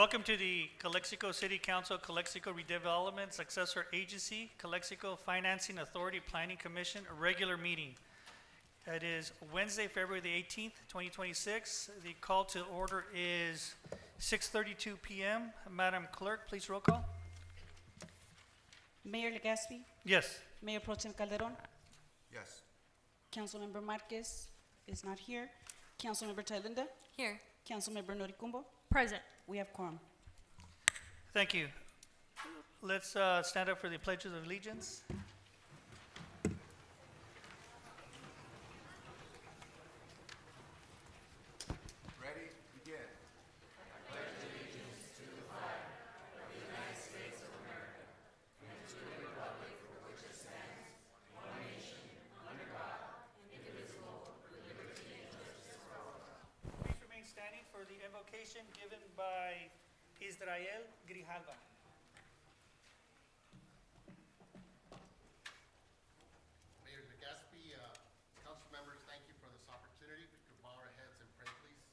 Welcome to the Calexico City Council, Calexico Redevelopment Successor Agency, Calexico Financing Authority Planning Commission, a regular meeting. It is Wednesday, February the 18th, 2026. The call to order is 6:32 p.m. Madam Clerk, please roll call. Mayor Legaspi, Yes. Mayor Pro Tem Calderon, Yes. Councilmember Marquez is not here, Councilmember Thalinda, Here. Councilmember Noricumbo. Present. We have quorum. Thank you. Let's stand up for the Pledge of Allegiance. Ready? Begin. Please remain standing for the invocation given by Israel Grijalva. Mayor Legaspi, council members, thank you for this opportunity. We could bow our heads and pray, please.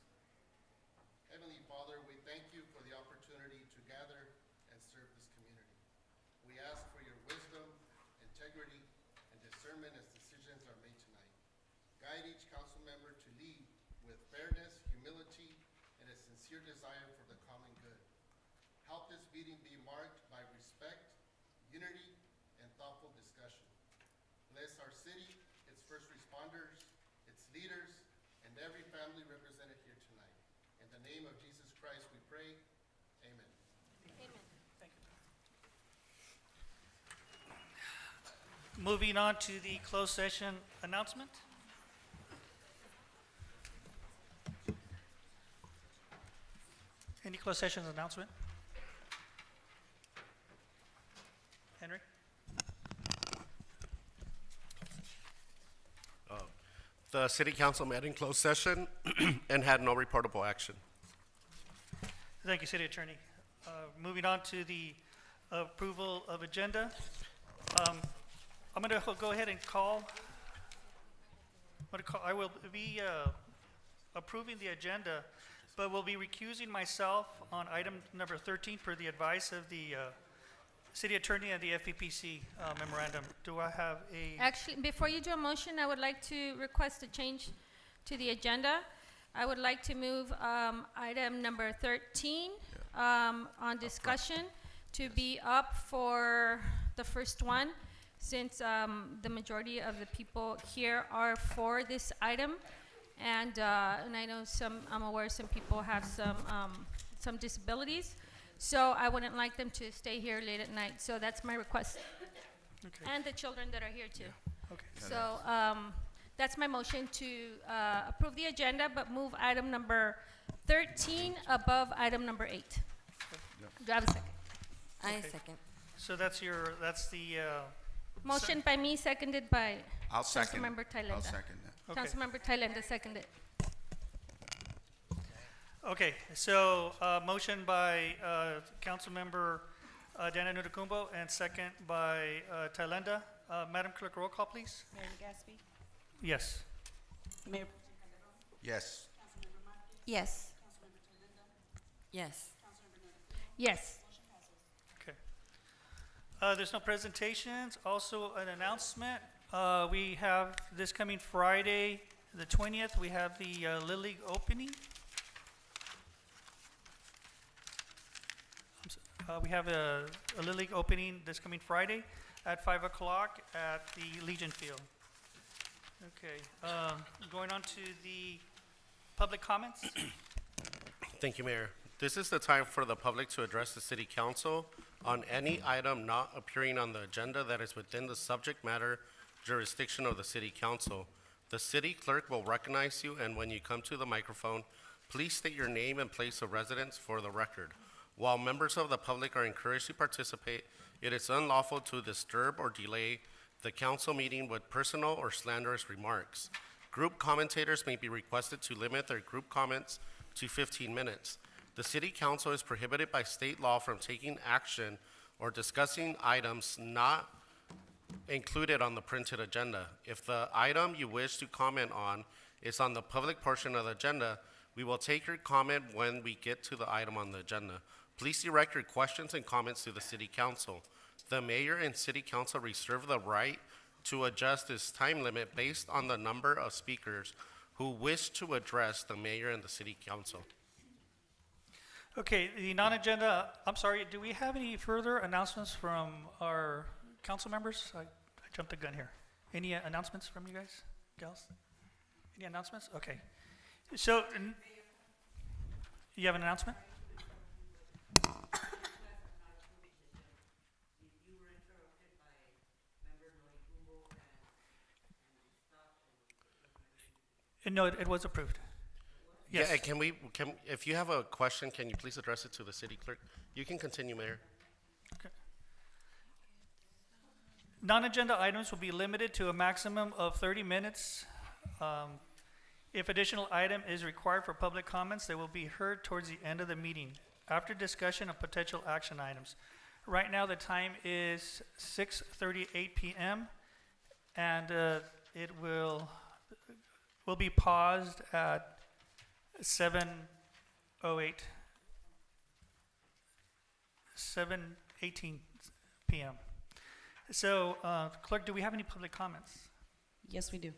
Heavenly Father, we thank you for the opportunity to gather and serve this community. We ask for your wisdom, integrity, and discernment as decisions are made tonight. Guide each council member to lead with fairness, humility, and a sincere desire for the common good. Help this meeting be marked by respect, unity, and thoughtful discussion. Bless our city, its first responders, its leaders, and every family represented here tonight. In the name of Jesus Christ we pray, amen. Amen. Thank you. Moving on to the closed session announcement. Any closed sessions announcement? Henry? The city council met in closed session and had no reportable action. Thank you, City Attorney. Moving on to the approval of agenda. I'm going to go ahead and call. I will be approving the agenda, but will be recusing myself on item number 13 per the advice of the City Attorney and the FEPC memorandum. Do I have a? Actually, before you do a motion, I would like to request a change to the agenda. I would like to move item number 13 on discussion to be up for the first one, since the majority of the people here are for this item. And I know I'm aware some people have some disabilities. So I wouldn't like them to stay here late at night. So that's my request. Okay. And the children that are here too. Okay. So that's my motion to approve the agenda, but move item number 13 above item number 8. Do I have a second? Okay. I second. So that's the Motion by me, seconded by I'll second. Councilmember Thalinda. I'll second that. Okay. Councilmember Thalinda seconded. Okay, so motion by Councilmember Dana Nutucumbo and second by Thalinda. Madam Clerk, roll call, please. Mayor Legaspi, Yes. Mayor Pro Tem Calderon, Yes. Councilmember Marquez, Yes. Councilmember Thalinda, Yes. Councilmember Noricumbo. Yes. Motion passes. Okay. There's no presentations. Also, an announcement. We have this coming Friday, the 20th, we have the Little League opening. We have a Little League opening this coming Friday at 5 o'clock at the Legion Field. Okay, going on to the public comments. Thank you, Mayor. This is the time for the public to address the city council on any item not appearing on the agenda that is within the subject matter jurisdiction of the city council. The city clerk will recognize you, and when you come to the microphone, please state your name and place of residence for the record. While members of the public are encouraged to participate, it is unlawful to disturb or delay the council meeting with personal or slanderous remarks. Group commentators may be requested to limit their group comments to 15 minutes. The city council is prohibited by state law from taking action or discussing items not included on the printed agenda. If the item you wish to comment on is on the public portion of the agenda, We will take your comment when we get to the item on the agenda. Please direct your questions and comments to the city council. The mayor and city council reserve the right to adjust this time limit based on the number of speakers who wish to address the mayor and the city council. Okay, the non-agenda, I'm sorry, do we have any further announcements from our council members? I jumped the gun here. Any announcements from you guys, gals? Any announcements? Okay. So, you have an announcement? No, it was approved. Yes. Yeah, if you have a question, can you please address it to the city clerk? You can continue, Mayor. Okay. Non-agenda items will be limited to a maximum of 30 minutes. If additional item is required for public comments, they will be heard towards the end of the meeting, after discussion of potential action items. Right now, the time is 6:38 p.m., and it will be paused at 7:18 p.m. So, clerk, do we have any public comments? Yes, we do.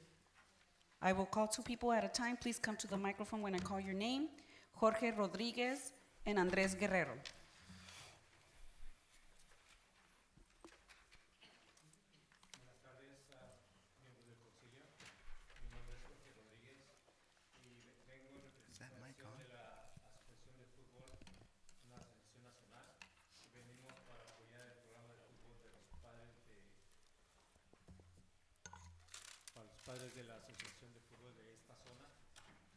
I will call two people at a time. Please come to the microphone when I call your name. Jorge Rodriguez and Andres Guerrero. Is that mic on? Para los padres de la Asociación de Fútbol de esta zona.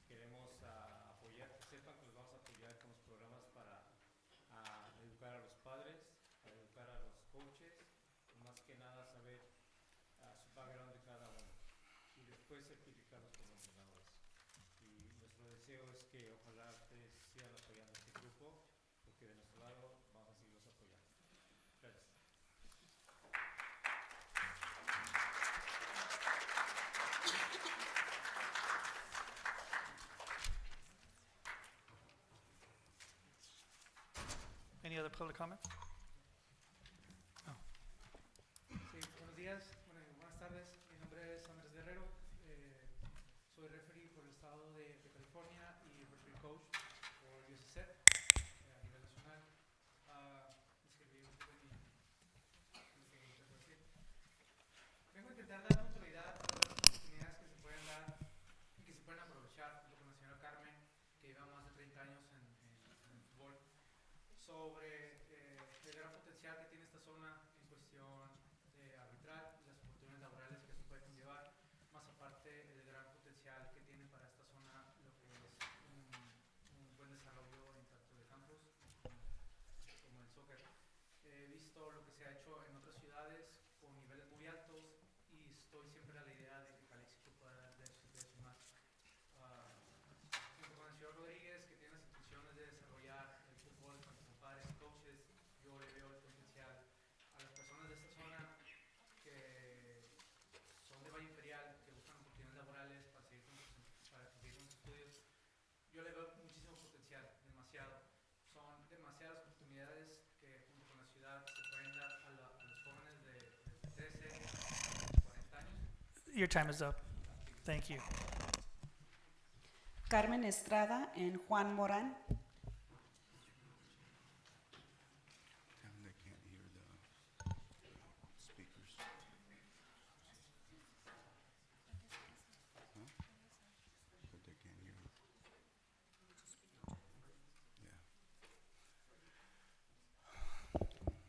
Queremos apoyar, que sepan que los vamos a apoyar con los programas para educar a los padres, para educar a los coaches, y más que nada saber su background de cada uno y después certificarlos como entrenadores. Y nuestro deseo es que ojalá ustedes sigan apoyando este grupo, porque de nuestro lado vamos a seguirlos apoyando. Gracias. Any other public comments? Sí, buenos días, buenas tardes. Mi nombre es Andrés Guerrero. Soy referee por el estado de California y referee coach por USC a nivel nacional. Escribí un poco lo que intento decir. Vengo a intentar dar notoriedad a las oportunidades que se pueden dar y que se pueden aprovechar, junto con la señora Carmen, que lleva más de 30 años en el fútbol, sobre el gran potencial que tiene esta zona en cuestión arbitral y las oportunidades laborales que se pueden conllevar, más aparte del gran potencial que tiene para esta zona lo que es un buen desarrollo en tanto de campos como el soccer. He visto lo que se ha hecho en otras ciudades con niveles muy altos y estoy siempre a la idea de que Calexico pueda dar de eso más. Junto con el señor Rodríguez, que tiene las intenciones de desarrollar el fútbol tanto con padres y coaches, yo le veo el potencial a las personas de esta zona que son de Valle Imperial, que buscan oportunidades laborales para seguir con sus estudios. Yo le veo muchísimo potencial, demasiado. Son demasiadas oportunidades que junto con la ciudad se pueden dar a los jóvenes de 13 a 40 años. Your time is up. Thank you. Carmen Estrada and Juan Morán. Tell them they can't hear the speakers. Huh? But they can't hear. Yeah.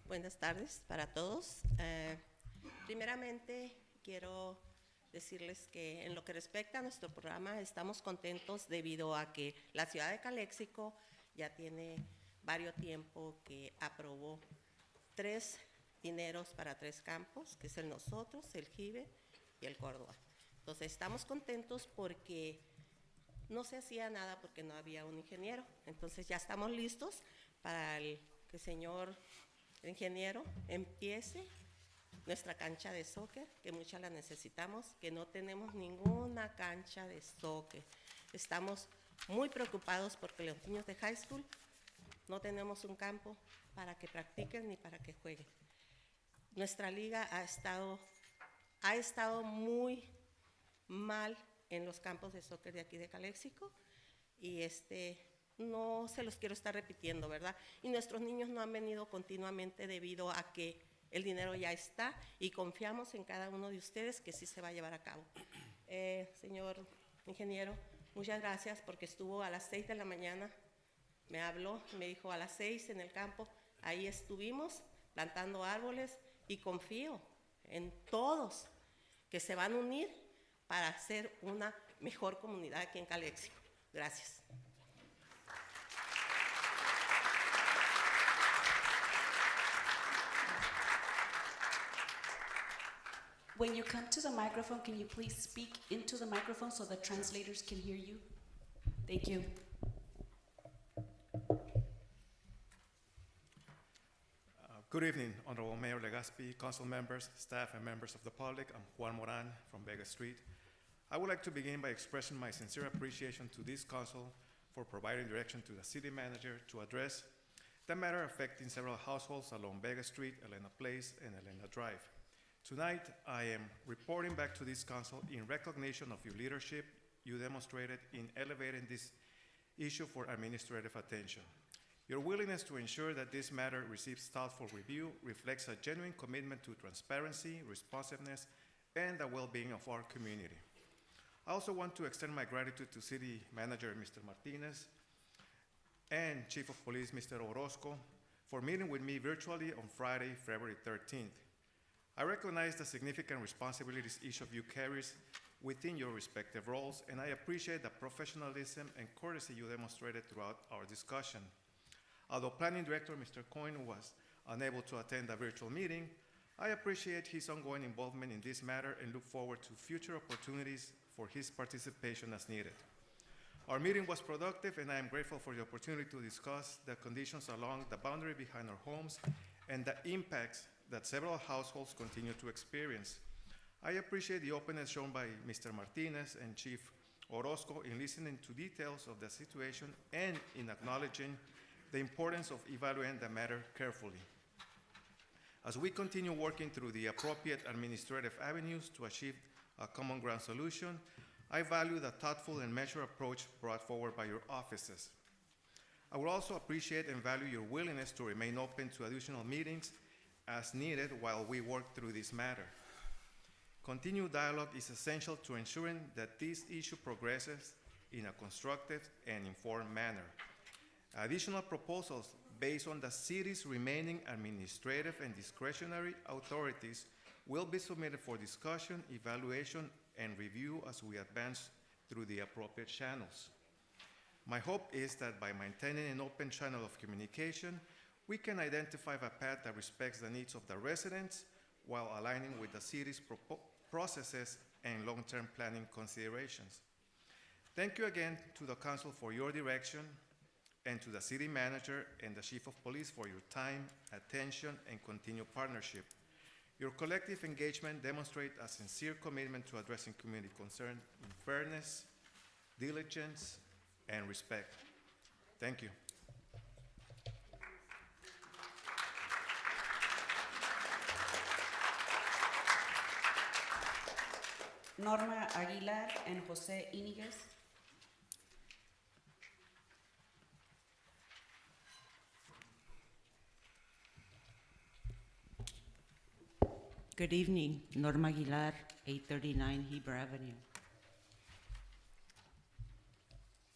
Buenas tardes para todos. Primeramente, quiero decirles que en lo que respecta a nuestro programa estamos contentos debido a que la ciudad de Calexico ya tiene varios tiempo que aprobó 3 dineros para 3 campos, que es el Nosotros, el Jibe y el Córdoba. Entonces estamos contentos porque no se hacía nada porque no había un ingeniero. Entonces ya estamos listos para que el señor ingeniero empiece nuestra cancha de soccer, que muchas la necesitamos, que no tenemos ninguna cancha de soccer. Estamos muy preocupados porque los niños de high school no tenemos un campo para que practiquen ni para que jueguen. Nuestra liga ha estado muy mal en los campos de soccer de aquí de Calexico y no se los quiero estar repitiendo, ¿verdad? Y nuestros niños no han venido continuamente debido a que el dinero ya está y confiamos en cada uno de ustedes que sí se va a llevar a cabo. Señor ingeniero, muchas gracias porque estuvo a las 6 de la mañana, me habló, me dijo a las 6 en el campo, ahí estuvimos plantando árboles y confío en todos que se van a unir para hacer una mejor comunidad aquí en Calexico. Gracias. When you come to the microphone, can you please speak into the microphone so the translators can hear you? Thank you. Good evening, Honorable Mayor Legaspi, council members, staff, and members of the public. I'm Juan Moran from Vega Street. I would like to begin by expressing my sincere appreciation to this council for providing direction to the city manager to address the matter affecting several households along Vega Street, Elena Place, and Elena Drive. Tonight, I am reporting back to this council in recognition of your leadership you demonstrated in elevating this issue for administrative attention. Your willingness to ensure that this matter receives thoughtful review reflects a genuine commitment to transparency, responsiveness, and the well-being of our community. I also want to extend my gratitude to City Manager Mr. Martinez and Chief of Police Mr. Orozco for meeting with me virtually on Friday, February 13th. I recognize the significant responsibilities each of you carries within your respective roles, and I appreciate the professionalism and courtesy you demonstrated throughout our discussion. Although Planning Director Mr. Coyne was unable to attend the virtual meeting, I appreciate his ongoing involvement in this matter and look forward to future opportunities for his participation as needed. Our meeting was productive, and I am grateful for the opportunity to discuss the conditions along the boundary behind our homes and the impacts that several households continue to experience. I appreciate the openness shown by Mr. Martinez and Chief Orozco in listening to details of the situation and in acknowledging the importance of evaluating the matter carefully. As we continue working through the appropriate administrative avenues to achieve a common ground solution, I value the thoughtful and measured approach brought forward by your offices. I would also appreciate and value your willingness to remain open to additional meetings as needed while we work through this matter. Continued dialogue is essential to ensuring that this issue progresses in a constructive and informed manner. Additional proposals based on the city's remaining administrative and discretionary authorities will be submitted for discussion, evaluation, and review as we advance through the appropriate channels. My hope is that by maintaining an open channel of communication, we can identify a path that respects the needs of the residents while aligning with the city's processes and long-term planning considerations. Thank you again to the council for your direction, and to the city manager and the chief of police for your time, attention, and continued partnership. Your collective engagement demonstrates a sincere commitment to addressing community concern in fairness, diligence, and respect. Thank you. Norma Aguilar and Jose Iniguez. Good evening, Norma Aguilar, 839 Heber Avenue.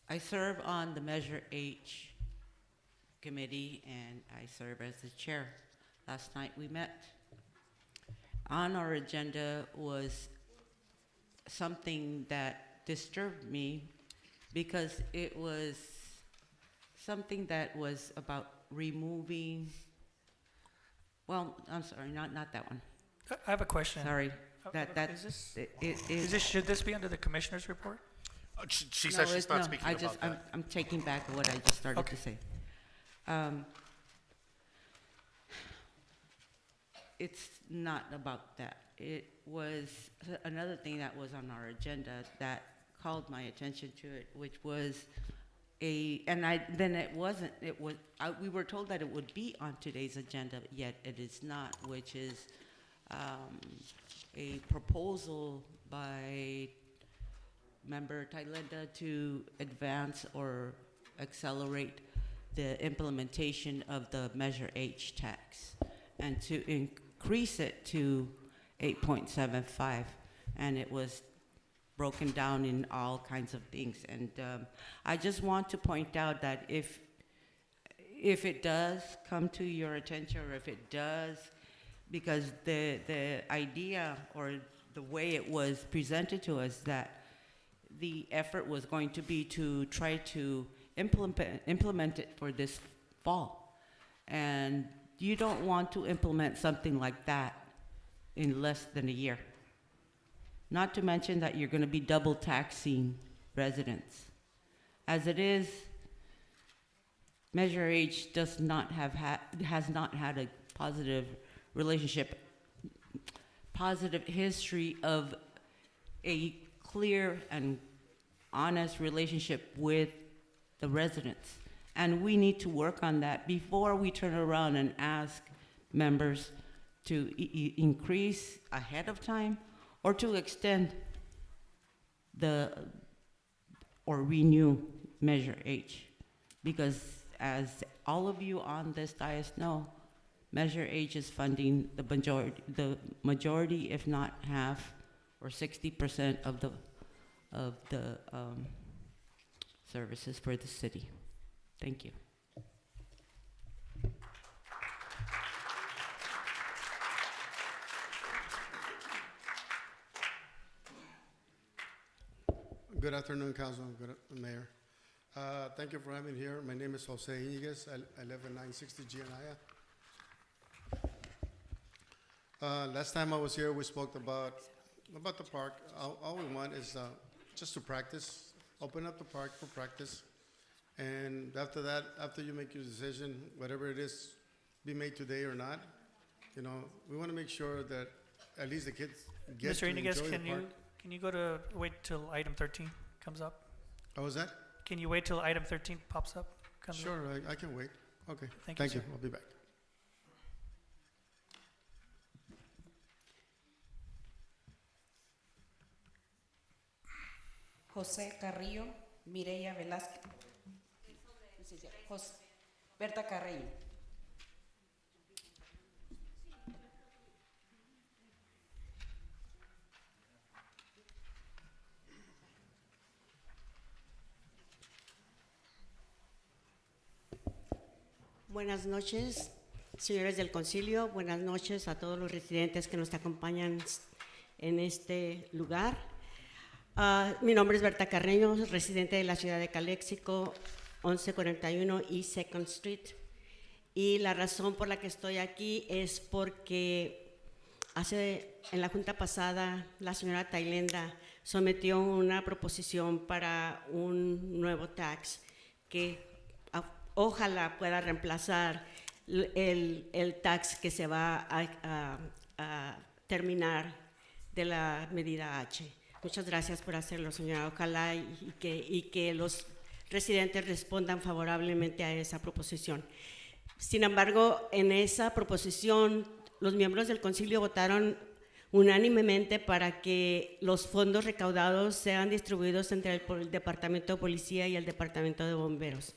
I serve on the Measure H committee, and I serve as the chair. Last night we met. On our agenda was something that disturbed me because it was something that was about removing, well, I'm sorry, not that one. I have a question. Sorry, Should this be under the commissioner's report? She says she's not speaking about that. I'm taking back what I just started to say. It's not about that. It was another thing that was on our agenda that called my attention to it, which was we were told that it would be on today's agenda, yet it is not, which is a proposal by Member Thailenda to advance or accelerate the implementation of the Measure H tax and to increase it to 8.75, and it was broken down in all kinds of things. And I just want to point out that if it does come to your attention, or if it does, because the idea or the way it was presented to us, that the effort was going to be to try to implement it for this fall. And you don't want to implement something like that in less than a year. Not to mention that you're going to be double taxing residents. As it is, Measure H has not had a positive relationship, positive history of a clear and honest relationship with the residents. And we need to work on that before we turn around and ask members to increase ahead of time or to extend or renew Measure H. Because as all of you on this dais know, Measure H is funding the majority, if not half, or 60% of the services for the city. Thank you. Good afternoon, Council. Good Mayor. Thank you for having me here. My name is Jose Iñiguez. I live in 960 Gianaya. Last time I was here, we spoke about the park. All we want is just to practice, open up the park for practice. And after that, after you make your decision, whatever it is, be made today or not, you know, we want to make sure that at least the kids get Mr. to Iniguez, enjoy the park. can you wait till item 13 comes up? Oh, was that? Can you wait till item 13 pops up? comes up? Sure, I can wait. Okay, Thank thank you, you. I'll be back. José Carrillo, Mireya Velázquez. Berta Carrillo. Buenas noches, señores del Concilio. Buenas noches a todos los residentes que nos acompañan en este lugar. Mi nombre es Berta Carreño, residente de la ciudad de Calexico, 1141 East 2nd Street. Y la razón por la que estoy aquí es porque en la junta pasada la señora Thailenda sometió una proposición para un nuevo tax que ojalá pueda reemplazar el tax que se va a terminar de la medida H. Muchas gracias por hacerlo, señora. Ojalá y que los residentes respondan favorablemente a esa proposición. Sin embargo, en esa proposición, los miembros del concilio votaron unánimemente para que los fondos recaudados sean distribuidos entre el Departamento de Policía y el Departamento de Bomberos.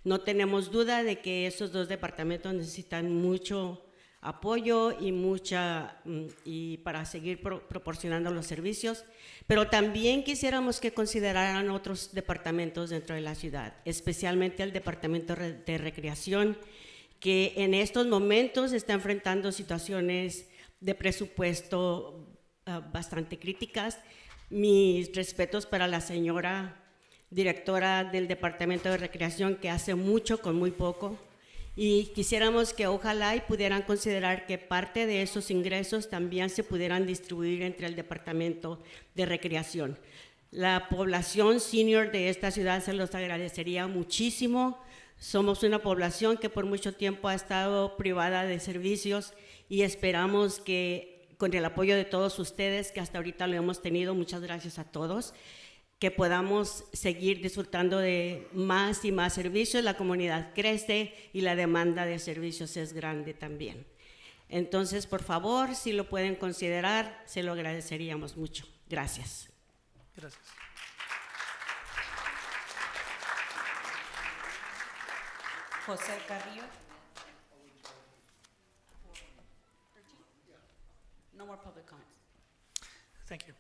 No tenemos duda de que esos dos departamentos necesitan mucho apoyo y para seguir proporcionando los servicios, pero también quisiéramos que consideraran otros departamentos dentro de la ciudad, especialmente el Departamento de Recreación, que en estos momentos está enfrentando situaciones de presupuesto bastante críticas. Mis respetos para la señora directora del Departamento de Recreación, que hace mucho con muy poco, y quisiéramos que ojalá y pudieran considerar que parte de esos ingresos también se pudieran distribuir entre el Departamento de Recreación. La población senior de esta ciudad se los agradecería muchísimo. Somos una población que por mucho tiempo ha estado privada de servicios y esperamos que con el apoyo de todos ustedes, que hasta ahorita lo hemos tenido, muchas gracias a todos, que podamos seguir disfrutando de más y más servicios. La comunidad crece y la demanda de servicios es grande también. Entonces, por favor, si lo pueden considerar, se lo agradeceríamos mucho. Gracias. Gracias. José Carrillo. No more public comments. Thank you.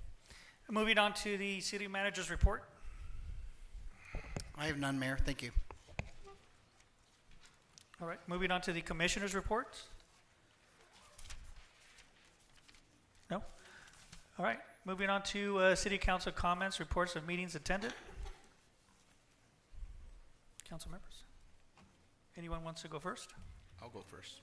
Moving on to the city manager's report. I have none, Mayor. Thank you. All right, moving on to the commissioner's reports. No? All right, moving on to city council comments, reports of meetings attended. Council members. Anyone wants to go first? I'll go first.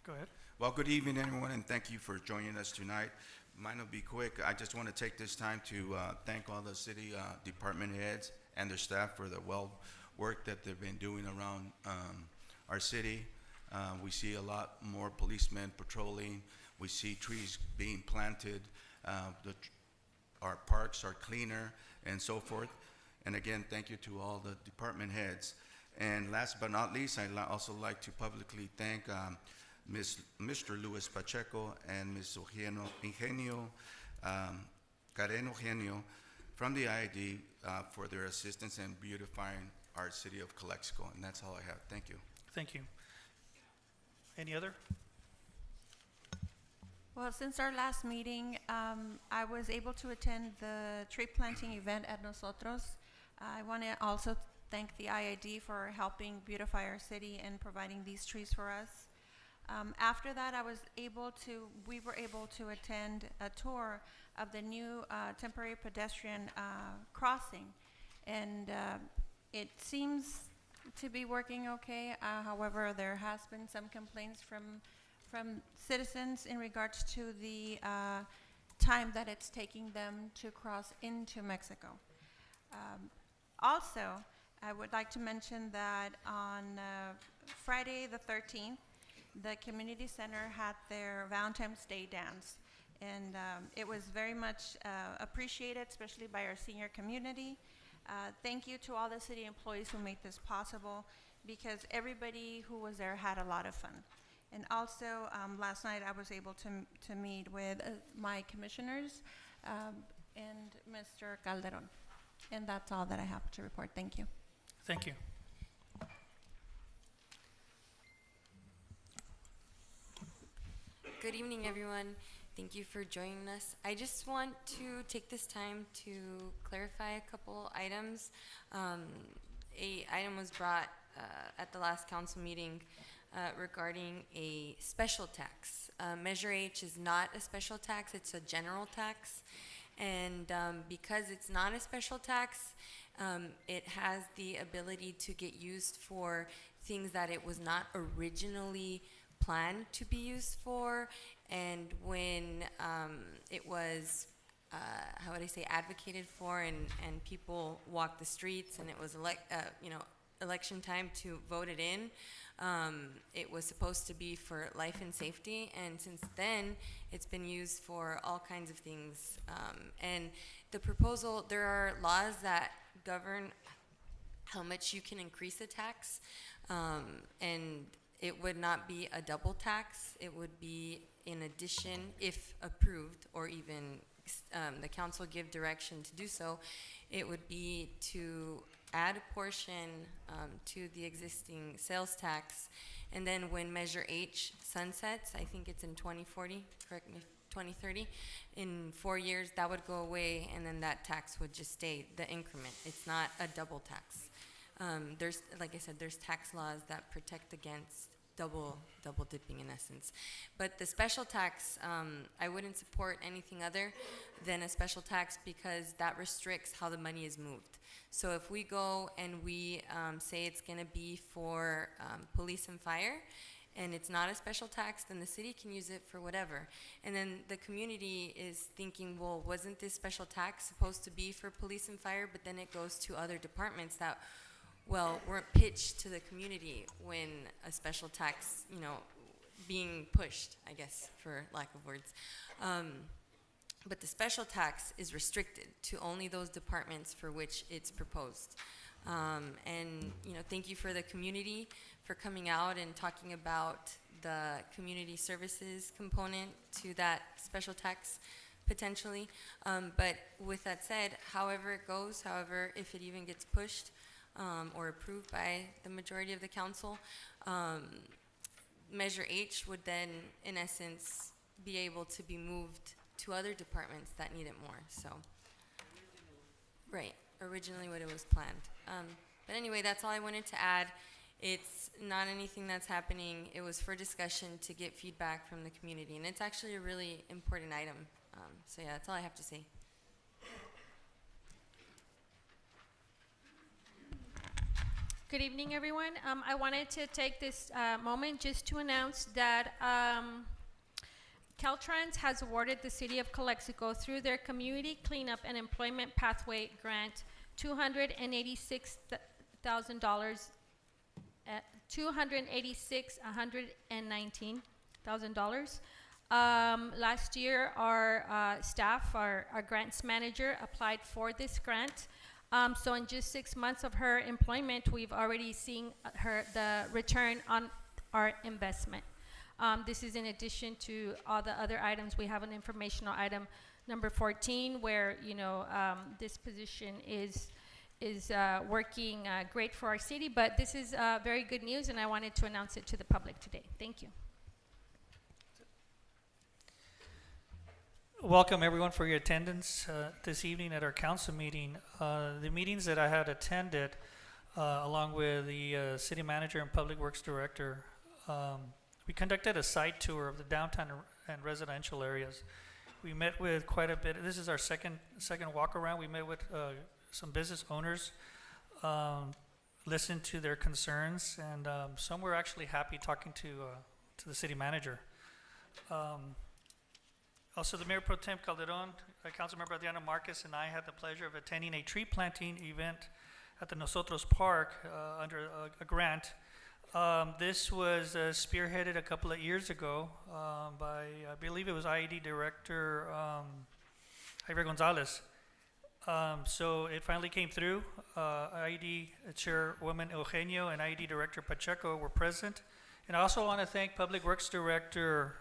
Go ahead. Well, good evening, everyone, and thank you for joining us tonight. Mine will be quick. I just want to take this time to thank all the city department heads and their staff for the work that they've been doing around our city. We see a lot more policemen patrolling. We see trees being planted. Our parks are cleaner and so forth. And again, thank you to all the department heads. And last but not least, I'd also like to publicly thank Mr. Luis Pacheco and Ms. Careno Eugenio from the IID for their assistance in beautifying our city of Calexico. And that's all I have. Thank you. Thank you. Any other? Well, since our last meeting, I was able to attend the tree planting event at Nosotros. I want to also thank the IID for helping beautify our city and providing these trees for us. After that, we were able to attend a tour of the new temporary pedestrian crossing, and it seems to be working okay. However, there has been some complaints from citizens in regards to the time that it's taking them to cross into Mexico. Also, I would like to mention that on Friday the 13th, the community center had their Valentine's Day dance, and it was very much appreciated, especially by our senior community. Thank you to all the city employees who made this possible, because everybody who was there had a lot of fun. And also, last night I was able to meet with my commissioners and Mr. Calderon. And that's all that I have to report. Thank you. Thank you. Good evening, everyone. Thank you for joining us. I just want to take this time to clarify a couple items. A item was brought at the last council meeting regarding a special tax. Measure H is not a special tax, it's a general tax. And because it's not a special tax, it has the ability to get used for things that it was not originally planned to be used for. And when it was, how would I say, advocated for, and people walked the streets, and it was election time to vote it in, it was supposed to be for life and safety, and since then it's been used for all kinds of things. And the proposal, there are laws that govern how much you can increase a tax, and it would not be a double tax. It would be in addition, if approved, or even the council give direction to do so, it would be to add a portion to the existing sales tax, and then when Measure H sunsets, I think it's in 2040, correct me, 2030, in 4 years, that would go away, and then that tax would just stay, the increment. It's not a double tax. There's, like I said, there's tax laws that protect against double dipping in essence. But the special tax, I wouldn't support anything other than a special tax, because that restricts how the money is moved. So if we go and we say it's gonna be for police and fire, and it's not a special tax, then the city can use it for whatever. And then the community is thinking, well, wasn't this special tax supposed to be for police and fire? But then it goes to other departments that, well, weren't pitched to the community when a special tax, being pushed, I guess, for lack of words. but the special tax is restricted to only those departments for which it's proposed. And, thank you for the community for coming out and talking about the community services component to that special tax potentially. But with that said, however it goes, however, if it even gets pushed or approved by the majority of the council, Measure H would then, in essence, be able to be moved to other departments that need it more, so. Right, originally what it was planned. But anyway, that's all I wanted to add. It's not anything that's happening. It was for discussion to get feedback from the community, and it's actually a really important item. So yeah, that's all I have to say. Good evening, everyone. I wanted to take this moment just to announce that Caltrans has awarded the City of Calexico through their Community Cleanup and Employment Pathway Grant $286,119,000. Last year, our staff, our grants manager, applied for this grant. So in just 6 months of her employment, we've already seen the return on our investment. This is in addition to all the other items. We have an informational item number 14, where this position is working great for our city. But this is very good news, and I wanted to announce it to the public today. Thank you. Welcome everyone for your attendance this evening at our council meeting. The meetings that I had attended, along with the city manager and public works director, we conducted a site tour of the downtown and residential areas. We met with quite a bit. This is our second walk around. We met with some business owners, listened to their concerns, and some were actually happy talking to the city manager. Also, the Mayor Pro Tem Calderon, Councilmember Adriana Marquez, and I had the pleasure of attending a tree planting event at the Nosotros Park under a grant. This was spearheaded a couple of years ago by, I believe it was IED Director Javier Gonzalez. So it finally came through. IED Chairwoman Eugenio and IED Director Pacheco were present. And I also want to thank Public Works Director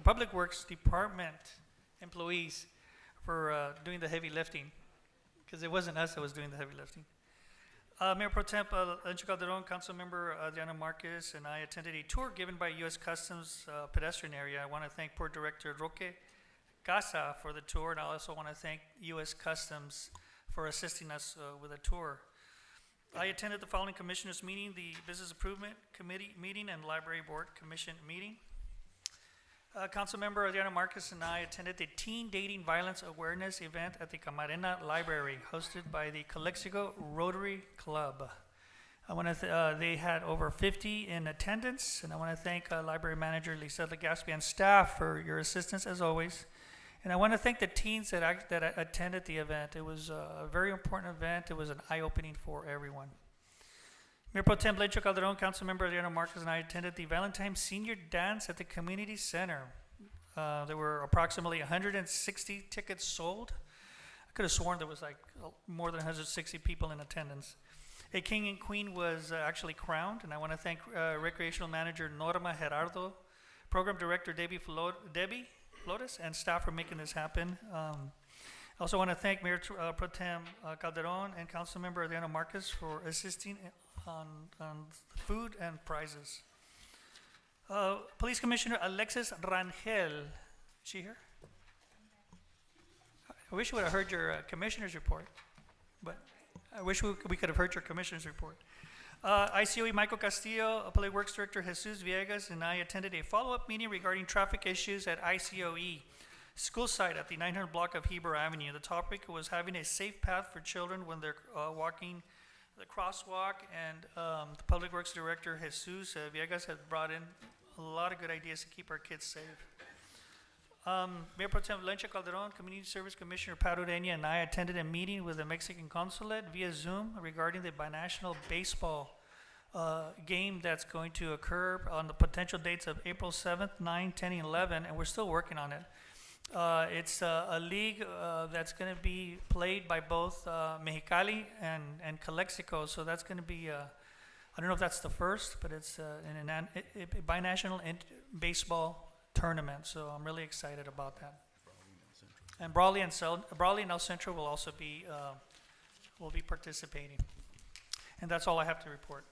Public Works Department employees for doing the heavy lifting, because it wasn't us that was doing the heavy lifting. Mayor Pro Tem Lencho Calderon, Councilmember Adriana Marquez, and I attended a tour given by U.S. Customs pedestrian area. I want to thank Port Director Roque Casa for the tour, and I also want to thank U.S. Customs for assisting us with the tour. I attended the following commissioners meeting: the Business Improvement Committee meeting and Library Board Commission meeting. Councilmember Adriana Marquez and I attended the Teen Dating Violence Awareness event at the Camarena Library, hosted by the Calexico Rotary Club. I want to they had over 50 in attendance, and I want to thank Library Manager Lisa Legaspi and staff for your assistance as always. And I want to thank the teens that attended the event. It was a very important event. It was an eye-opening for everyone. Mayor Pro Tem Lencho Calderon, Councilmember Adriana Marquez, and I attended the Valentine Senior Dance at the Community Center. There were approximately 160 tickets sold. I could have sworn there was like more than 160 people in attendance. A king and queen was actually crowned, and I want to thank Recreational Manager Norma Gerardo, Program Director Debbie Flores, and staff for making this happen. I also want to thank Mayor Pro Tem Calderon and Councilmember Adriana Marquez for assisting on food and prizes. Police Commissioner Alexis Rangel, is she here? I wish we would have heard your commissioner's report, but I wish we could have heard your commissioner's report. ICOE Michael Castillo, Public Works Director Jesus Villegas, and I attended a follow-up meeting regarding traffic issues at ICOE school site at the 900 block of Heber Avenue. The topic was having a safe path for children when they're walking the crosswalk, and the Public Works Director Jesus Villegas had brought in a lot of good ideas to keep our kids safe. Mayor Pro Tem Lencho Calderon, Community Service Commissioner Pat Ureña, and I attended a meeting with the Mexican Consulate via Zoom regarding the binational baseball game that's going to occur on the potential dates of April 7th, 9, 10, and 11, and we're still working on it. It's a league that's going to be played by both Mexicali and Calexico. So that's going to be, I don't know if that's the first, but it's a binational baseball tournament. So I'm really excited about that. And Brawley and El Centro will also be participating. And that's all I have to report.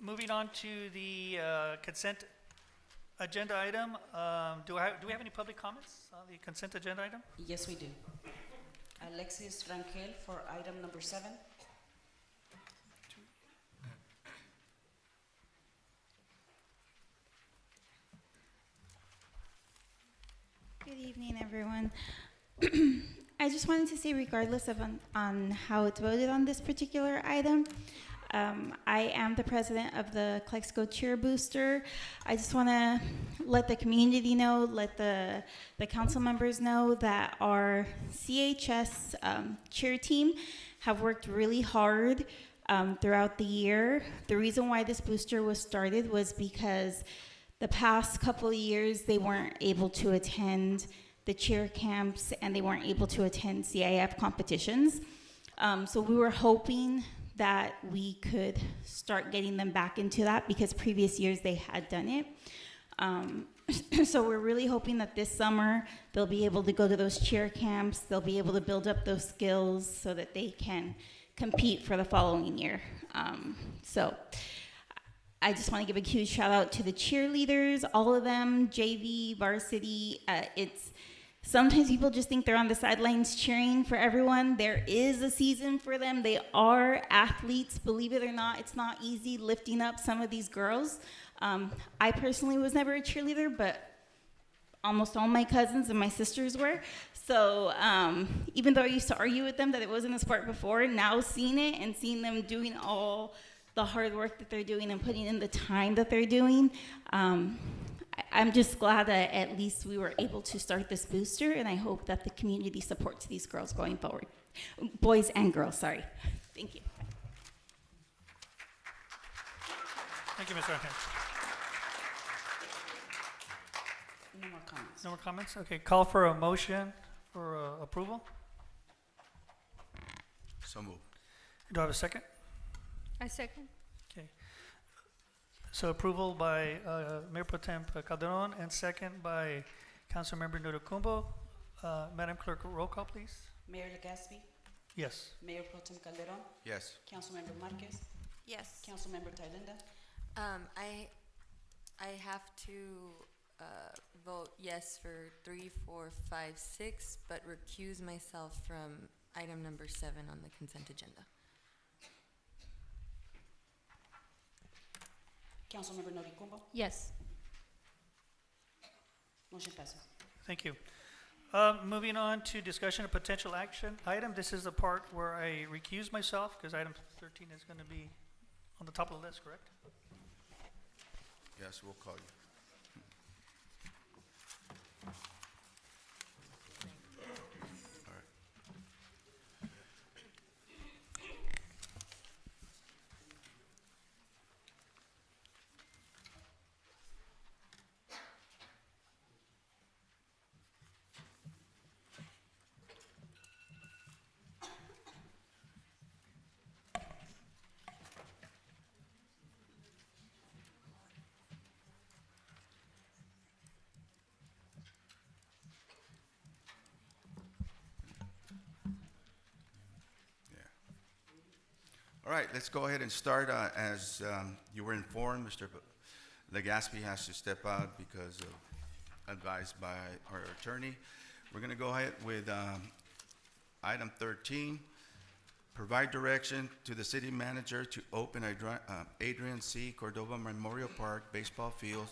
Moving on to the consent agenda item. Do we have any public comments on the consent agenda item? Yes, we do. Alexis Rangel for item number 7. Good evening, everyone. I just wanted to say, regardless of on how it's voted on this particular item, I am the president of the Calexico Cheer Booster. I just want to let the community know, let the council members know that our CHS cheer team have worked really hard throughout the year. The reason why this booster was started was because the past couple of years they weren't able to attend the cheer camps and they weren't able to attend CIF competitions. So we were hoping that we could start getting them back into that because previous years they had done it. So we're really hoping that this summer they'll be able to go to those cheer camps, they'll be able to build up those skills so that they can compete for the following year. So I just want to give a huge shout out to the cheerleaders, all of them, JV, varsity. Sometimes people just think they're on the sidelines cheering for everyone. There is a season for them. They are athletes, believe it or not. It's not easy lifting up some of these girls. I personally was never a cheerleader, but almost all my cousins and my sisters were. So even though I used to argue with them that it wasn't a sport before, now seeing it and seeing them doing all the hard work that they're doing and putting in the time that they're doing, I'm just glad that at least we were able to start this booster, and I hope that the community supports these girls going forward. Boys and girls, sorry. Thank you. Thank you, Ms. Rangel. No more comments. No more comments? Okay, call for a motion for approval. So moved. Do I have a second? I second. Okay. So approval by Mayor Pro Tem Calderon and second by Councilmember Notokumbo. Madam Clerk, roll call, please. Mayor Legaspi, Yes. Mayor Pro Tem Calderon, Yes. Councilmember Marquez, Yes. Councilmember Thalinda. I have to vote yes for 3, 4, 5, 6, but recuse myself from item number 7 on the consent agenda. Councilmember Notokumbo. Yes. Motion passes. Thank you. Moving on to discussion of potential action item. This is the part where I recuse myself because item 13 is going to be on the top of the list, correct? Yes, we'll call you. All right. All right, let's go ahead and start. As you were informed, Mr. Legaspi has to step out because of advised by our attorney. We're going to go ahead with item 13, provide direction to the city manager to open Adrian C. Cordova Memorial Park baseball fields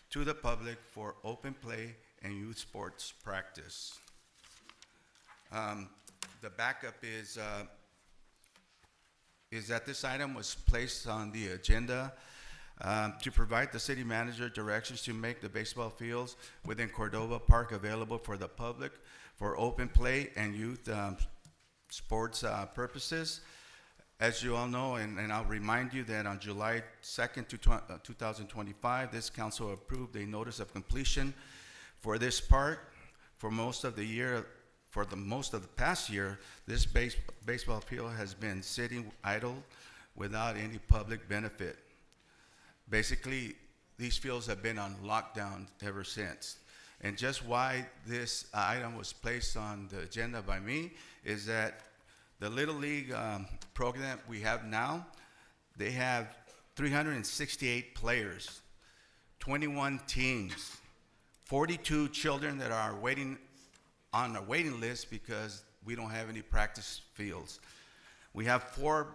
to the public for open play and youth sports practice. The backup is that this item was placed on the agenda to provide the city manager directions to make the baseball fields within Cordova Park available for the public for open play and youth sports purposes. As you all know, and I'll remind you that on July 2nd, 2025, this council approved a notice of completion For this park, for most of the year, for the most of the past year, this baseball field has been sitting idle without any public benefit. Basically, these fields have been on lockdown ever since. And just why this item was placed on the agenda by me is that the Little League program we have now, they have 368 players, 21 teams, 42 children that are waiting on a waiting list because we don't have any practice fields. We have 4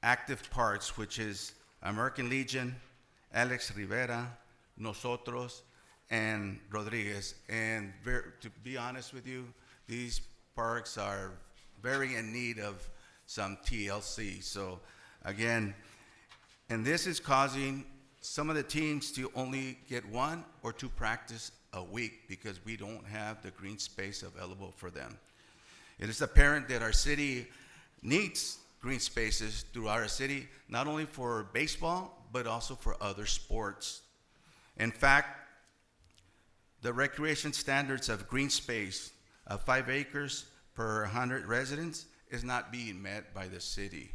active parks, which is American Legion, Alex Rivera, Nosotros, and Rodriguez. And to be honest with you, these parks are very in need of some TLC. So again, and this is causing some of the teams to only get 1 or 2 practice a week because we don't have the green space available for them. It is apparent that our city needs green spaces throughout our city, not only for baseball, but also for other sports. In fact, the recreation standards of green space of 5 acres per 100 residents is not being met by the city.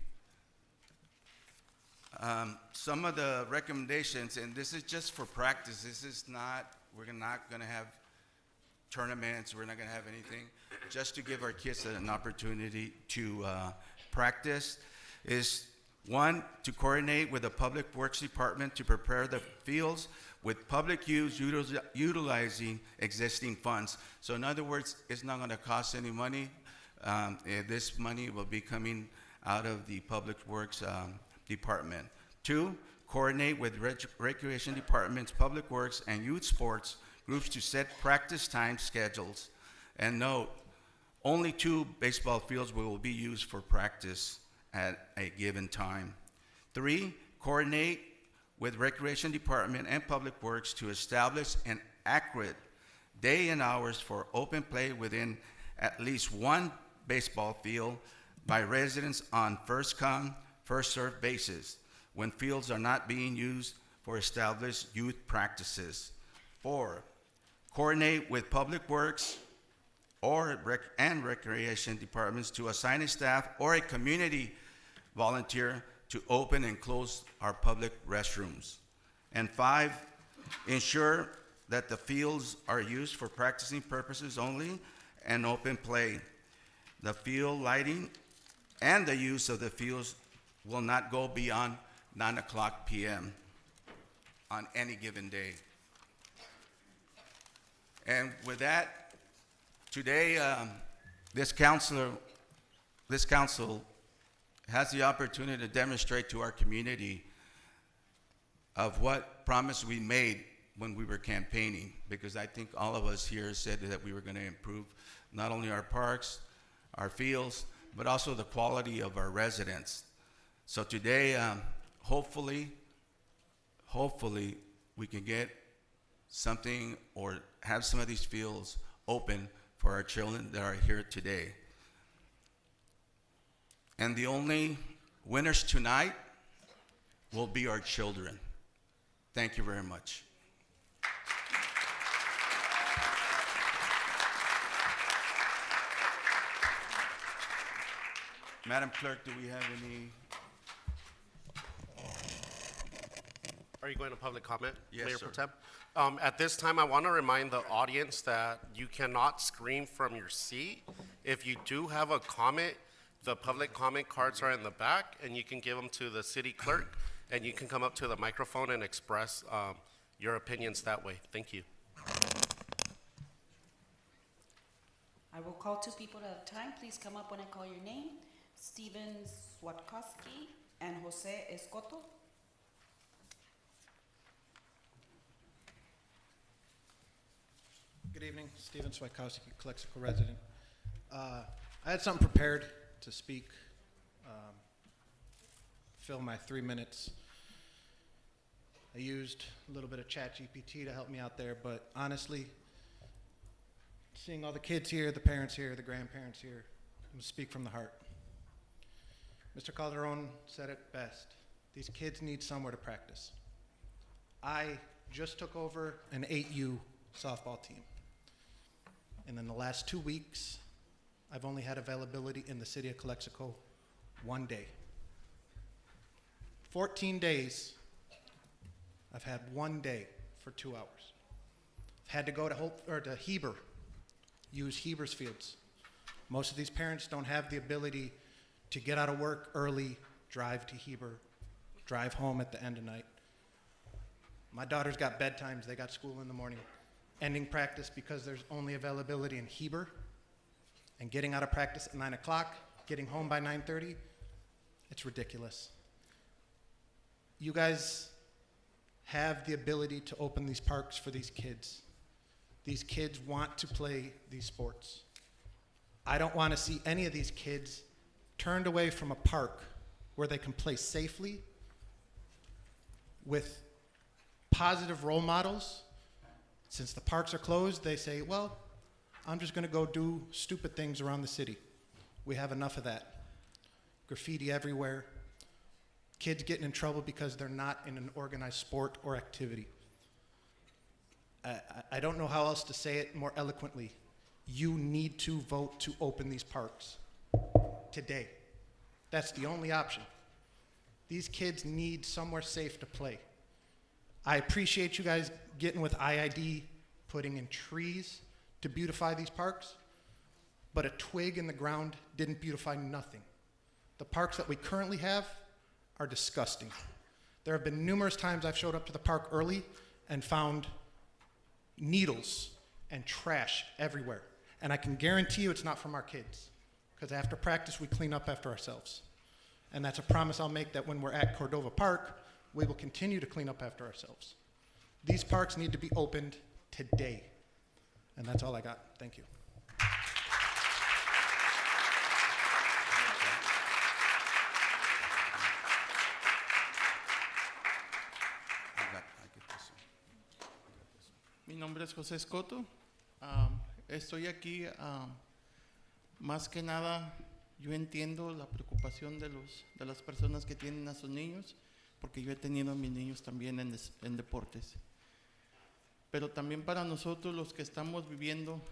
Some of the recommendations, and this is just for practice, this is not, we're not gonna have tournaments, we're not gonna have anything, just to give our kids an opportunity to practice, is 1, to coordinate with the Public Works Department to prepare the fields with public use utilizing existing funds. So in other words, it's not gonna cost any money. This money will be coming out of the Public Works Department. 2, coordinate with Recreation Departments, Public Works, and youth sports groups to set practice time schedules. And note, only 2 baseball fields will be used for practice at a given time. 3, coordinate with Recreation Department and Public Works to establish an accurate day and hours for open play within at least 1 baseball field by residents on first come, first served basis when fields are not being used for established youth practices. 4, coordinate with Public Works and Recreation Departments to assign a staff or a community volunteer to open and close our public restrooms. And 5, ensure that the fields are used for practicing purposes only and open play. The field lighting and the use of the fields will not go beyond 9:00 p.m. on any given day. And with that, today, this council has the opportunity to demonstrate to our community of what promise we made when we were campaigning, because I think all of us here said that we were going to improve not only our parks, our fields, but also the quality of our residents. So today, hopefully, we can get something or have some of these fields open for our children that are here today. And the only winners tonight will be our children. Thank you very much. Madam Clerk, do we have any? Are you going to public comment, Yes, Mayor sir. Pro Tem? At this time, I want to remind the audience that you cannot scream from your seat. If you do have a comment, the public comment cards are in the back, and you can give them to the city clerk, and you can come up to the microphone and express your opinions that way. Thank you. I will call 2 people at a time. Please come up when I call your name. Steven Swatkowski and Jose Escoto. Good evening, Stephen Swatkowski, Calexico resident. I had something prepared to speak, fill my 3 minutes. I used a little bit of ChatGPT to help me out there, but honestly, seeing all the kids here, the parents here, the grandparents here, I'm gonna speak from the heart. Mr. Calderon said it best. These kids need somewhere to practice. I just took over an 8U softball team. And in the last 2 weeks, I've only had availability in the city of Calexico 1 day. 14 days, I've had 1 day for 2 hours. I've had to go to Heber, use Heber's fields. Most of these parents don't have the ability to get out of work early, drive to Heber, drive home at the end of night. My daughter's got bedtimes, they got school in the morning. Ending practice because there's only availability in Heber, and getting out of practice at 9 o'clock, getting home by 9:30, it's ridiculous. You guys have the ability to open these parks for these kids. These kids want to play these sports. I don't want to see any of these kids turned away from a park where they can play safely with positive role models. Since the parks are closed, they say, well, I'm just going to go do stupid things around the city. We have enough of that. Graffiti everywhere. Kids getting in trouble because they're not in an organized sport or activity. I don't know how else to say it more eloquently. You need to vote to open these parks today. That's the only option. These kids need somewhere safe to play. I appreciate you guys getting with IID, putting in trees to beautify these parks, but a twig in the ground didn't beautify nothing. The parks that we currently have are disgusting. There have been numerous times I've showed up to the park early and found needles and trash everywhere. And I can guarantee you it's not from our kids, because after practice we clean up after ourselves. And that's a promise I'll make, that when we're at Cordova Park, we will continue to clean up after ourselves. These parks need to be opened today. And that's all I got. Thank you. Mi nombre es José Escoto. Estoy aquí, más que nada, yo entiendo la preocupación de las personas que tienen a sus niños, porque yo he tenido a mis niños también en deportes. Pero también para nosotros, los que estamos viviendo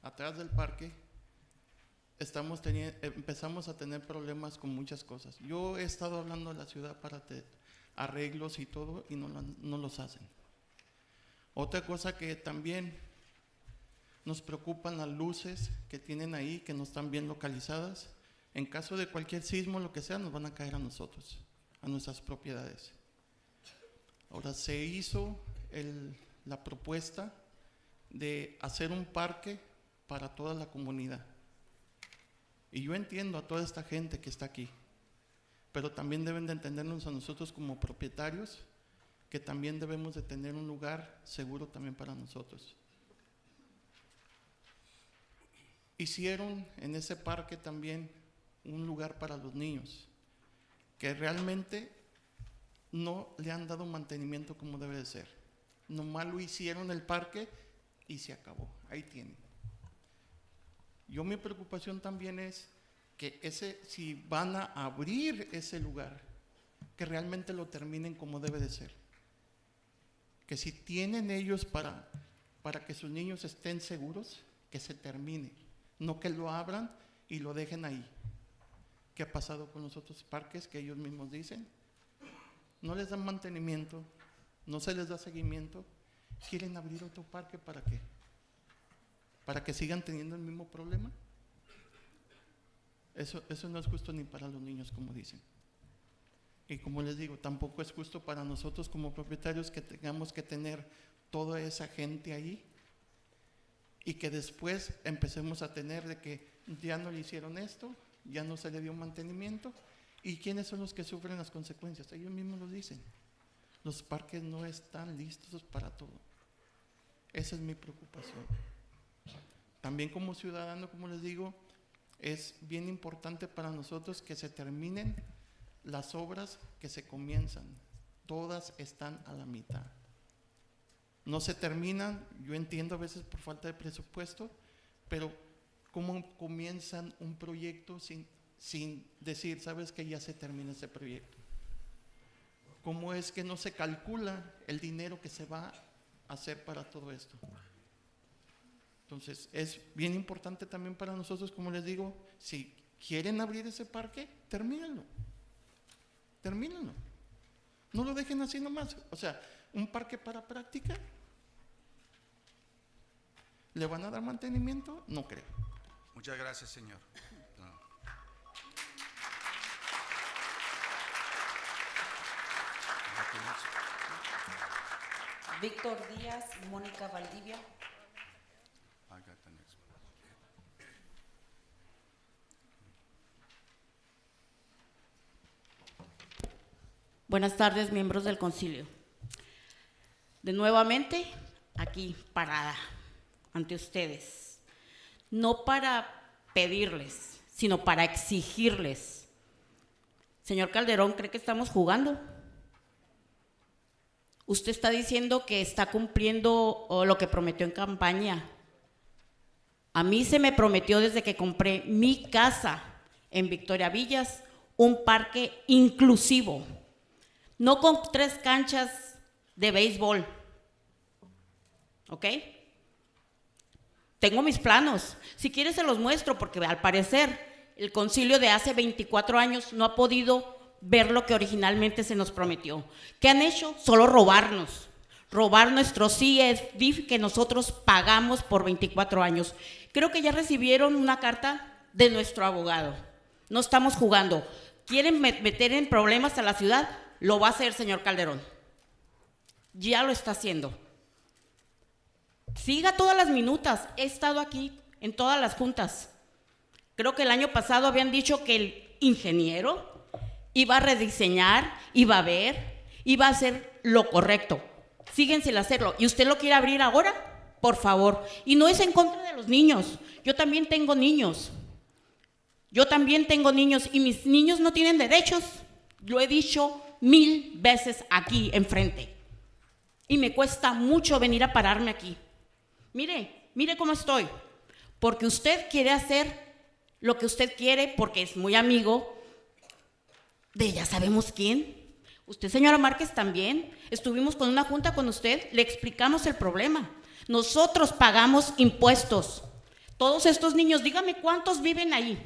atrás del parque, empezamos a tener problemas con muchas cosas. Yo he estado hablando a la ciudad para arreglos y todo, y no los hacen. Otra cosa que también nos preocupan, las luces que tienen ahí, que no están bien localizadas. En caso de cualquier sismo, lo que sea, nos van a caer a nosotros, a nuestras propiedades. Ahora, se hizo la propuesta de hacer un parque para toda la comunidad. Y yo entiendo a toda esta gente que está aquí, pero también deben de entendernos a nosotros como propietarios, que también debemos de tener un lugar seguro también para nosotros. Hicieron en ese parque también un lugar para los niños, que realmente no le han dado mantenimiento como debe de ser. Nomás lo hicieron el parque y se acabó, ahí tienen. Yo, mi preocupación también es que si van a abrir ese lugar, que realmente lo terminen como debe de ser. Que si tienen ellos para que sus niños estén seguros, que se termine, no que lo abran y lo dejen ahí. ¿Qué ha pasado con los otros parques que ellos mismos dicen? No les dan mantenimiento, no se les da seguimiento. ¿Quieren abrir otro parque para qué? ¿Para que sigan teniendo el mismo problema? Eso no es justo ni para los niños, como dicen. Y como les digo, tampoco es justo para nosotros como propietarios que tengamos que tener toda esa gente ahí y que después empecemos a tener de que ya no le hicieron esto, ya no se le dio mantenimiento. ¿Y quiénes son los que sufren las consecuencias? Ellos mismos lo dicen. Los parques no están listos para todo. Esa es mi preocupación. También como ciudadano, como les digo, es bien importante para nosotros que se terminen las obras que se comienzan. Todas están a la mitad. No se terminan, yo entiendo a veces por falta de presupuesto, pero ¿cómo comienzan un proyecto sin decir, sabes que ya se termina ese proyecto? ¿Cómo es que no se calcula el dinero que se va hacer para todo esto. Entonces, es bien importante también para nosotros, como les digo, si quieren abrir ese parque, termínenlo. Termínenlo. No lo dejen así nomás. O sea, un parque para práctica. ¿Le van a dar mantenimiento? No creo. Muchas gracias, señor. Víctor Díaz, Mónica Valdivia. I got the next one. Buenas tardes, miembros del concilio. De nuevamente, aquí, parada, ante ustedes. No para pedirles, sino para exigirles. Señor Calderón, ¿cree que estamos jugando? Usted está diciendo que está cumpliendo lo que prometió en campaña. A mí se me prometió desde que compré mi casa en Victoria Villas, un parque inclusivo. No con 3 canchas de béisbol, ¿ok? Tengo mis planos, si quieres se los muestro, porque al parecer el concilio de hace 24 años no ha podido ver lo que originalmente se nos prometió. ¿Qué han hecho? Solo robarnos, robar nuestros CSD que nosotros pagamos por 24 años. Creo que ya recibieron una carta de nuestro abogado. No estamos jugando. ¿Quieren meter en problemas a la ciudad? Lo va a hacer, señor Calderón. Ya lo está haciendo. Siga todas las minutas. He estado aquí en todas las juntas. Creo que el año pasado habían dicho que el ingeniero iba a rediseñar, iba a ver, iba a hacer lo correcto. Siguen sin hacerlo. ¿Y usted lo quiere abrir ahora? Por favor. Y no es en contra de los niños. Yo también tengo niños. Yo también tengo niños y mis niños no tienen derechos. Lo he dicho 1000 veces aquí enfrente. Y me cuesta mucho venir a pararme aquí. Mire, mire cómo estoy. Porque usted quiere hacer lo que usted quiere, porque es muy amigo de ya sabemos quién. Usted, señora Márquez, también. Estuvimos con una junta con usted, le explicamos el problema. Nosotros pagamos impuestos. Todos estos niños, dígame cuántos viven ahí.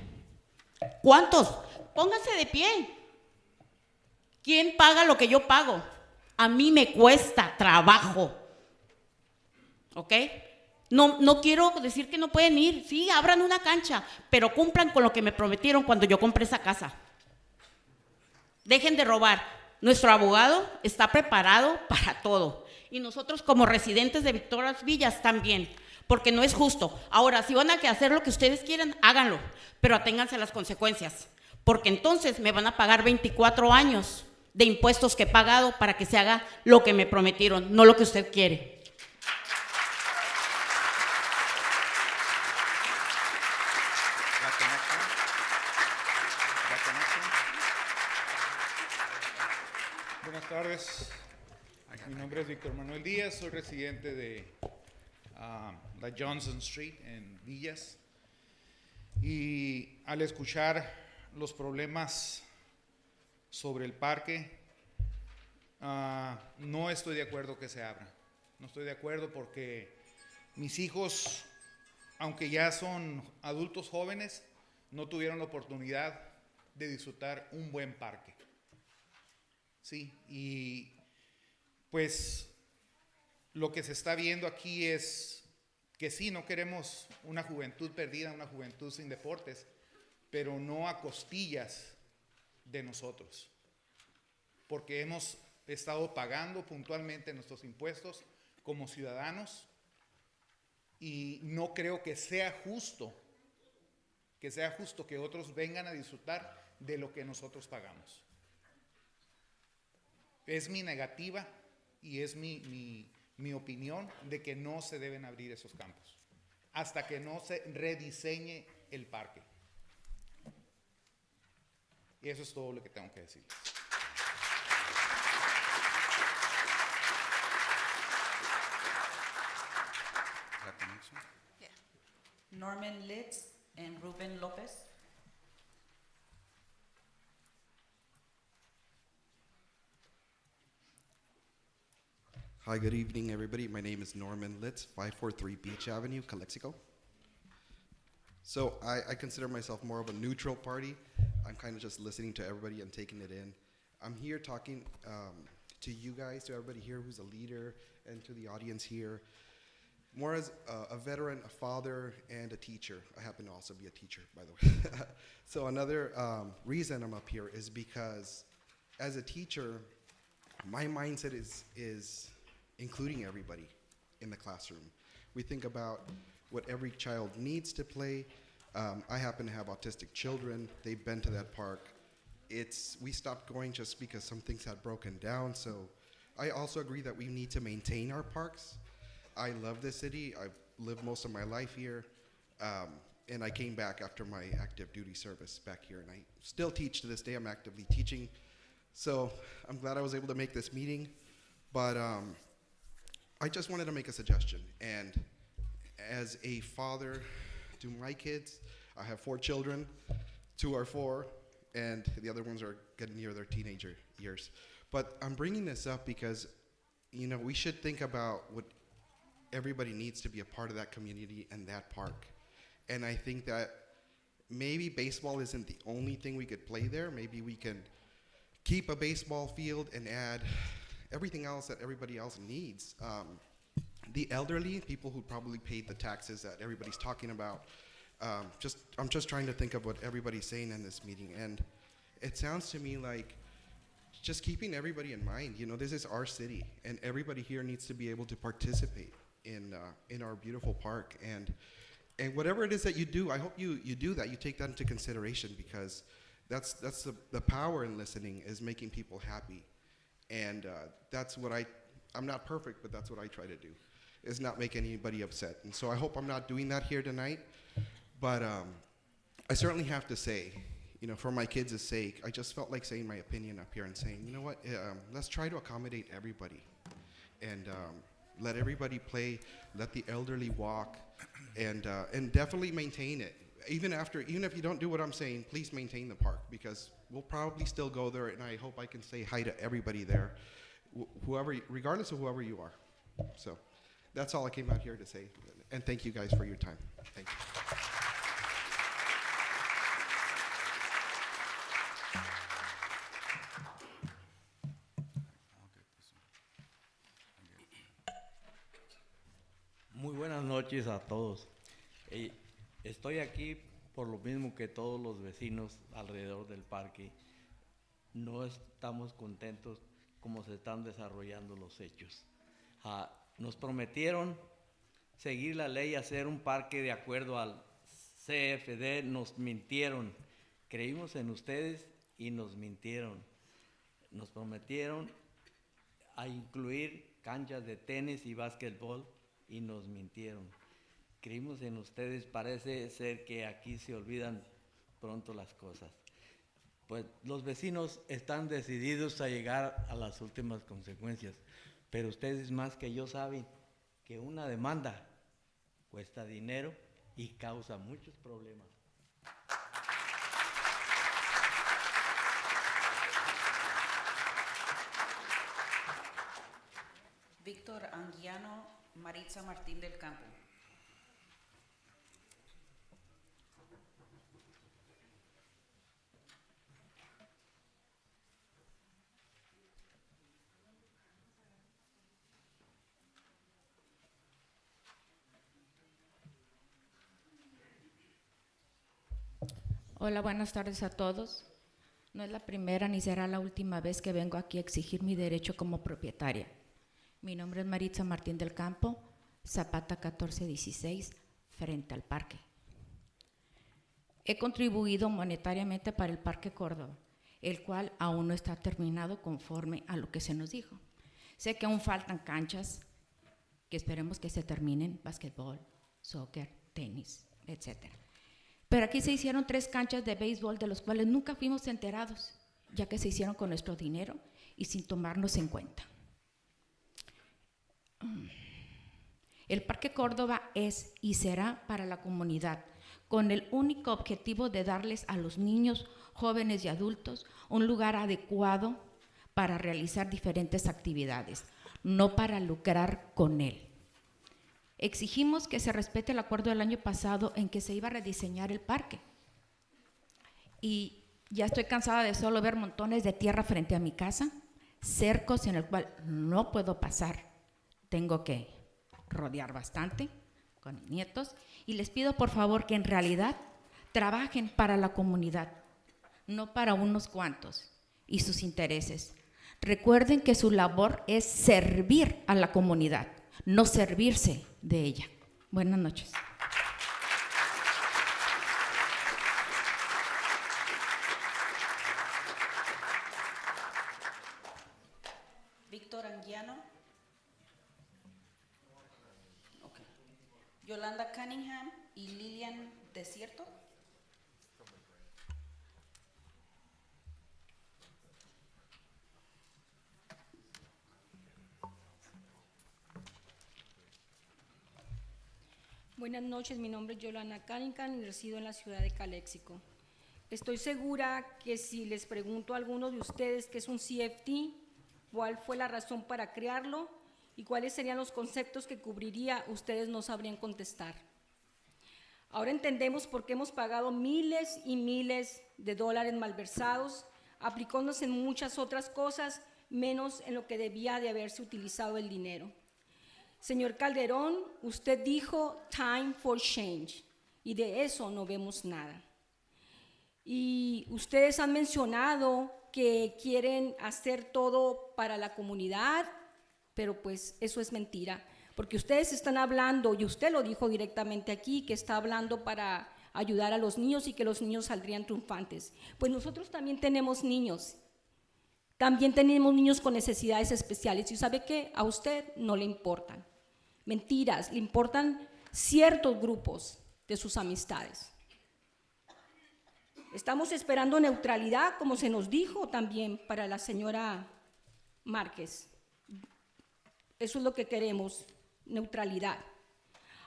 ¿Cuántos? Pónganse de pie. ¿Quién paga lo que yo pago? A mí me cuesta trabajo. ¿Ok? No quiero decir que no pueden ir. Sí, abran una cancha, pero cumplan con lo que me prometieron cuando yo compré esa casa. Dejen de robar. Nuestro abogado está preparado para todo. Y nosotros como residentes de Victoria Villas también. Porque no es justo. Ahora, si van a hacer lo que ustedes quieran, háganlo. Pero aténganse a las consecuencias. Porque entonces me van a pagar 24 años de impuestos que he pagado para que se haga lo que me prometieron, no lo que usted quiere. Buenas tardes. Mi nombre es Víctor Manuel Díaz, soy residente de la Johnson Street en Villas. Y al escuchar los problemas sobre el parque, no estoy de acuerdo que se abra. No estoy de acuerdo porque mis hijos, aunque ya son adultos jóvenes, no tuvieron la oportunidad de disfrutar un buen parque. Sí, y pues lo que se está viendo aquí es que sí, no queremos una juventud perdida, una juventud sin deportes, pero no a costillas de nosotros, porque hemos estado pagando puntualmente nuestros impuestos como ciudadanos y no creo que sea justo que otros vengan a disfrutar de lo que nosotros pagamos. Es mi negativa y es mi opinión de que no se deben abrir esos campos hasta que no se rediseñe el parque. Y eso es todo lo que tengo que decir. Norman Litz and Ruben López. Hi, good evening, everybody. My name is Norman Litz, 543 Beach Avenue, Calexico. So I consider myself more of a neutral party. I'm kind of just listening to everybody and taking it in. I'm here talking to you guys, to everybody here who's a leader, and to the audience here, more as a veteran, a father, and a teacher. I happen to also be a teacher, by the way. So another reason I'm up here is because as a teacher, my mindset is including everybody in the classroom. We think about what every child needs to play. I happen to have autistic children. They've been to that park. We stopped going just because some things had broken down. So I also agree that we need to maintain our parks. I love this city. I've lived most of my life here. And I came back after my active duty service back here. And I still teach to this day. I'm actively teaching. So I'm glad I was able to make this meeting. But I just wanted to make a suggestion. And as a father to my kids, I have 4 children. 2 are 4, and the other ones are getting near their teenager years. But I'm bringing this up because, you know, we should think about what everybody needs to be a part of that community and that park. And I think that maybe baseball isn't the only thing we could play there. Maybe we can keep a baseball field and add everything else that everybody else needs. The elderly, people who probably paid the taxes that everybody's talking about, I'm just trying to think of what everybody's saying in this meeting, and it sounds to me like just keeping everybody in mind. You know, this is our city, and everybody here needs to be able to participate in our beautiful park, and whatever it is that you do, I hope you do that, you take that into consideration, because that's the power in listening, is making people happy. And that's what I'm not perfect, but that's what I try to do, is not make anybody upset. And so I hope I'm not doing that here tonight. But I certainly have to say, you know, for my kids' sake, I just felt like saying my opinion up here and saying, you know what, let's try to accommodate everybody. And let everybody play, let the elderly walk, and definitely maintain it. Even if you don't do what I'm saying, please maintain the park, because we'll probably still go there, and I hope I can say hi to everybody there, regardless of whoever you are. So that's all I came out here to say, and thank you guys for your time. Thank you. Muy buenas noches a todos. Estoy aquí por lo mismo que todos los vecinos alrededor del parque. No estamos contentos como se están desarrollando los hechos. Nos prometieron seguir la ley, hacer un parque de acuerdo al CFD. Nos mintieron. Creímos en ustedes y nos mintieron. Nos prometieron a incluir canchas de tenis y básquetbol y nos mintieron. Creímos en ustedes, parece ser que aquí se olvidan pronto las cosas. Pues los vecinos están decididos a llegar a las últimas consecuencias, pero ustedes más que yo saben que una demanda cuesta dinero y causa muchos problemas. Víctor Anguiano, Maritza Martín del Campo. Hola, buenas tardes a todos. No es la primera ni será la última vez que vengo aquí a exigir mi derecho como propietaria. Mi nombre es Maritza Martín del Campo, Zapata 1416, frente al parque. He contribuido monetariamente para el Parque Córdoba, el cual aún no está terminado conforme a lo que se nos dijo. Sé que aún faltan canchas que esperemos que se terminen, básquetbol, soccer, tenis, etcétera. Pero aquí se hicieron 3 canchas de béisbol de los cuales nunca fuimos enterados, ya que se hicieron con nuestro dinero y sin tomarnos en cuenta. El Parque Córdoba es y será para la comunidad, con el único objetivo de darles a los niños, jóvenes y adultos un lugar adecuado para realizar diferentes actividades. no para lucrar con él. Exigimos que se respete el acuerdo del año pasado en que se iba a rediseñar el parque. Y ya estoy cansada de solo ver montones de tierra frente a mi casa, cercos en el cual no puedo pasar. Tengo que rodear bastante con mis nietos y les pido por favor que en realidad trabajen para la comunidad, no para unos cuantos y sus intereses. Recuerden que su labor es servir a la comunidad, no servirse de ella. Buenas noches. Víctor Anguiano. Okay. Yolanda Cunningham y Lilian Desierto. Buenas noches, mi nombre es Yolanda Cunningham y resido en la ciudad de Calexico. Estoy segura que si les pregunto a algunos de ustedes qué es un CFT, cuál fue la razón para crearlo y cuáles serían los conceptos que cubriría, ustedes no sabrían contestar. Ahora entendemos por qué hemos pagado miles y miles de dólares malversados, aplicándose en muchas otras cosas, menos en lo que debía de haberse utilizado el dinero. Señor Calderón, usted dijo time for change y de eso no vemos nada. Y ustedes han mencionado que quieren hacer todo para la comunidad, pero pues eso es mentira, porque ustedes están hablando, y usted lo dijo directamente aquí, que está hablando para ayudar a los niños y que los niños saldrían triunfantes. Pues nosotros también tenemos niños con necesidades especiales, y ¿sabe qué? A usted no le importan. Mentiras, le importan ciertos grupos de sus amistades. Estamos esperando neutralidad, como se nos dijo también para la señora Márquez. Eso es lo que queremos, neutralidad.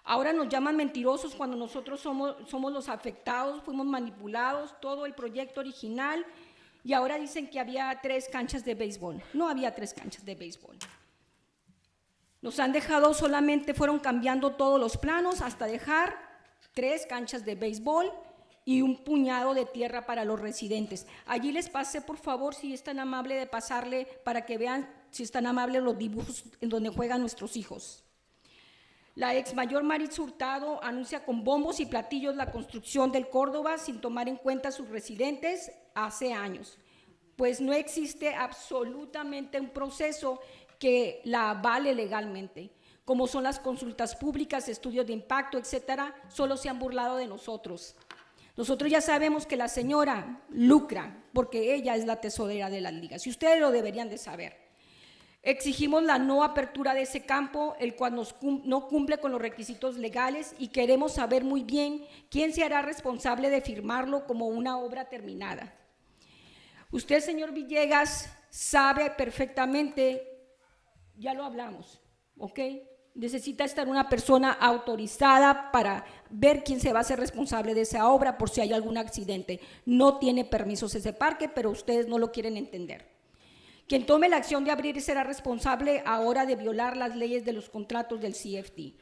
Ahora nos llaman mentirosos cuando nosotros somos los afectados, fuimos manipulados, todo el proyecto original, y ahora dicen que había 3 canchas de béisbol. No había 3 canchas de béisbol. Nos han dejado solamente, fueron cambiando todos los planos hasta dejar 3 canchas de béisbol y un puñado de tierra para los residentes. Allí les pasé, por favor, si es tan amable de pasarle para que vean, si es tan amable, los dibujos en donde juegan nuestros hijos. La ex mayor Maritza Hurtado anuncia con bombos y platillos la construcción del Córdoba sin tomar en cuenta a sus residentes hace años, pues no existe absolutamente un proceso que la avale legalmente, como son las consultas públicas, estudios de impacto, etcétera. Solo se han burlado de nosotros. Nosotros ya sabemos que la señora lucra porque ella es la tesorera de las ligas y ustedes lo deberían de saber. Exigimos la no apertura de ese campo, el cual no cumple con los requisitos legales, y queremos saber muy bien quién se hará responsable de firmarlo como una obra terminada. Usted, señor Villegas, sabe perfectamente, ya lo hablamos, ¿ok? Necesita estar una persona autorizada para ver quién se va a hacer responsable de esa obra por si hay algún accidente. No tiene permisos ese parque, pero ustedes no lo quieren entender. Quien tome la acción de abrir será responsable ahora de violar las leyes de los contratos del CFT.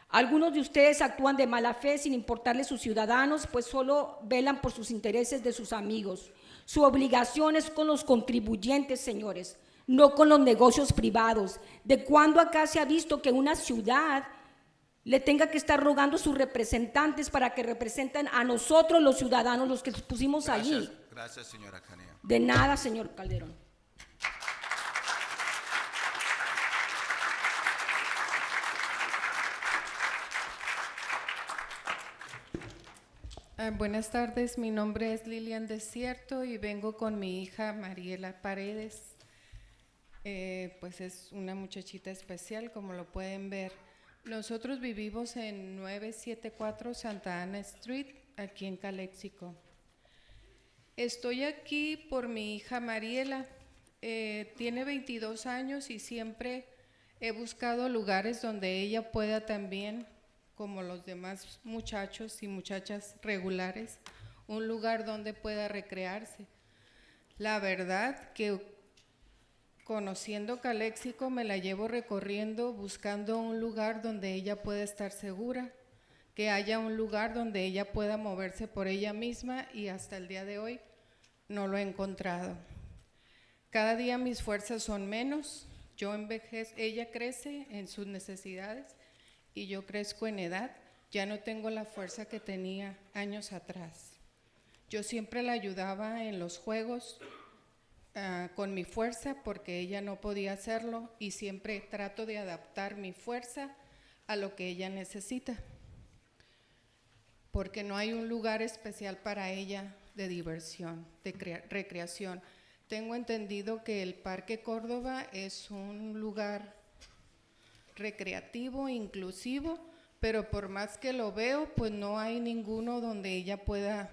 Algunos de ustedes actúan de mala fe sin importarles sus ciudadanos, pues solo velan por sus intereses de sus amigos. Su obligación es con los contribuyentes, señores, no con los negocios privados. ¿De cuándo acá se ha visto que una ciudad le tenga que estar rogando a sus representantes para que representen a nosotros los ciudadanos, los que pusimos allí? Gracias, señora Canea. De nada, señor Calderón. Buenas tardes, mi nombre es Lilian Desierto y vengo con mi hija Mariela Paredes. Pues es una muchachita especial, como lo pueden ver. Nosotros vivimos en 974 Santa Ana Street, aquí en Calexico. Estoy aquí por mi hija Mariela. Tiene 22 años y siempre he buscado lugares donde ella pueda también, como los demás muchachos y muchachas regulares, un lugar donde pueda recrearse. La verdad que Conociendo Calexico, me la llevo recorriendo buscando un lugar donde ella pueda estar segura, que haya un lugar donde ella pueda moverse por ella misma y hasta el día de hoy no lo he encontrado. Cada día mis fuerzas son menos, yo envejezco, ella crece en sus necesidades y yo crezco en edad, ya no tengo la fuerza que tenía años atrás. Yo siempre la ayudaba en los juegos con mi fuerza porque ella no podía hacerlo y siempre trato de adaptar mi fuerza a lo que ella necesita, porque no hay un lugar especial para ella de diversión, de recreación. Tengo entendido que el Parque Córdoba es un lugar recreativo, inclusivo, pero por más que lo veo, pues no hay ninguno donde ella pueda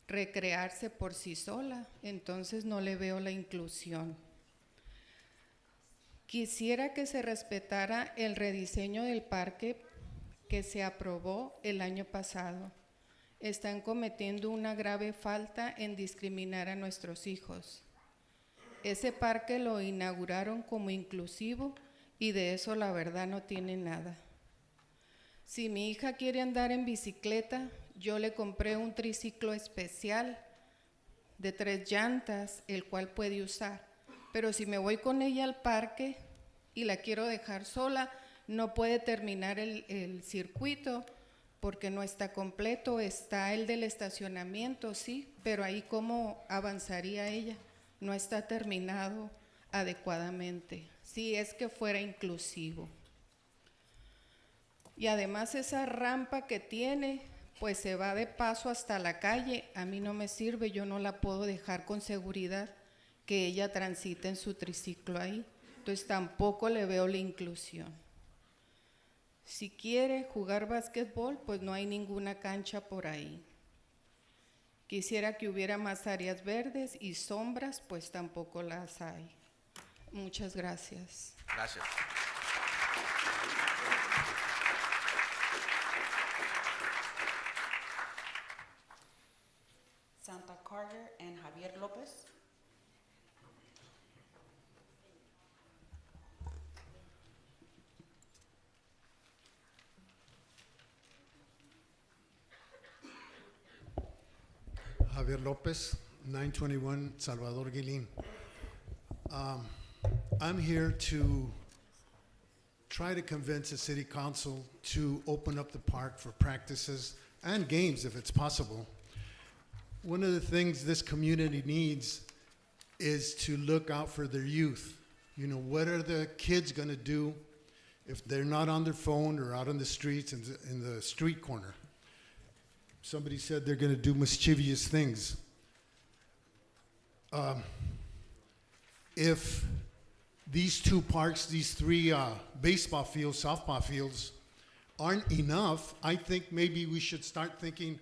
recrearse por sí sola, entonces no le veo la inclusión. Quisiera que se respetara el rediseño del parque que se aprobó el año pasado. Están cometiendo una grave falta en discriminar a nuestros hijos. Ese parque lo inauguraron como inclusivo y de eso la verdad no tiene nada. Si mi hija quiere andar en bicicleta, yo le compré un triciclo especial de 3 llantas, el cual puede usar. Pero si me voy con ella al parque y la quiero dejar sola, no puede terminar el circuito porque no está completo. Está el del estacionamiento, sí, pero ahí cómo avanzaría ella. No está terminado adecuadamente, si es que fuera inclusivo. Y además esa rampa que tiene, pues se va de paso hasta la calle. A mí no me sirve, yo no la puedo dejar con seguridad que ella transite en su triciclo ahí. Entonces tampoco le veo la inclusión. Si quiere jugar básquetbol, pues no hay ninguna cancha por ahí. Quisiera que hubiera más áreas verdes y sombras, pues tampoco las hay. Muchas gracias. Gracias. Santa Carter and Javier Lopez. Javier Lopez, 921 Salvador Guilin. I'm here to try to convince the city council to open up the park for practices and games if it's possible. One of the things this community needs is to look out for their youth. You know, what are the kids going to do if they're not on their phone or out on the streets in the street corner? Somebody said they're going to do mischievous things. If these 2 parks, these 3 baseball fields, softball fields, aren't enough, I think maybe we should start thinking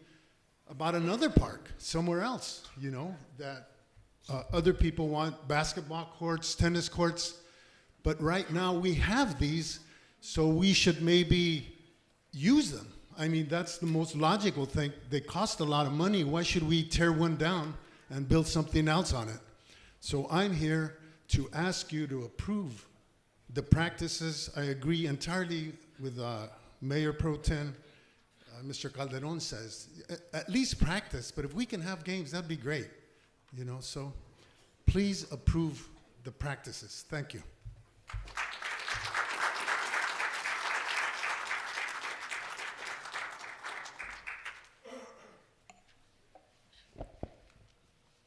about another park somewhere else, you know, that other people want basketball courts, tennis courts, but right now we have these, so we should maybe use them. I mean, that's the most logical thing. They cost a lot of money. Why should we tear one down and build something else on it? So I'm here to ask you to approve the practices. I agree entirely with Mayor Pro Tem, Mr. Calderon says. At least practice, but if we can have games, that'd be great. You know, so please approve the practices. Thank you.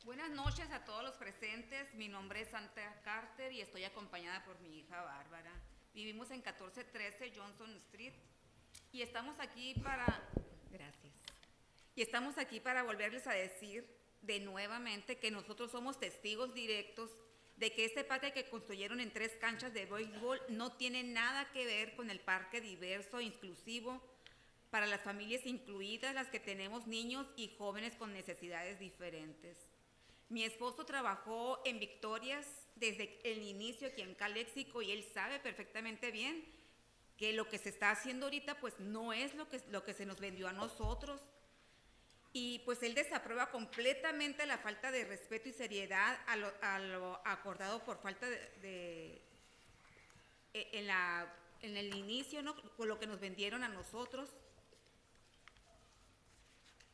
Buenas noches a todos los presentes. Mi nombre es Santa Carter y estoy acompañada por mi hija Bárbara. Vivimos en 1413 Johnson Street y estamos aquí para volverles a decir de nuevamente que nosotros somos testigos directos de que este parque que construyeron en 3 canchas de béisbol no tiene nada que ver con el parque diverso e inclusivo para las familias incluidas, las que tenemos niños y jóvenes con necesidades diferentes. Mi esposo trabajó en Victorias desde el inicio aquí en Calexico y él sabe perfectamente bien que lo que se está haciendo ahorita pues no es lo que se nos vendió a nosotros. y pues él desaprueba completamente la falta de respeto y seriedad a lo acordado por falta en el inicio, ¿no? Con lo que nos vendieron a nosotros.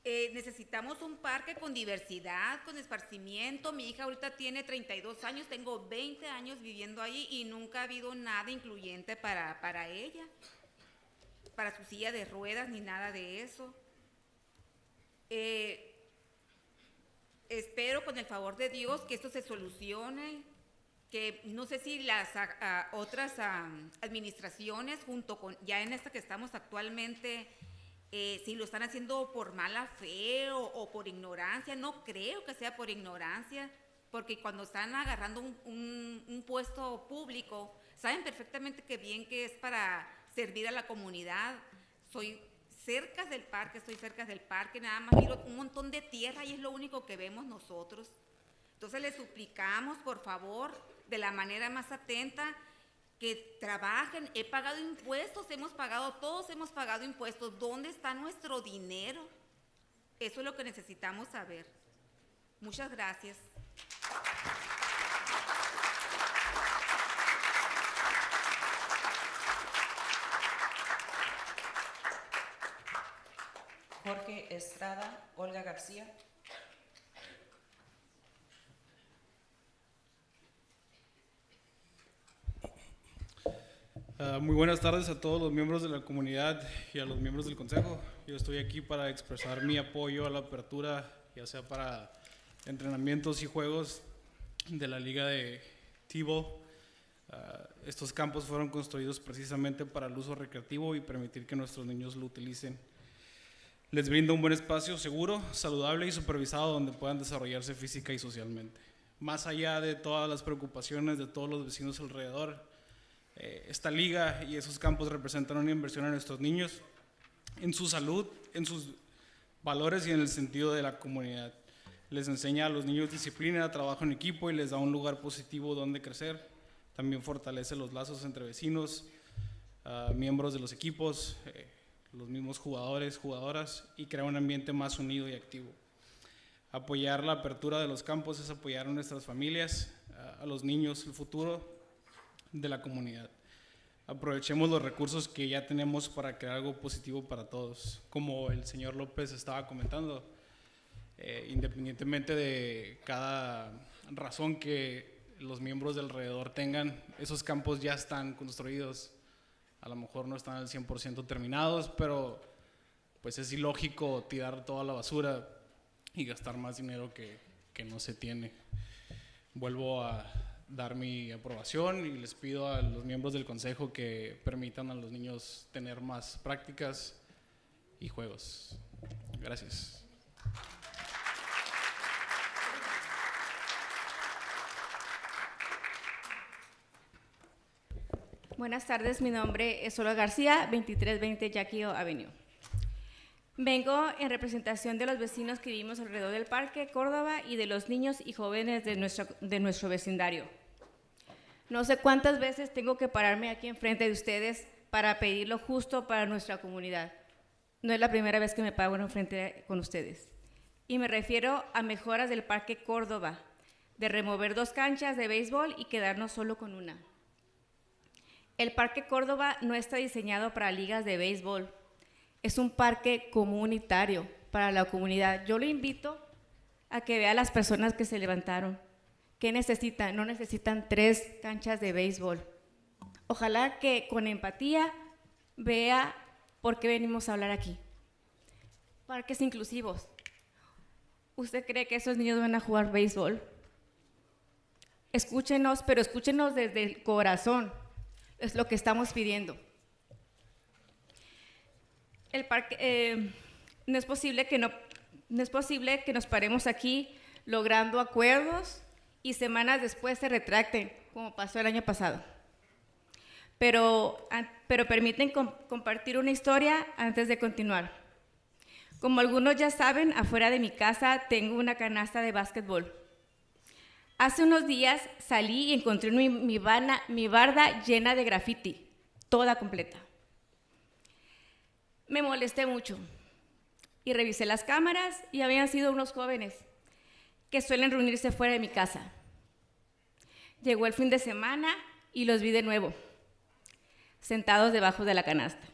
Necesitamos un parque con diversidad, con esparcimiento. Mi hija ahorita tiene 32 años, tengo 20 años viviendo ahí y nunca ha habido nada incluyente para ella, para su silla de ruedas ni nada de eso. Espero con el favor de Dios que esto se solucione, que no sé si las otras administraciones, junto con ya en esta que estamos actualmente, si lo están haciendo por mala fe o por ignorancia. No creo que sea por ignorancia, porque cuando están agarrando un puesto público, saben perfectamente que bien que es para servir a la comunidad. Estoy cerca del parque, nada más miro un montón de tierra y es lo único que vemos nosotros. Entonces les suplicamos, por favor, de la manera más atenta, que trabajen. He pagado impuestos, todos hemos pagado impuestos. ¿Dónde está nuestro dinero? Eso es lo que necesitamos saber. Muchas gracias. Jorge Estrada, Olga García. Muy buenas tardes a todos los miembros de la comunidad y a los miembros del consejo. Yo estoy aquí para expresar mi apoyo a la apertura, ya sea para entrenamientos y juegos de la liga de T-Ball. Estos campos fueron construidos precisamente para el uso recreativo y permitir que nuestros niños lo utilicen. Les brinda un buen espacio seguro, saludable y supervisado donde puedan desarrollarse física y socialmente. Más allá de todas las preocupaciones de todos los vecinos alrededor, esta liga y esos campos representan una inversión en nuestros niños, en su salud, en sus valores y en el sentido de la comunidad. Les enseña a los niños disciplina, trabajo en equipo y les da un lugar positivo donde crecer. También fortalece los lazos entre vecinos, miembros de los equipos, los mismos jugadores, jugadoras, y crea un ambiente más unido y activo. Apoyar la apertura de los campos es apoyar a nuestras familias, a los niños, el futuro de la comunidad. Aprovechemos los recursos que ya tenemos para crear algo positivo para todos. Como el señor López estaba comentando, independientemente de cada razón que los miembros de alrededor tengan, esos campos ya están construidos. A lo mejor no están al 100% terminados, pero pues es ilógico tirar toda la basura y gastar más dinero que no se tiene. Vuelvo a dar mi aprobación y les pido a los miembros del consejo que permitan a los niños tener más prácticas y juegos. Gracias. Buenas tardes, mi nombre es Olga García, 2320 Yaquio Avenue. Vengo en representación de los vecinos que vivimos alrededor del Parque Córdoba y de los niños y jóvenes de nuestro vecindario. No sé cuántas veces tengo que pararme aquí enfrente de ustedes para pedir lo justo para nuestra comunidad. No es la primera vez que me paro enfrente con ustedes. Y me refiero a mejoras del Parque Córdoba, de remover 2 canchas de béisbol y quedarnos solo con una. El Parque Córdoba no está diseñado para ligas de béisbol. Es un parque comunitario para la comunidad. Yo le invito a que vea a las personas que se levantaron. ¿Qué necesitan? No necesitan 3 canchas de béisbol. Ojalá que con empatía vea por qué venimos a hablar aquí. Parques inclusivos. ¿Usted cree que esos niños van a jugar béisbol? Escúchenos, pero escúchenos desde el corazón. Es lo que estamos pidiendo. El parque, no es posible que nos paremos aquí logrando acuerdos y semanas después se retracten, como pasó el año pasado. Pero permiten compartir una historia antes de continuar. Como algunos ya saben, afuera de mi casa tengo una canasta de básquetbol. Hace unos días salí y encontré mi barda llena de graffiti, toda completa. Me molesté mucho. y revisé las cámaras y habían sido unos jóvenes que suelen reunirse fuera de mi casa. Llegó el fin de semana y los vi de nuevo, sentados debajo de la canasta.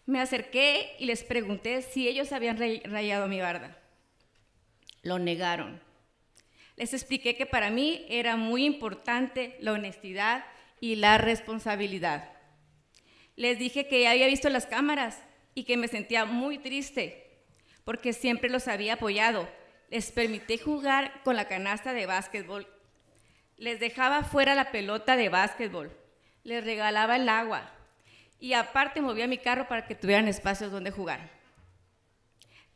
Me acerqué y les pregunté si ellos habían rayado mi barda. Lo negaron. Les expliqué que para mí era muy importante la honestidad y la responsabilidad. Les dije que ya había visto las cámaras y que me sentía muy triste porque siempre los había apoyado. Les permití jugar con la canasta de básquetbol. Les dejaba fuera la pelota de básquetbol. Les regalaba el agua. Y aparte movía mi carro para que tuvieran espacios donde jugar.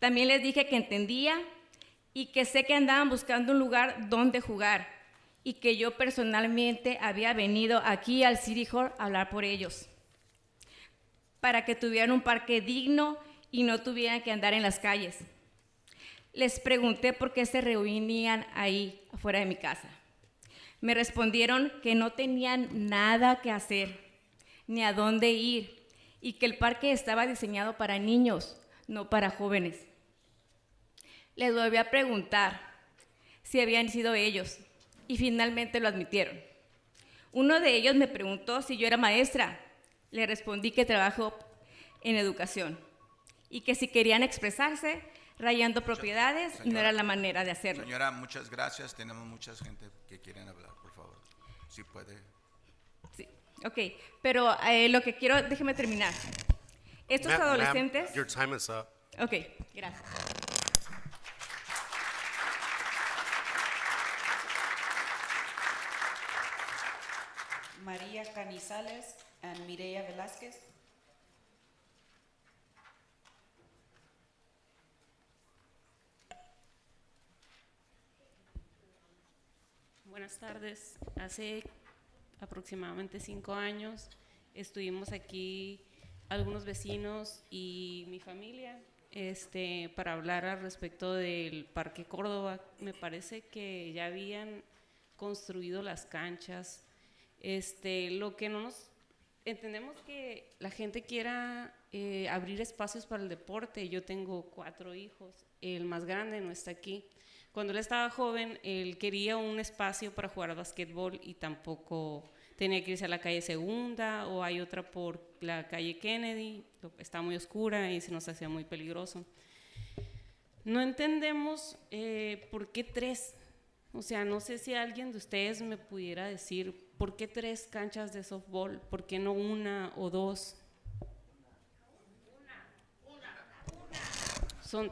También les dije que entendía y que sé que andaban buscando un lugar donde jugar y que yo personalmente había venido aquí al City Hall a hablar por ellos, para que tuvieran un parque digno y no tuvieran que andar en las calles. Les pregunté por qué se reunían ahí, afuera de mi casa. Me respondieron que no tenían nada que hacer, ni a dónde ir, y que el parque estaba diseñado para niños, no para jóvenes. Les volví a preguntar si habían sido ellos, y finalmente lo admitieron. Uno de ellos me preguntó si yo era maestra. Le respondí que trabajo en educación, y que si querían expresarse rayando propiedades, no era la manera de hacerlo. Señora, muchas gracias. Tenemos mucha gente que quieren hablar, por favor. Si puede. Sí, ok, pero lo que quiero, déjeme terminar. Estos adolescentes... Ma'am, your time is up. Ok, gracias. María Canizales and Mireya Velázquez. Buenas tardes. Hace aproximadamente 5 años estuvimos aquí algunos vecinos y mi familia para hablar al respecto del Parque Córdoba. Me parece que ya habían construido las canchas. Lo que no nos entendemos que la gente quiera abrir espacios para el deporte. Yo tengo 4 hijos, el más grande no está aquí. Cuando él estaba joven, él quería un espacio para jugar basquetbol y tampoco tenía que irse a la calle Segunda, o hay otra por la calle Kennedy, está muy oscura y se nos hacía muy peligroso. No entendemos por qué 3. O sea, no sé si alguien de ustedes me pudiera decir por qué 3 canchas de softball, por qué no 1 o 2.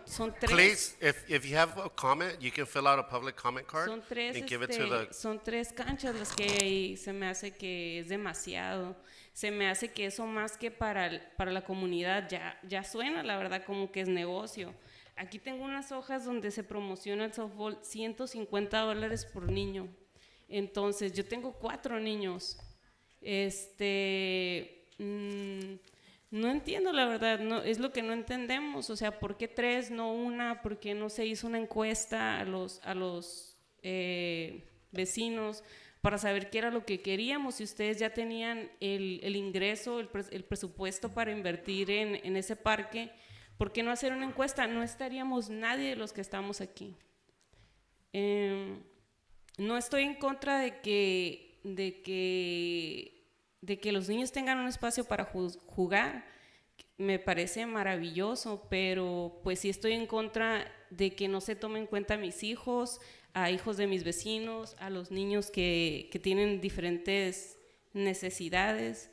Son 3. Please, if you have a comment, you can fill out a public comment card Son 3, and give it to the... son 3 canchas las que hay. Se me hace que es demasiado. Se me hace que eso más que para la comunidad ya suena, la verdad, como que es negocio. Aquí tengo unas hojas donde se promociona el softball, $150 por niño. Entonces, yo tengo 4 niños. No entiendo, la verdad, no, es lo que no entendemos. O sea, ¿por qué 3, no 1? ¿Por qué no se hizo una encuesta a los vecinos para saber qué era lo que queríamos? Si ustedes ya tenían el ingreso, el presupuesto para invertir en ese parque, ¿por qué no hacer una encuesta? No estaríamos nadie de los que estamos aquí. No estoy en contra de que los niños tengan un espacio para jugar, me parece maravilloso, pero pues sí estoy en contra de que no se tomen en cuenta a mis hijos, a hijos de mis vecinos, a los niños que tienen diferentes necesidades.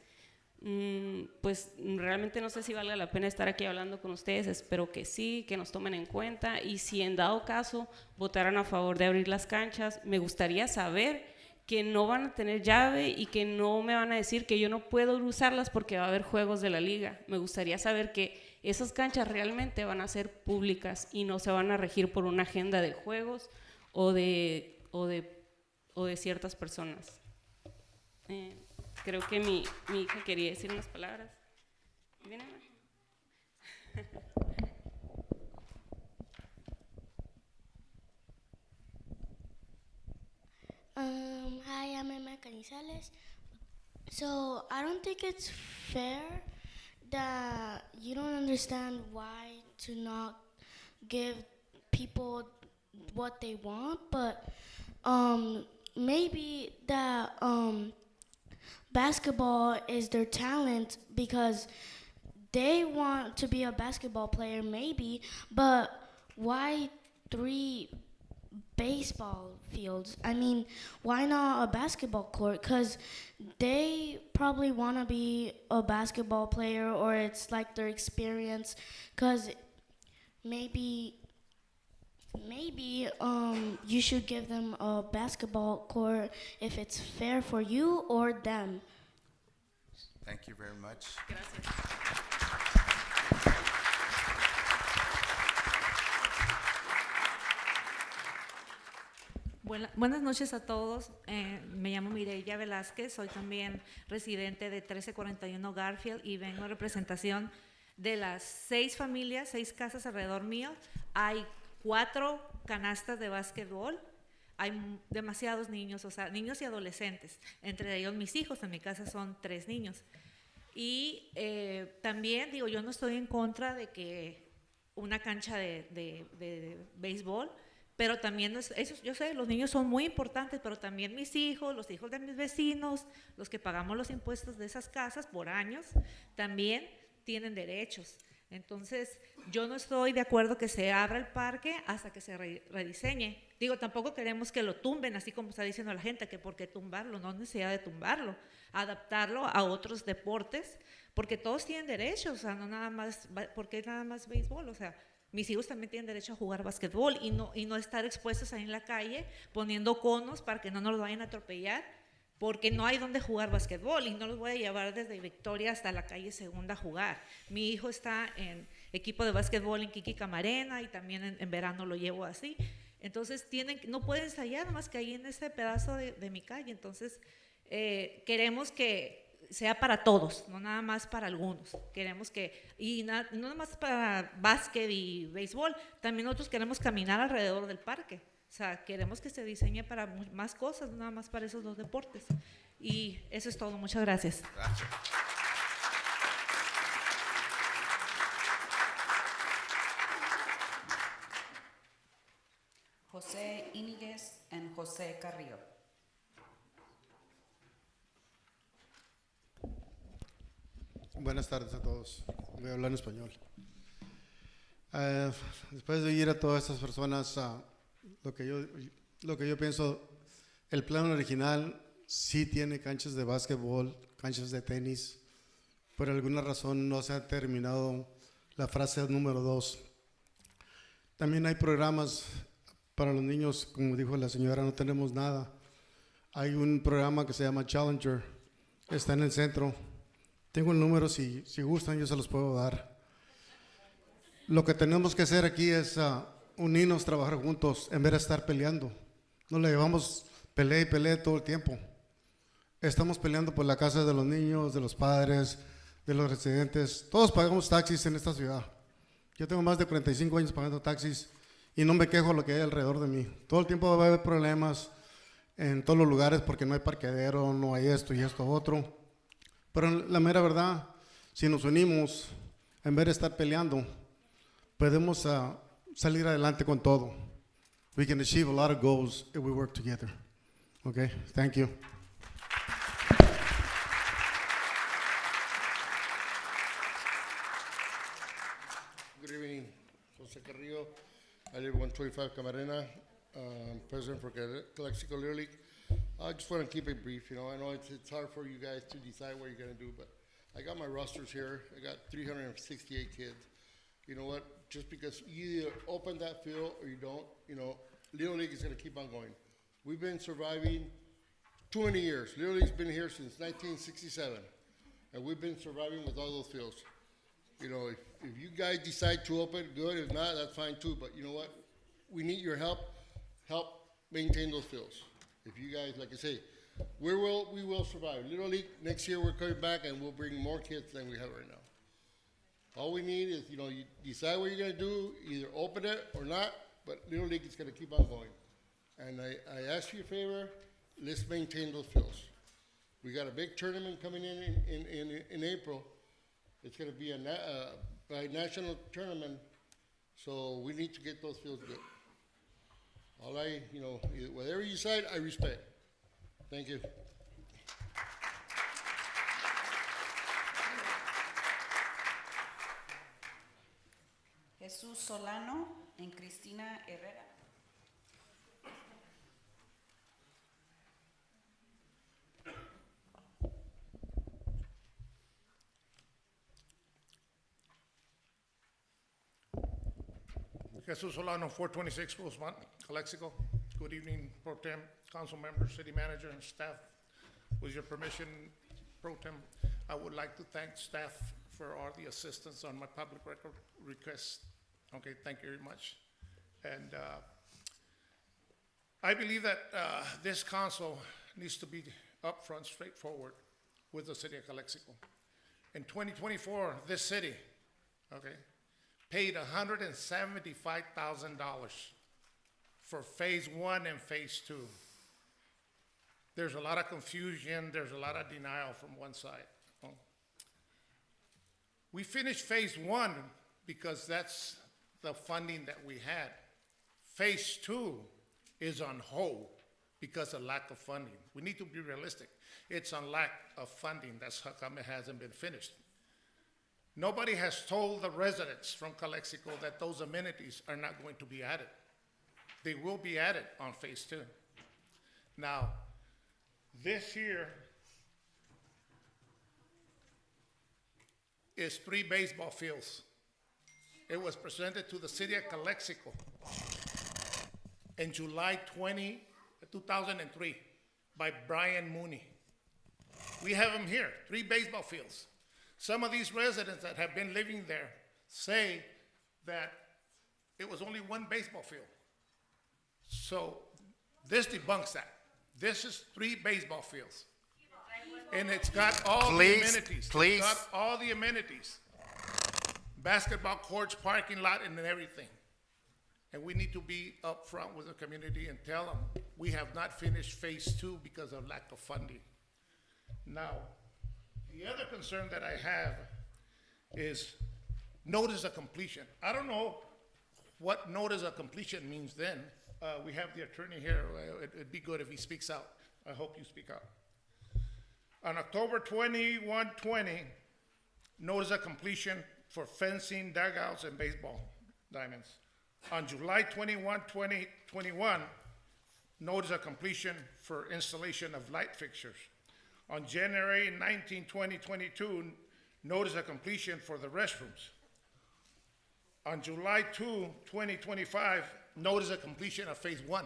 Pues realmente no sé si valga la pena estar aquí hablando con ustedes. Espero que sí, que nos tomen en cuenta, y si en dado caso votaran a favor de abrir las canchas, me gustaría saber que no van a tener llave y que no me van a decir que yo no puedo usarlas porque va a haber juegos de la liga. Me gustaría saber que esas canchas realmente van a ser públicas y no se van a regir por una agenda de juegos o de ciertas personas. Creo que mi hija quería decir unas palabras. ¿Viene? Hi, I'm Emma Canizales. So I don't think it's fair that you don't understand why to not give people what they want, but maybe that basketball is their talent because they want to be a basketball player, maybe, but why 3 baseball fields? I mean, why not a basketball court? Because they probably want to be a basketball player, or it's like their experience. Because maybe you should give them a basketball court if it's fair for you or them. Thank you very much. Buenas noches a todos. Me llamo Mireya Velázquez, soy también residente de 1341 Garfield y vengo en representación de las 6 familias, 6 casas alrededor mío. Hay 4 canastas de básquetbol, hay demasiados niños, o sea, niños y adolescentes, entre ellos mis hijos, en mi casa son 3 niños. Y también, digo, yo no estoy en contra de que una cancha de béisbol, pero también, yo sé, los niños son muy importantes, pero también mis hijos, los hijos de mis vecinos, los que pagamos los impuestos de esas casas por años, también tienen derechos. Entonces, yo no estoy de acuerdo que se abra el parque hasta que se rediseñe. Digo, tampoco queremos que lo tumben, así como está diciendo la gente, que por qué tumbarlo, no hay necesidad de tumbarlo, adaptarlo a otros deportes, porque todos tienen derechos, o sea, no nada más, porque nada más béisbol, o sea, mis hijos también tienen derecho a jugar básquetbol y no estar expuestos ahí en la calle poniendo conos para que no nos vayan a atropellar, porque no hay donde jugar básquetbol y no los voy a llevar desde Victoria hasta la calle Segunda a jugar. Mi hijo está en equipo de básquetbol en Kiki Camarena y también en verano lo llevo así. Entonces no pueden ensayar más que ahí en ese pedazo de mi calle. Entonces queremos que sea para todos, no nada más para algunos. Queremos y no nada más para básquet y béisbol, también nosotros queremos caminar alrededor del parque. O sea, queremos que se diseñe para más cosas, no nada más para esos 2 deportes. Y eso es todo. Muchas gracias. Gracias. José Íñiguez and José Carrillo. Buenas tardes a todos. Voy a hablar en español. Después de oír a todas estas personas, lo que yo pienso, el plan original sí tiene canchas de básquetbol, canchas de tenis. Por alguna razón no se ha terminado la frase número 2. También hay programas para los niños, como dijo la señora, no tenemos nada. Hay un programa que se llama Challenger, está en el centro. Tengo el número, si gustan yo se los puedo dar. Lo que tenemos que hacer aquí es unirnos, trabajar juntos, en vez de estar peleando. No le llevamos pelea y pelea todo el tiempo. Estamos peleando por la casa de los niños, de los padres, de los residentes. Todos pagamos taxis en esta ciudad. Yo tengo más de 45 años pagando taxis y no me quejo de lo que hay alrededor de mí. Todo el tiempo va a haber problemas en todos los lugares porque no hay parqueadero, no hay esto y esto otro. Pero la mera verdad, si nos unimos, en vez de estar peleando, podemos salir adelante con todo. We can achieve a lot of goals if we work together. Okay, thank you. Good evening, Jose Carrillo. I live 125 Camarena. I'm president for Calexico Little League. I just want to keep it brief. You know, I know it's hard for you guys to decide what you're going to do, but I got my rosters here. I got 368 kids. You know what? Just because you either open that field or you don't, you know, Little League is going to keep on going. We've been surviving too many years. Little League's been here since 1967, and we've been surviving with all those fields. You know, if you guys decide to open, good. If not, that's fine too. But you know what? We need your help. Help maintain those fields. If you guys, like I say, we will survive. Little League, next year we're coming back and we'll bring more kids than we have right now. All we need is, you know, you decide what you're going to do, either open it or not, but Little League is going to keep on going. And I ask you a favor, let's maintain those fields. We got a big tournament coming in April. It's going to be a national tournament So we need to get those fields good. All I, whatever you decide, I respect. Thank you. Jesús Solano and Cristina Herrera. Jesus Solano, 426 Rosemont, Calexico. Good evening, Pro Tem, Council Members, City Manager, and staff. With your permission, Pro Tem, I would like to thank staff for all the assistance on my public record request. Okay, thank you very much. And I believe that this council needs to be upfront, straightforward with the city of Calexico. In 2024, this city, okay, paid $175,000 for phase 1 and phase 2. There's a lot of confusion, there's a lot of denial from one side. We finished phase 1 because that's the funding that we had. Phase 2 is on hold because of lack of funding. We need to be realistic. It's on lack of funding. That's how come it hasn't been finished. Nobody has told the residents from Calexico that those amenities are not going to be added. They will be added on phase 2. Now, this here is 3 baseball fields. It was presented to the city of Calexico in July 2003 by Brian Mooney. We have them here, 3 baseball fields. Some of these residents that have been living there say that it was only 1 baseball field. So this debunks that. This is 3 baseball fields. And it's got all the amenities. Please. It's got all the amenities. Basketball courts, parking lot, and everything. And we need to be upfront with the community and tell them we have not finished phase 2 because of lack of funding. Now, the other concern that I have is notice of completion. I don't know what notice of completion means then. We have the attorney here. It'd be good if he speaks out. I hope you speak out. On October 21, 20, notice of completion for fencing, dugouts, and baseball diamonds. On July 21, 2021, notice of completion for installation of light fixtures. On January 19, 2022, notice of completion for the restrooms. On July 2, 2025, notice of completion of phase 1.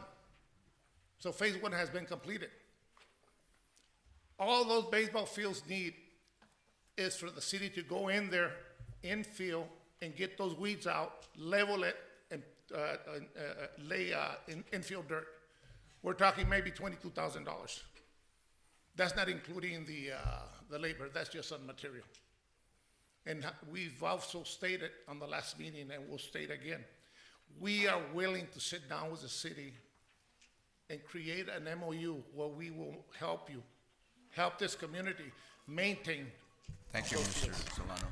So phase 1 has been completed. All those baseball fields need is for the city to go in there, infield, and get those weeds out, level it, and lay infield dirt. We're talking maybe $22,000. That's not including the labor. That's just on material. And we've also stated on the last meeting, and we'll state again, we are willing to sit down with the city and create an MOU where we will help you, help this community maintain. Thank you, Mr. Solano.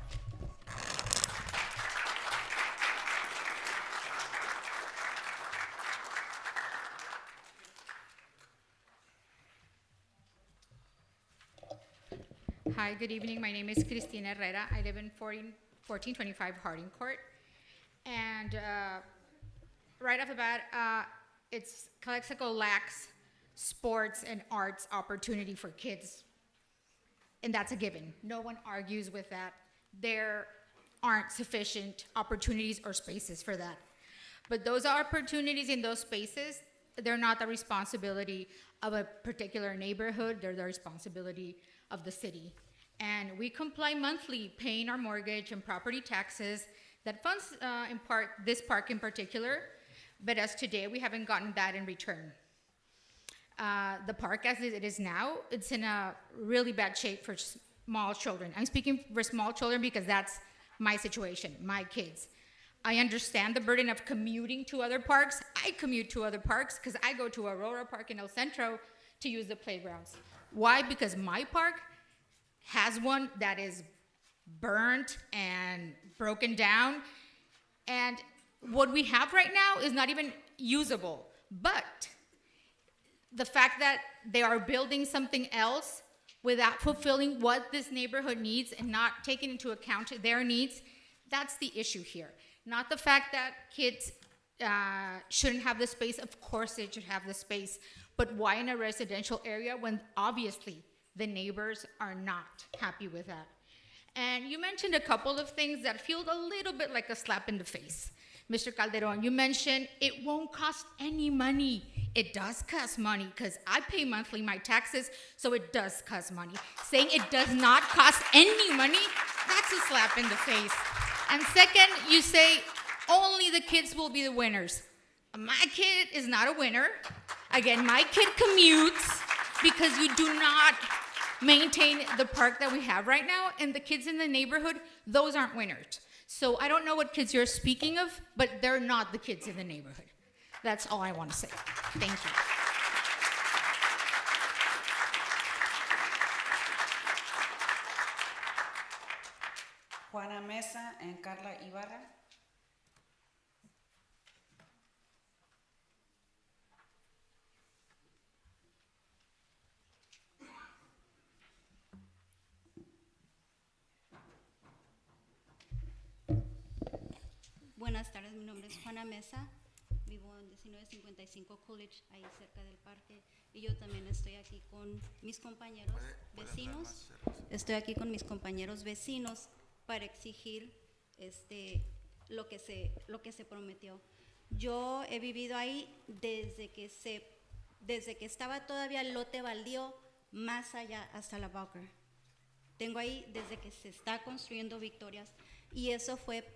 Hi, good evening. My name is Cristina Herrera. I live in 1425 Harding Court. And right off the bat, Calexico lacks sports and arts opportunity for kids. And that's a given. No one argues with that. There aren't sufficient opportunities or spaces for that. But those opportunities in those spaces, they're not the responsibility of a particular neighborhood. They're the responsibility of the city. And we comply monthly, paying our mortgage and property taxes that funds in part this park in particular, but as today, we haven't gotten that in return. The park as it is now, it's in a really bad shape for small children. I'm speaking for small children because that's my situation, my kids. I understand the burden of commuting to other parks. I commute to other parks because I go to Aurora Park in El Centro to use the playgrounds. Why? Because my park has one that is burnt and broken down. And what we have right now is not even usable. But the fact that they are building something else without fulfilling what this neighborhood needs and not taking into account their needs, that's the issue here. Not the fact that kids shouldn't have the space. Of course they should have the space. But why in a residential area when obviously the neighbors are not happy with that? And you mentioned a couple of things that feel a little bit like a slap in the face. Mr. Calderon, you mentioned it won't cost any money. It does cost money because I pay monthly my taxes, so it does cost money. Saying it does not cost any money, that's a slap in the face. And second, you say only the kids will be the winners. My kid is not a winner. Again, my kid commutes because you do not maintain the park that we have right now, and the kids in the neighborhood, those aren't winners. So I don't know what kids you're speaking of, but they're not the kids in the neighborhood. That's all I want to say. Thank you. Juana Mesa and Carla Ibarra. Buenas tardes, mi nombre es Juana Mesa, vivo en 1955 College, ahí cerca del parque, y yo también estoy aquí con mis compañeros vecinos. Estoy aquí con mis compañeros vecinos para exigir lo que se prometió. Yo he vivido ahí desde que estaba todavía el lote baldío más allá hasta la Bowker. Tengo ahí desde que se está construyendo Victorias, y eso fue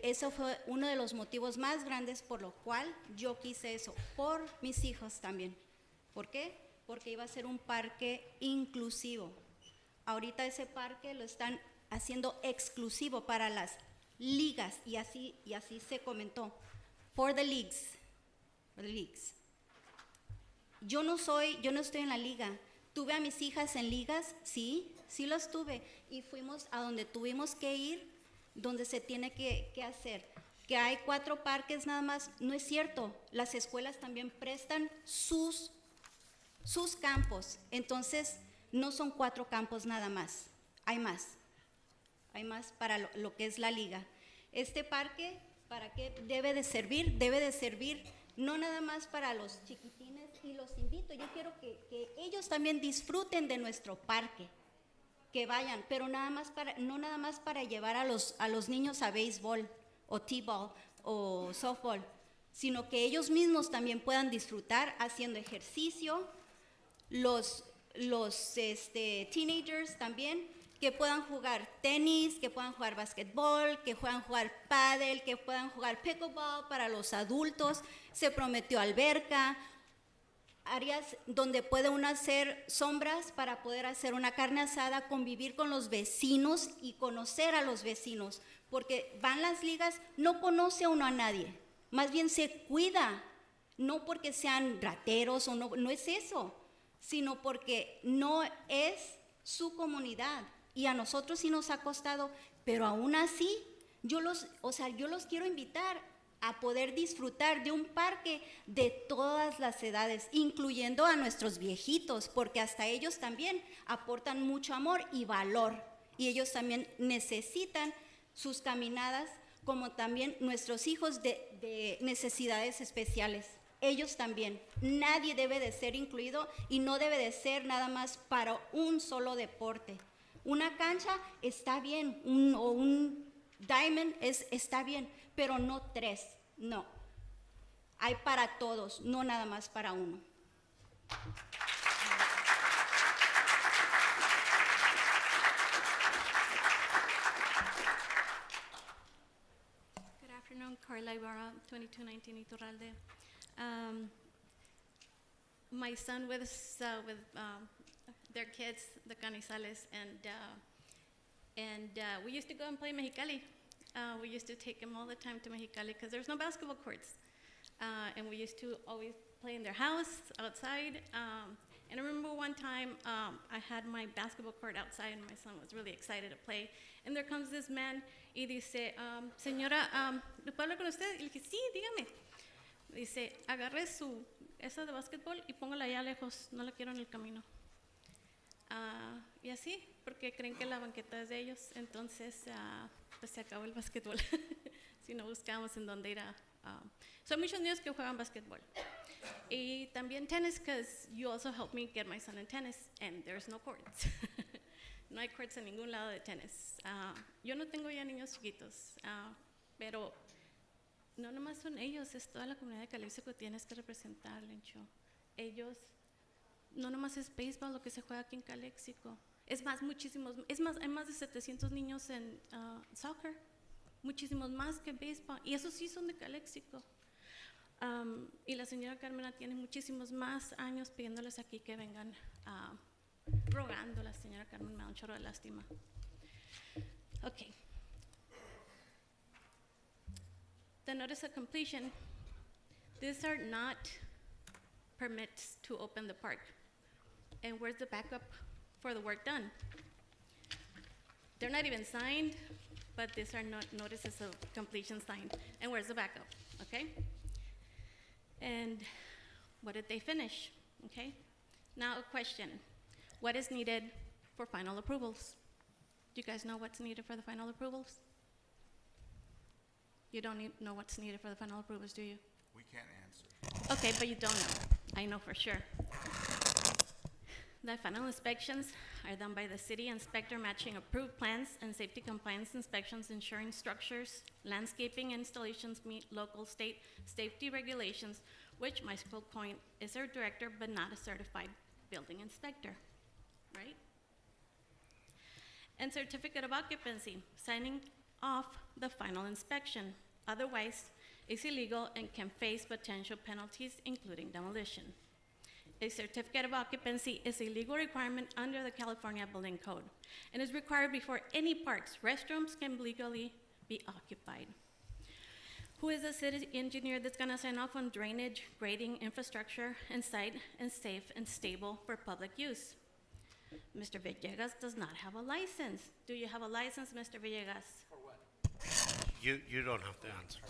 eso fue uno de los motivos más grandes por lo cual yo quise eso, por mis hijos también. ¿Por qué? Porque iba a ser un parque inclusivo. Ahorita ese parque lo están haciendo exclusivo para las ligas, y así se comentó. For the leagues. Yo no estoy en la liga. ¿Tuve a mis hijas en ligas? Sí las tuve. Y fuimos a donde tuvimos que ir, donde se tiene que hacer. Que hay 4 parques nada más, no es cierto. Las escuelas también prestan sus campos. Entonces, no son 4 campos nada más. Hay más. Hay más para lo que es la liga. Este parque, ¿para qué debe de servir? Debe de servir no nada más para los chiquitines, y los invito. Yo quiero que ellos también disfruten de nuestro parque. Que vayan, pero no nada más para llevar a los niños a béisbol o t-ball o softball, sino que ellos mismos también puedan disfrutar haciendo ejercicio, los teenagers también, que puedan jugar tenis, que puedan jugar basquetbol, que puedan jugar pádel, que puedan jugar pickleball para los adultos. Se prometió alberca, áreas donde puede uno hacer sombras para poder hacer una carne asada, convivir con los vecinos y conocer a los vecinos, porque van las ligas, no conoce uno a nadie, más bien se cuida, no porque sean rateros o no es eso, sino porque no es su comunidad, y a nosotros sí nos ha costado, pero aún así yo los quiero invitar a poder disfrutar de un parque de todas las edades, incluyendo a nuestros viejitos, porque hasta ellos también aportan mucho amor y valor, y ellos también necesitan sus caminadas, como también nuestros hijos de necesidades especiales. Ellos también, nadie debe de ser incluido, y no debe de ser nada más para un solo deporte. Una cancha está bien, un diamond está bien, pero no 3, no. Hay para todos, no nada más para uno. Good afternoon, Carla Ibarra, 2219 Iturralde. My son with their kids, the Canizales, and we used to go and play Mexicali. We used to take them all the time to Mexicali because there's no basketball courts. And we used to always play in their house, outside. And I remember one time I had my basketball court outside and my son was really excited to play. And there comes this man y dice, señora, ¿le puedo hablar con usted? Y le dije, sí, dígame. Dice, agarre esa de básquetbol y póngala allá lejos, no la quiero en el camino. Y así, porque creen que la banqueta es de ellos, entonces pues se acabó el básquetbol. Si no buscamos en dónde ir son muchos niños que juegan básquetbol. Y también tennis, because you also helped me get my son in tennis, and there's no courts. No hay courts en ningún lado de tenis. Yo no tengo ya niños chiquitos, pero no nomás son ellos, es toda la comunidad de Calexico que tienes que representar, Lencho. Ellos, no nomás es béisbol lo que se juega aquí en Calexico. Es más, hay más de 700 niños en soccer, muchísimos más que béisbol, y esos sí son de Calexico. Y la señora Carmena tiene muchísimos más años pidiéndoles aquí que vengan, rogando. La señora Carmen me da un chorro de lástima. Okay. The notice of completion, these are not permits to open the park. And where's the backup for the work done? They're not even signed, but these are not notices of completion signed. And where's the backup, okay? And what did they finish, okay? Now a question, what is needed for final approvals? Do you guys know what's needed for the final approvals? You don't know what's needed for the final approvals, do you? We can't answer. Okay, but you don't know. I know for sure. The final inspections are done by the city inspector matching approved plans and safety compliance inspections ensuring structures, landscaping installations meet local state safety regulations, which Michael Coyne is our director but not a certified building inspector, right? And certificate of occupancy, signing off the final inspection. Otherwise, it's illegal and can face potential penalties, including demolition. A certificate of occupancy is a legal requirement under the California Building Code and is required before any parks, restrooms can legally be occupied. Who is the city engineer that's gonna sign off on drainage, grading, infrastructure, and site and safe and stable for public use? Mr. Villegas does not have a license. Do you have a license, Mr. Villegas? For what? You don't have to answer.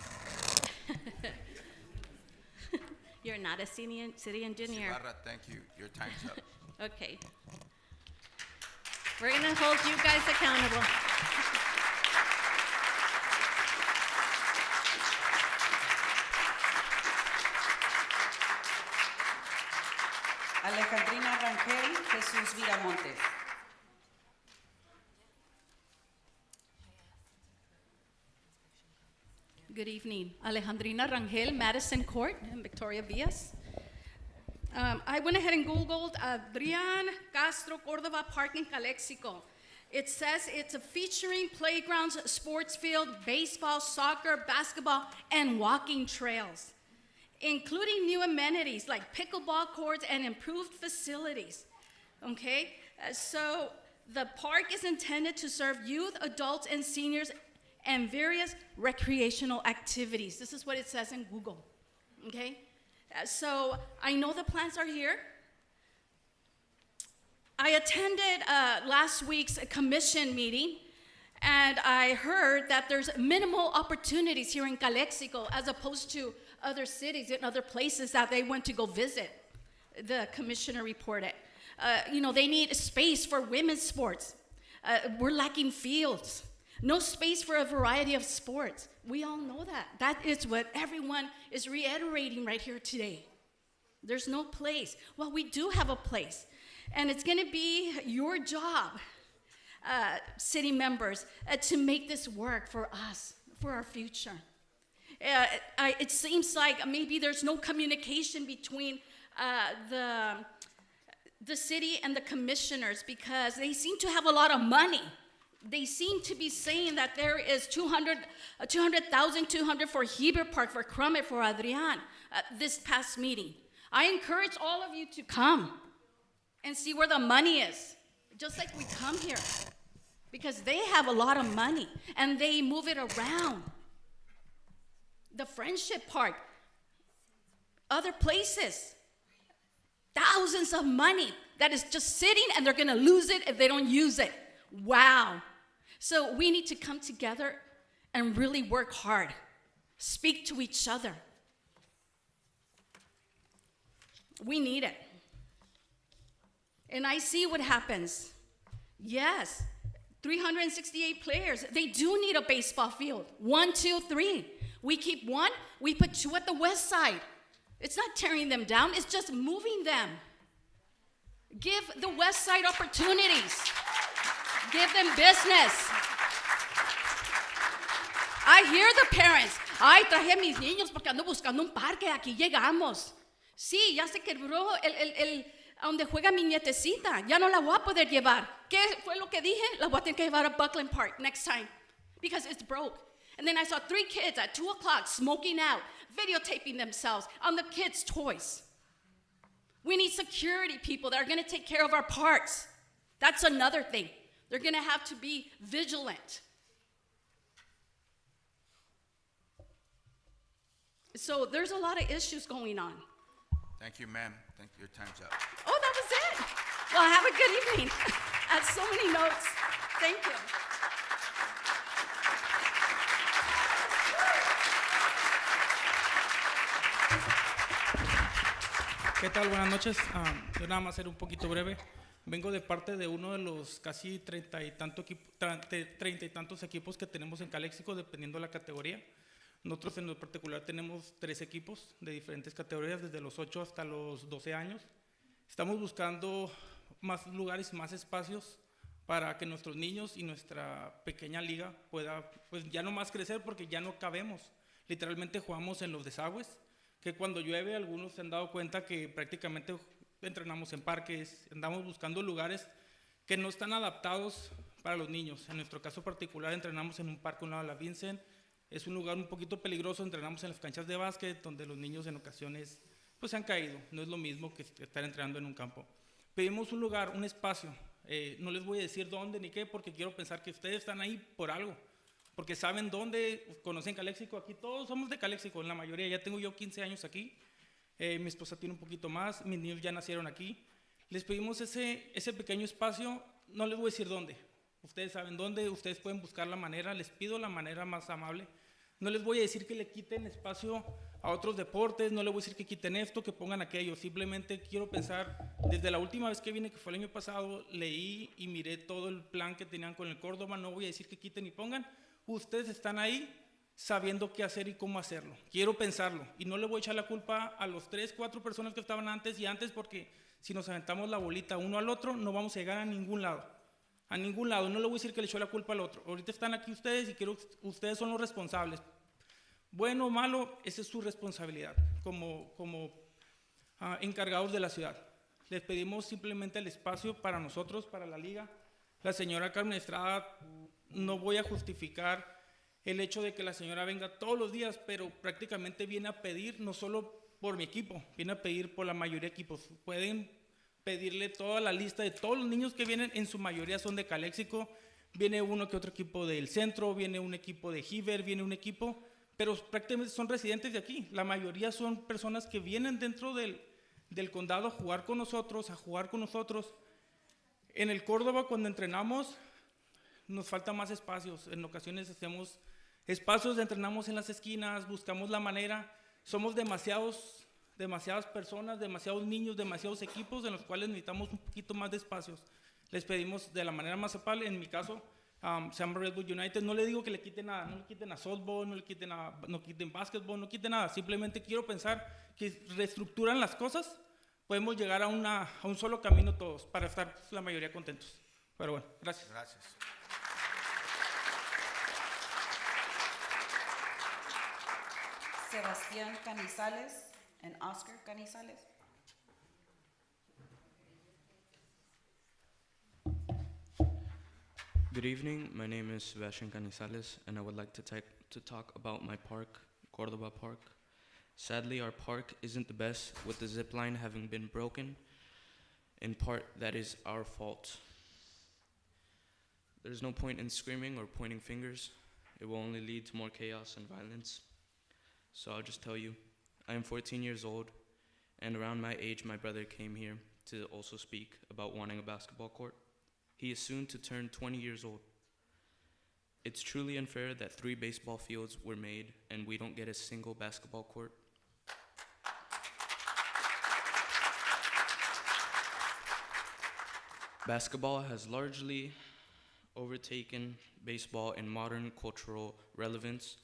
You're not a city engineer. Ibarra, thank you. Your time's up. Okay. We're gonna hold you guys accountable. Alejandrina Rangel, Jesús Viramontes. Good evening. Alejandrina Rangel, Madison Court in Victoria Villas. I went ahead and Googled Adrian Castro Cordova Park in Calexico. It says it's a featuring playgrounds, sports field, baseball, soccer, basketball, and walking trails, including new amenities like pickleball courts and improved facilities, okay? So the park is intended to serve youth, adults, and seniors and various recreational activities. This is what it says in Google, okay? So I know the plans are here. I attended last week's commission meeting, and I heard that there's minimal opportunities here in Calexico as opposed to other cities and other places that they went to go visit, the commissioner reported. You know, they need space for women's sports. We're lacking fields. No space for a variety of sports. We all know that. That is what everyone is reiterating right here today. There's no place. Well, we do have a place. And it's going to be your job, city members, to make this work for us, for our future. It seems like maybe there's no communication between the city and the commissioners because they seem to have a lot of money. They seem to be saying that there is 200,200 for Heber Park, for Crummett, for Adrian, this past meeting. I encourage all of you to come and see where the money is, just like we come here, because they have a lot of money and they move it around. The Friendship Park, other places. thousands of money that is just sitting, and they're going to lose it if they don't use it. Wow. So we need to come together and really work hard. Speak to each other. We need it. And I see what happens. Yes, 368 players. They do need a baseball field. 1, 2, 3. We keep one, we put 2 at the west side. It's not tearing them down, it's just moving them. Give the west side opportunities. Give them business. I hear the parents. Ay, traje a mis niños porque ando buscando un parque. Aquí llegamos. Sí, ya se quebró a donde juega mi nietecita. Ya no la voy a poder llevar. ¿Qué fue lo que dije? La voy a tener que llevar a Buckland Park next time because it's broke. And then I saw 3 kids at 2 o'clock smoking out, videotaping themselves on the kids' toys. We need security people that are going to take care of our parks. That's another thing. They're going to have to be vigilant. So there's a lot of issues going on. Thank you, ma'am. Thank you. Your time's up. Oh, that was it. Well, have a good evening. I had so many notes. Thank you. ¿Qué tal? Buenas noches. Yo nada más ser un poquito breve. Vengo de parte de uno de los casi 30 y tantos equipos que tenemos en Calexico, dependiendo de la categoría. Nosotros en lo particular tenemos 3 equipos de diferentes categorías, desde los 8 hasta los 12 años. Estamos buscando más lugares, más espacios para que nuestros niños y nuestra pequeña liga pueda, pues ya no más crecer porque ya no cabemos. Literalmente jugamos en los desagües, que cuando llueve algunos se han dado cuenta que prácticamente entrenamos en parques, andamos buscando lugares que no están adaptados para los niños. En nuestro caso particular entrenamos en un parque a un lado de la Vincent. Es un lugar un poquito peligroso, entrenamos en las canchas de básquet, donde los niños en ocasiones pues se han caído. No es lo mismo que estar entrenando en un campo. Pedimos un lugar, un espacio. No les voy a decir dónde ni qué, porque quiero pensar que ustedes están ahí por algo. Porque saben dónde, conocen Calexico. Aquí todos somos de Calexico, en la mayoría. Ya tengo yo 15 años aquí. Mi esposa tiene un poquito más. Mis niños ya nacieron aquí. Les pedimos ese pequeño espacio. No les voy a decir dónde. Ustedes saben dónde, ustedes pueden buscar la manera, les pido la manera más amable. No les voy a decir que le quiten espacio a otros deportes, no les voy a decir que quiten esto, que pongan aquello. Simplemente quiero pensar, desde la última vez que vine, que fue el año pasado, leí y miré todo el plan que tenían con el Córdoba. No voy a decir que quiten y pongan. Ustedes están ahí sabiendo qué hacer y cómo hacerlo. Quiero pensarlo. Y no le voy a echar la culpa a los 3, 4 personas que estaban antes y antes, porque si nos aventamos la bolita uno al otro, no vamos a llegar a ningún lado. A ningún lado, no le voy a decir que le echó la culpa al otro. Ahorita están aquí ustedes y quiero que ustedes son los responsables. Bueno o malo, esa es su responsabilidad como encargados de la ciudad. Les pedimos simplemente el espacio para nosotros, para la liga. La señora Carmen Estrada, no voy a justificar el hecho de que la señora venga todos los días, pero prácticamente viene a pedir, no solo por mi equipo, viene a pedir por la mayoría de equipos. Pueden pedirle toda la lista de todos los niños que vienen, en su mayoría son de Calexico, viene uno que otro equipo del centro, viene un equipo de Heber, viene un equipo, pero prácticamente son residentes de aquí. La mayoría son personas que vienen dentro del condado a jugar con nosotros, En el Córdoba, cuando entrenamos, nos falta más espacios. En ocasiones hacemos espacios, entrenamos en las esquinas, buscamos la manera. Somos demasiadas personas, demasiados niños, demasiados equipos en los cuales necesitamos un poquito más de espacios. Les pedimos de la manera más amable. En mi caso, se llama Redwood United. No le digo que le quiten nada, no le quiten a softball, no quiten básquetbol, no quiten nada. Simplemente quiero pensar que reestructuran las cosas, podemos llegar a un solo camino todos, para estar la mayoría contentos. Pero bueno, gracias. Gracias. Sebastián Canizales and Oscar Canizales. Good evening, my name is Sebastián Canizales and I would like to talk about my park, Córdoba Park. Sadly, our park isn't the best, with the zip line having been broken. In part, that is our fault. There's no point in screaming or pointing fingers. It will only lead to more chaos and violence. So I'll just tell you, I am 14 years old, And around my age, my brother came here to also speak about wanting a basketball court. He is soon to turn 20 years old. It's truly unfair that 3 baseball fields were made and we don't get a single basketball court. Basketball has largely overtaken baseball in modern cultural relevance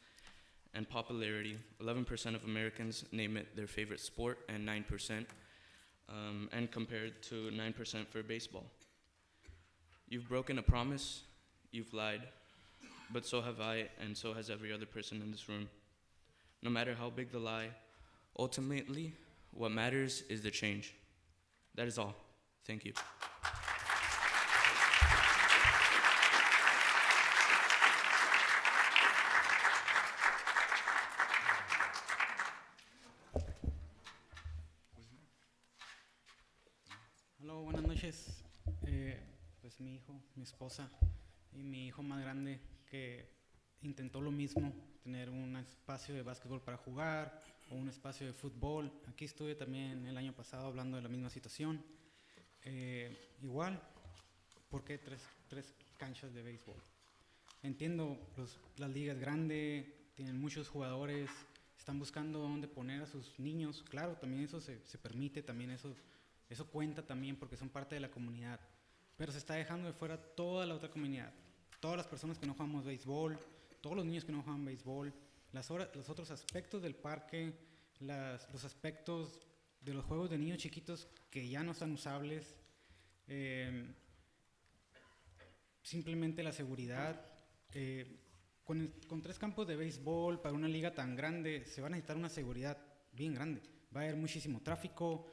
and popularity. 11% of Americans name it their favorite sport, and 9%, and compared to 9% for baseball. You've broken a promise, you've lied, but so have I, and so has every other person in this room. No matter how big the lie, ultimately, what matters is the change. That is all. Thank you. Hola, buenas noches. Pues mi hijo, mi esposa y mi hijo más grande que intentó lo mismo, tener un espacio de básquetbol para jugar o un espacio de fútbol. Aquí estuve también el año pasado hablando de la misma situación. Igual, ¿por qué tres canchas de béisbol? Entiendo, la liga es grande, tienen muchos jugadores, están buscando dónde poner a sus niños. Claro, también eso se permite, también eso cuenta también porque son parte de la comunidad. Pero se está dejando de fuera toda la otra comunidad. Todas las personas que no jugamos béisbol, todos los niños que no juegan béisbol, los otros aspectos del parque, los aspectos de los juegos de niños chiquitos que ya no están usables. Simplemente la seguridad. Con 3 campos de béisbol para una liga tan grande se va a necesitar una seguridad bien grande. Va a haber muchísimo tráfico.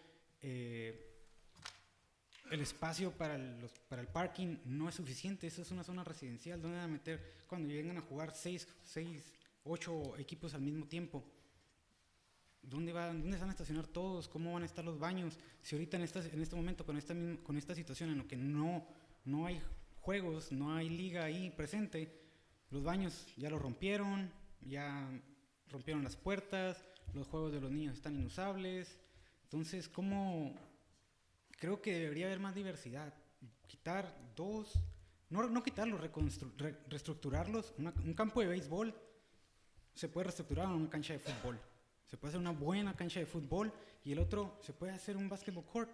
El espacio para el parking no es suficiente. Eso es una zona residencial. ¿Dónde van a meter cuando lleguen a jugar 8 equipos al mismo tiempo? ¿Dónde se van a estacionar todos? ¿Cómo van a estar los baños? Si ahorita en este momento con esta situación en la que no hay juegos, no hay liga ahí presente, los baños ya los rompieron, ya rompieron las puertas, los juegos de los niños están inusables. Entonces, creo que debería haber más diversidad. Quitar 2, no quitarlos, reestructurarlos. Un campo de béisbol se puede reestructurar en una cancha de fútbol. Se puede hacer una buena cancha de fútbol y el otro se puede hacer un basketball court.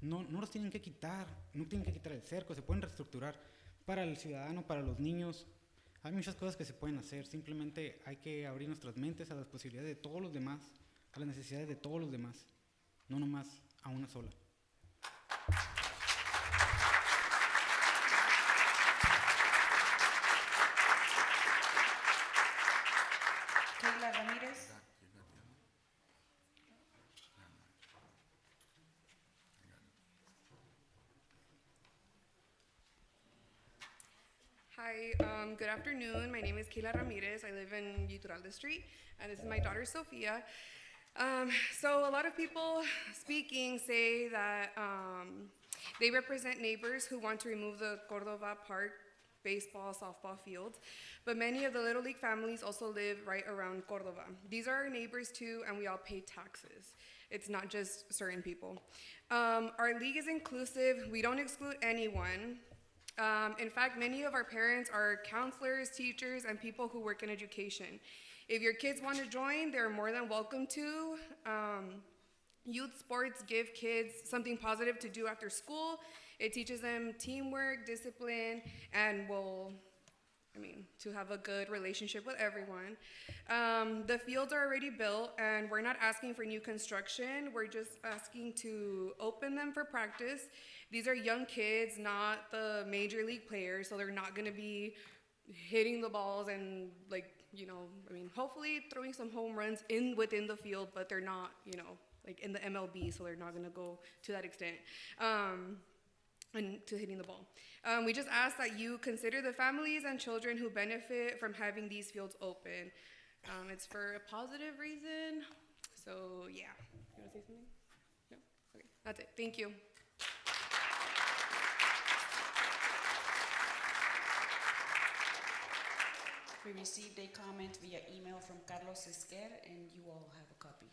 No los tienen que quitar, no tienen que quitar el cerco, se pueden reestructurar para el ciudadano, para los niños. Hay muchas cosas que se pueden hacer, simplemente hay que abrir nuestras mentes a las posibilidades de todos los demás, a las necesidades de todos los demás, no nomás a una sola. Keila Ramírez. Hi, good afternoon. My name is Keila Ramirez. I live in Uturalde Street, and this is my daughter, Sophia. So a lot of people speaking say that they represent neighbors who want to remove the Cordova Park baseball, softball fields, but many of the Little League families also live right around Cordova. These are our neighbors too, and we all pay taxes. It's not just certain people. Our league is inclusive. We don't exclude anyone. In fact, many of our parents are counselors, teachers, and people who work in education. If your kids want to join, they're more than welcome to. Youth sports give kids something positive to do after school. It teaches them teamwork, discipline, and to have a good relationship with everyone. The fields are already built, and we're not asking for new construction. We're just asking to open them for practice. These are young kids, not the major league players, so they're not going to be hitting the balls and hopefully throwing some home runs within the field, but they're not, in the MLB, so they're not going to go to that extent. And to hitting the ball. We just ask that you consider the families and children who benefit from having these fields open. It's for a positive reason, so yeah. You want to say something? No? Okay, that's it. Thank you. We received a comment via email from Carlos Esquer, and you all have a copy.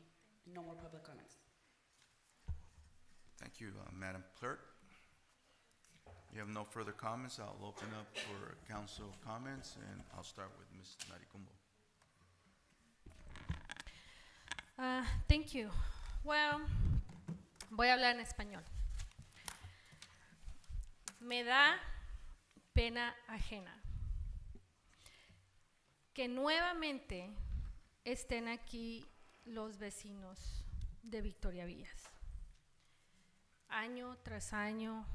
No more public comments. Thank you, Madam Clerk. You have no further comments. I'll open up for council comments, and I'll start with Ms. Maricumbo. Thank you. Well, voy a hablar en español. Me da pena ajena que nuevamente estén aquí los vecinos de Victoria Villas. Año tras año.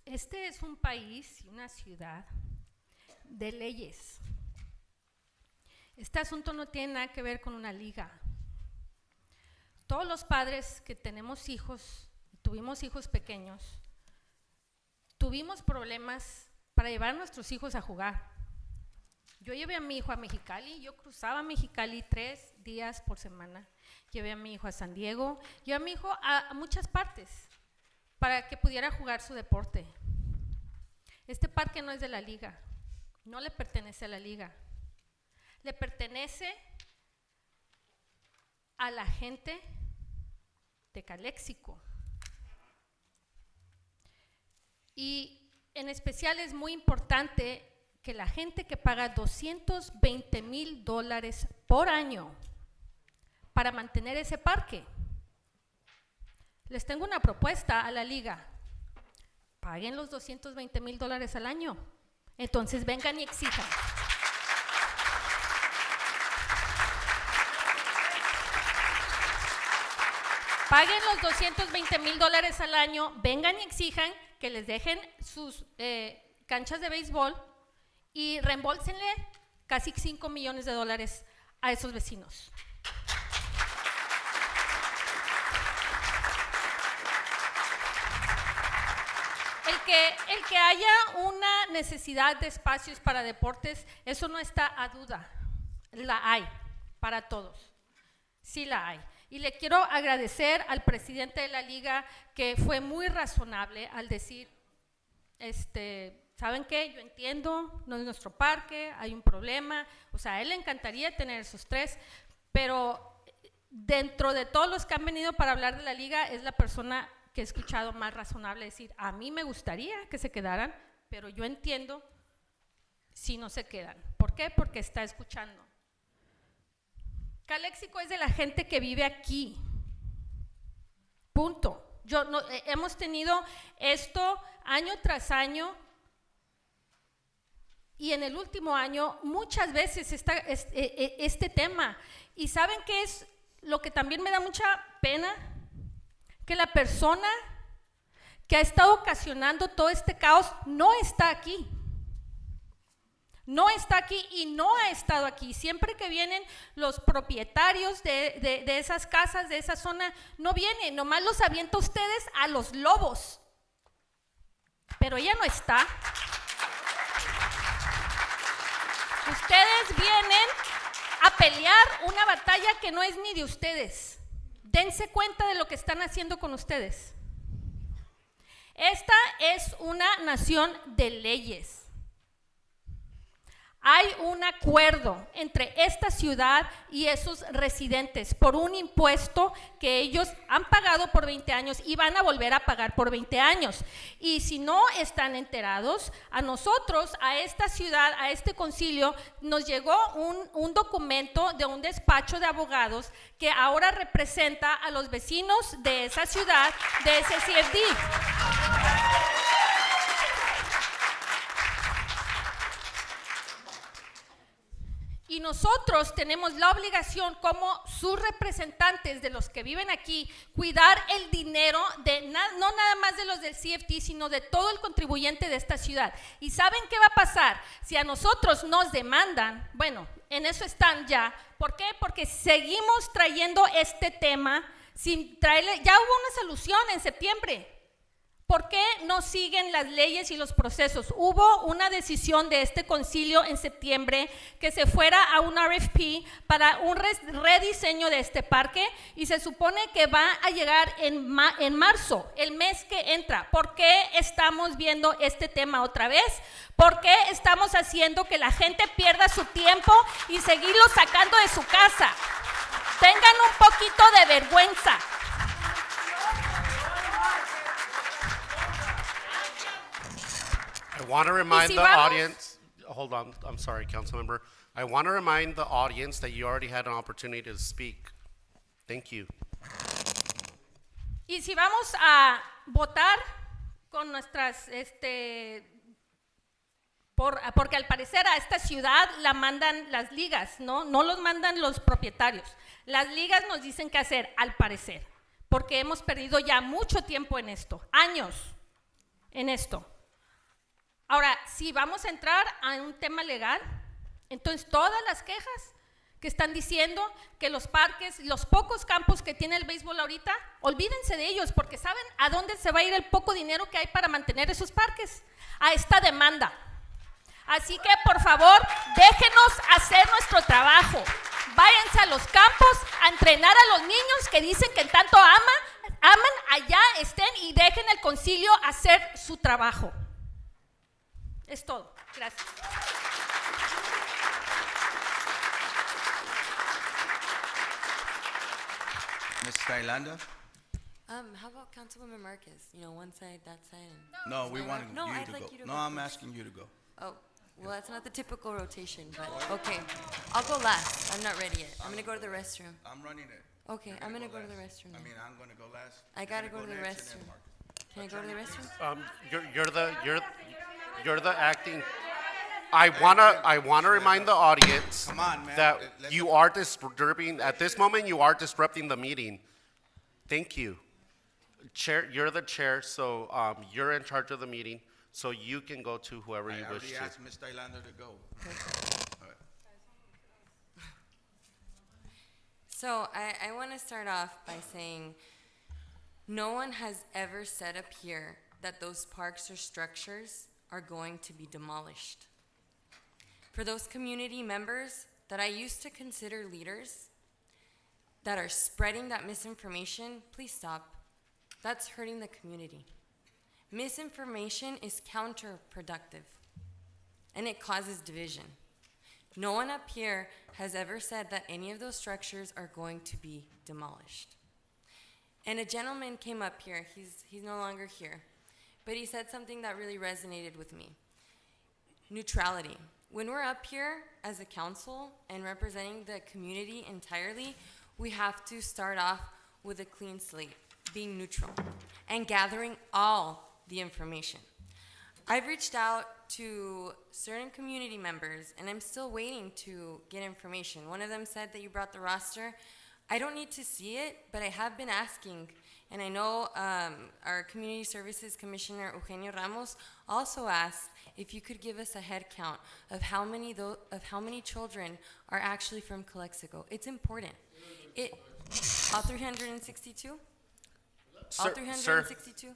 Este es un país y una ciudad de leyes. Este asunto no tiene nada que ver con una liga. Todos los padres que tenemos hijos, tuvimos hijos pequeños, tuvimos problemas para llevar a nuestros hijos a jugar. Yo llevé a mi hijo a Mexicali, yo cruzaba Mexicali 3 días por semana. Llevé a mi hijo a San Diego, llevé a mi hijo a muchas partes para que pudiera jugar su deporte. Este parque no es de la liga, no le pertenece a la liga, le pertenece a la gente de Calexico. Y en especial es muy importante que la gente que paga $220,000 por año para mantener ese parque, les tengo una propuesta a la liga: paguen los $220,000 al año, entonces vengan y exijan. Paguen los $220,000 al año, vengan y exijan que les dejen sus canchas de béisbol y reembolsenle casi $5 millones a esos vecinos. El que haya una necesidad de espacios para deportes, eso no está a duda. La hay para todos. Sí la hay. Y le quiero agradecer al presidente de la liga, que fue muy razonable al decir, ¿saben qué? Yo entiendo, no es nuestro parque, hay un problema. O sea, a él le encantaría tener esos 3, pero dentro de todos los que han venido para hablar de la liga, es la persona que he escuchado más razonable decir: a mí me gustaría que se quedaran, pero yo entiendo si no se quedan. ¿Por qué? Porque está escuchando. Calexico es de la gente que vive aquí. Punto. Hemos tenido esto año tras año, y en el último año muchas veces este tema. ¿Y saben qué es lo que también me da mucha pena? Que la persona que ha estado ocasionando todo este caos no está aquí. No está aquí y no ha estado aquí. Siempre que vienen los propietarios de esas casas, de esa zona, no vienen, nomás los avienta ustedes a los lobos. Pero ella no está. Ustedes vienen a pelear una batalla que no es ni de ustedes. Dense cuenta de lo que están haciendo con ustedes. Esta es una nación de leyes. Hay un acuerdo entre esta ciudad y esos residentes por un impuesto que ellos han pagado por 20 años y van a volver a pagar por 20 años. Y si no están enterados, a nosotros, a esta ciudad, a este concilio, nos llegó un documento de un despacho de abogados que ahora representa a los vecinos de esa ciudad, de ese CFD. Y nosotros tenemos la obligación, como sus representantes de los que viven aquí, cuidar el dinero de no nada más de los del CFT, sino de todo el contribuyente de esta ciudad. ¿Y saben qué va a pasar? Si a nosotros nos demandan, bueno, en eso están ya. ¿Por qué? Porque seguimos trayendo este tema sin traerle. Ya hubo una solución en septiembre. ¿Por qué no siguen las leyes y los procesos? Hubo una decisión de este concilio en septiembre que se fuera a un RFP para un rediseño de este parque y se supone que va a llegar en marzo, el mes que entra. ¿Por qué estamos viendo este tema otra vez? ¿Por qué estamos haciendo que la gente pierda su tiempo y seguirlo sacando de su casa? Tengan un poquito de vergüenza. I want to remind si the vamos- audience, hold on, I'm sorry, council member. I want to remind the audience that you already had an opportunity to speak. Thank you. Y si vamos a votar con nuestras, porque al parecer a esta ciudad la mandan las ligas, ¿no? No los mandan los propietarios. Las ligas nos dicen qué hacer, al parecer, porque hemos perdido ya mucho tiempo en esto, años en esto. Ahora, si vamos a entrar a un tema legal, entonces todas las quejas que están diciendo que los parques, los pocos campos que tiene el béisbol ahorita, olvídense de ellos, porque ¿saben a dónde se va a ir el poco dinero que hay para mantener esos parques? A esta demanda. Así que, por favor, déjenos hacer nuestro trabajo. Váyanse a los campos a entrenar a los niños que dicen que tanto aman, allá estén y dejen el concilio hacer su trabajo. Es todo. Gracias. Ms. Tailanda? How about Councilwoman Marquez? You know, one side, that side, and... No, we want No, you I'd to like go. you to No, go I'm first. asking you to go. Oh, well, that's not the typical rotation, but okay. I'll go last. I'm not ready yet. I'm gonna go to the restroom. I'm running it. Okay, You're I'm gonna go to last. the restroom I then. mean, I'm gonna go last. I You're gotta gonna go to the next, and restroom. then Marcus. Can I go to the restroom? You're the acting. I wanna remind the audience Come on, man. that Let you are disturbing, at this moment, you are disrupting the meeting. Thank you. Chair, you're the chair, so you're in charge of the meeting, so you can go to whoever I you wish already to. asked Ms. Tailanda to go. All right. So I want to start off by saying no one has ever said up here that those parks or structures are going to be demolished. For those community members that I used to consider leaders that are spreading that misinformation, please stop. That's hurting the community. Misinformation is counterproductive, and it causes division. No one up here has ever said that any of those structures are going to be demolished. And a gentleman came up here, he's no longer here, but he said something that really resonated with me. Neutrality. When we're up here as a council and representing the community entirely, we have to start off with a clean slate, being neutral, and gathering all the information. I've reached out to certain community members, and I'm still waiting to get information. One of them said that you brought the roster. I don't need to see it, but I have been asking, and I know our Community Services Commissioner, Eugenio Ramos, also asked if you could give us a head count of how many children are actually from Calexico. It's important. All 362? All Sir, 362?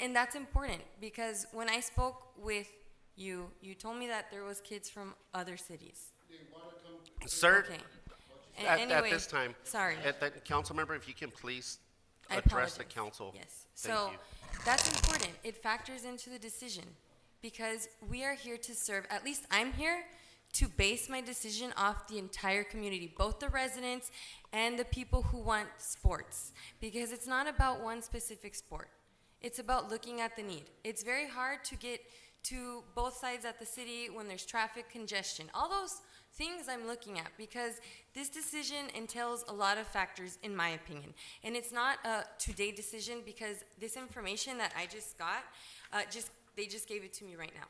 And that's important because when I spoke with you, you told me that there was kids from other cities. Sir, Okay. at Anyway, this time, sorry. Council member, if you can please I address the apologize. council. Yes. Thank So you. that's important. It factors into the decision because we are here to serve, at least I'm here to base my decision off the entire community, both the residents and the people who want sports, because it's not about one specific sport. It's about looking at the need. It's very hard to get to both sides at the city when there's traffic congestion. All those things I'm looking at because this decision entails a lot of factors in my opinion. And it's not a today decision because this information that I just got, they just gave it to me right now.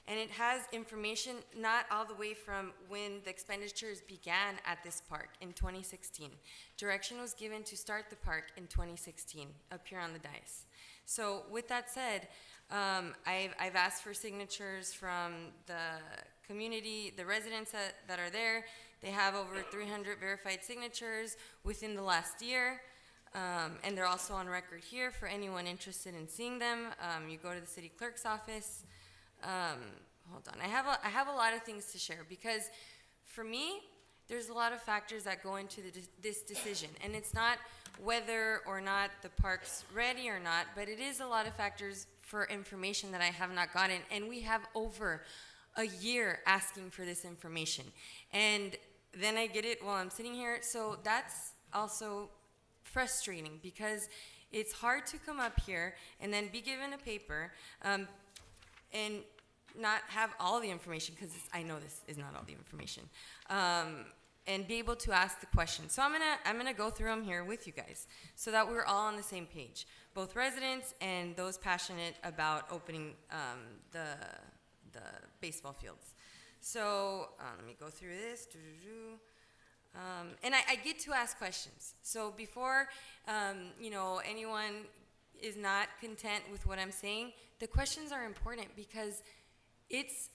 And it has information not all the way from when the expenditures began at this park in 2016. Direction was given to start the park in 2016 up here on the dais. So with that said, I've asked for signatures from the community, the residents that are there. They have over 300 verified signatures within the last year. And they're also on record here for anyone interested in seeing them. You go to the city clerk's office. Hold on, I have a lot of things to share because for me, there's a lot of factors that go into this decision. And it's not whether or not the park's ready or not, but it is a lot of factors for information that I have not gotten. And we have over a year asking for this information. And then I get it while I'm sitting here. So that's also frustrating because it's hard to come up here and then be given a paper and not have all the information, because I know this is not all the information, and be able to ask the questions. So I'm gonna go through them here with you guys so that we're all on the same page, both residents and those passionate about opening the baseball fields. So let me go through this. And I get to ask questions. So before anyone is not content with what I'm saying, the questions are important because it's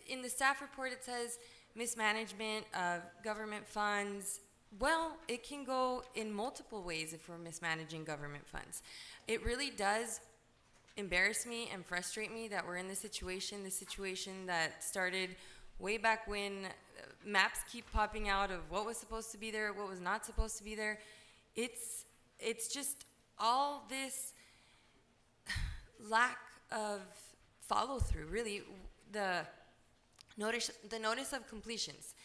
in the staff report. It says mismanagement of government funds. Well, it can go in multiple ways if we're mismanaging government funds. It really does embarrass me and frustrate me that we're in the situation that started way back when. Maps keep popping out of what was supposed to be there, what was not supposed to be there. It's just all this lack of follow through, really. The notice of completions,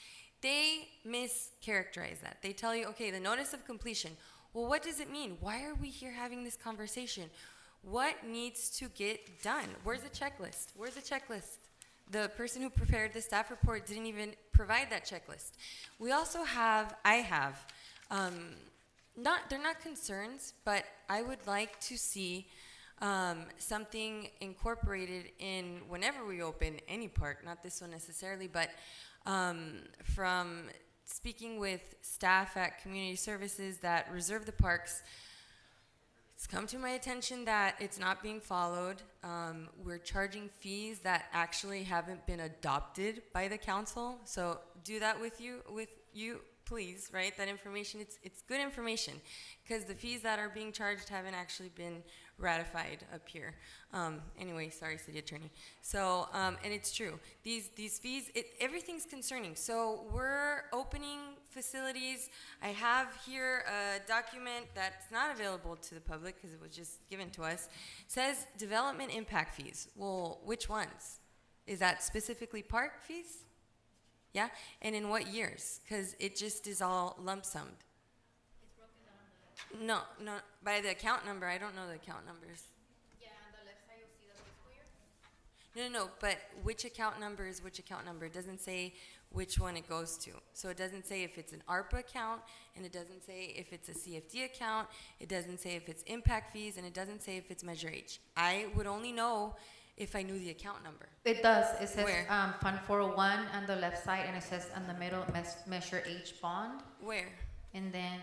they mischaracterize that. They tell you, okay, the notice of completion. Well, what does it mean? Why are we here having this conversation? What needs to get done? Where's the checklist? Where's the checklist? The person who prepared the staff report didn't even provide that checklist. We also have, they're not concerns, but I would like to see something incorporated in whenever we open any park, not this one necessarily, but from speaking with staff at community services that reserve the parks, it's come to my attention that it's not being followed. We're charging fees that actually haven't been adopted by the council. So do that with you, please, right? That information, it's good information, because the fees that are being charged haven't actually been ratified up here. Anyway, sorry, city attorney. So, and it's true. These fees, everything's concerning. So we're opening facilities. I have here a document that's not available to the public because it was just given to us. It says development impact fees. Well, which ones? Is that specifically park fees? Yeah, and in what years? Because it just is all lump summed. It's broken down on the left. No, by the account number. I don't know the account numbers. Yeah, on the left side you'll see the fiscal year. No, but which account number is which account number? It doesn't say which one it goes to. So it doesn't say if it's an ARPA account, and it doesn't say if it's a CFD account, it doesn't say if it's impact fees, and it doesn't say if it's Measure H. I would only know if I knew the account number. It does. It says Where? Fund 401 on the left side, and it says on the middle, Measure H bond. Where? And then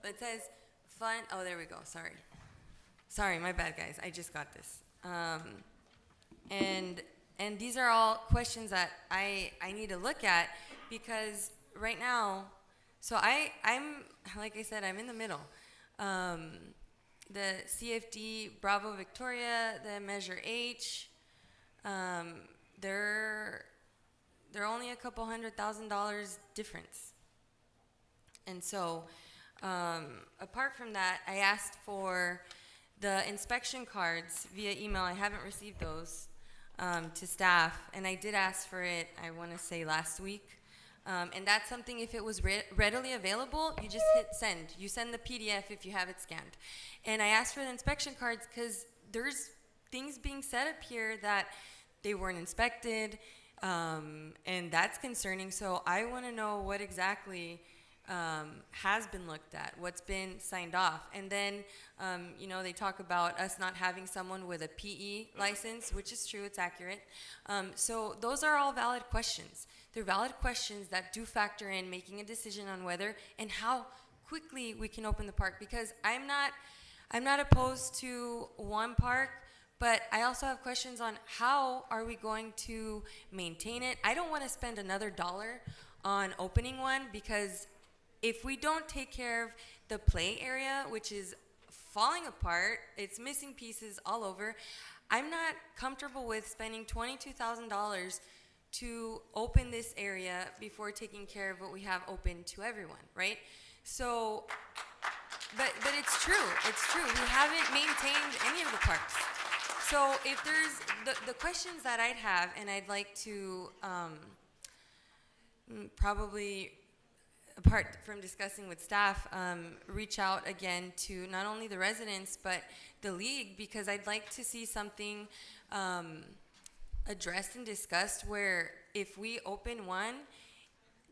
It says fund, oh, there we go, sorry, my bad, guys, I just got this. And these are all questions that I need to look at, because right now, so I'm, like I said, I'm in the middle. The CFD Bravo Victoria, the Measure H, they're only a couple $100,000 difference. And so, apart from that, I asked for the inspection cards via email. I haven't received those to staff, and I did ask for it, I want to say last week. And that's something, if it was readily available, you just hit send. You send the PDF if you have it scanned. And I asked for the inspection cards because there's things being set up here that they weren't inspected, and that's concerning. So I want to know what exactly has been looked at, what's been signed off. And then, they talk about us not having someone with a PE license, which is true, it's accurate. So those are all valid questions. They're valid questions that do factor in making a decision on whether and how quickly we can open the park, because I'm not opposed to one park, but I also have questions on how are we going to maintain it. I don't want to spend another $1 on opening one, because if we don't take care of the play area, which is falling apart. It's missing pieces all over. I'm not comfortable with spending $22,000 to open this area before taking care of what we have open to everyone, right? So, but it's true. It's true. We haven't maintained any of the parks. So if there's the questions that I'd have, and I'd like to probably, apart from discussing with staff, reach out again to not only the residents but the league, because I'd like to see something addressed and discussed where if we open one,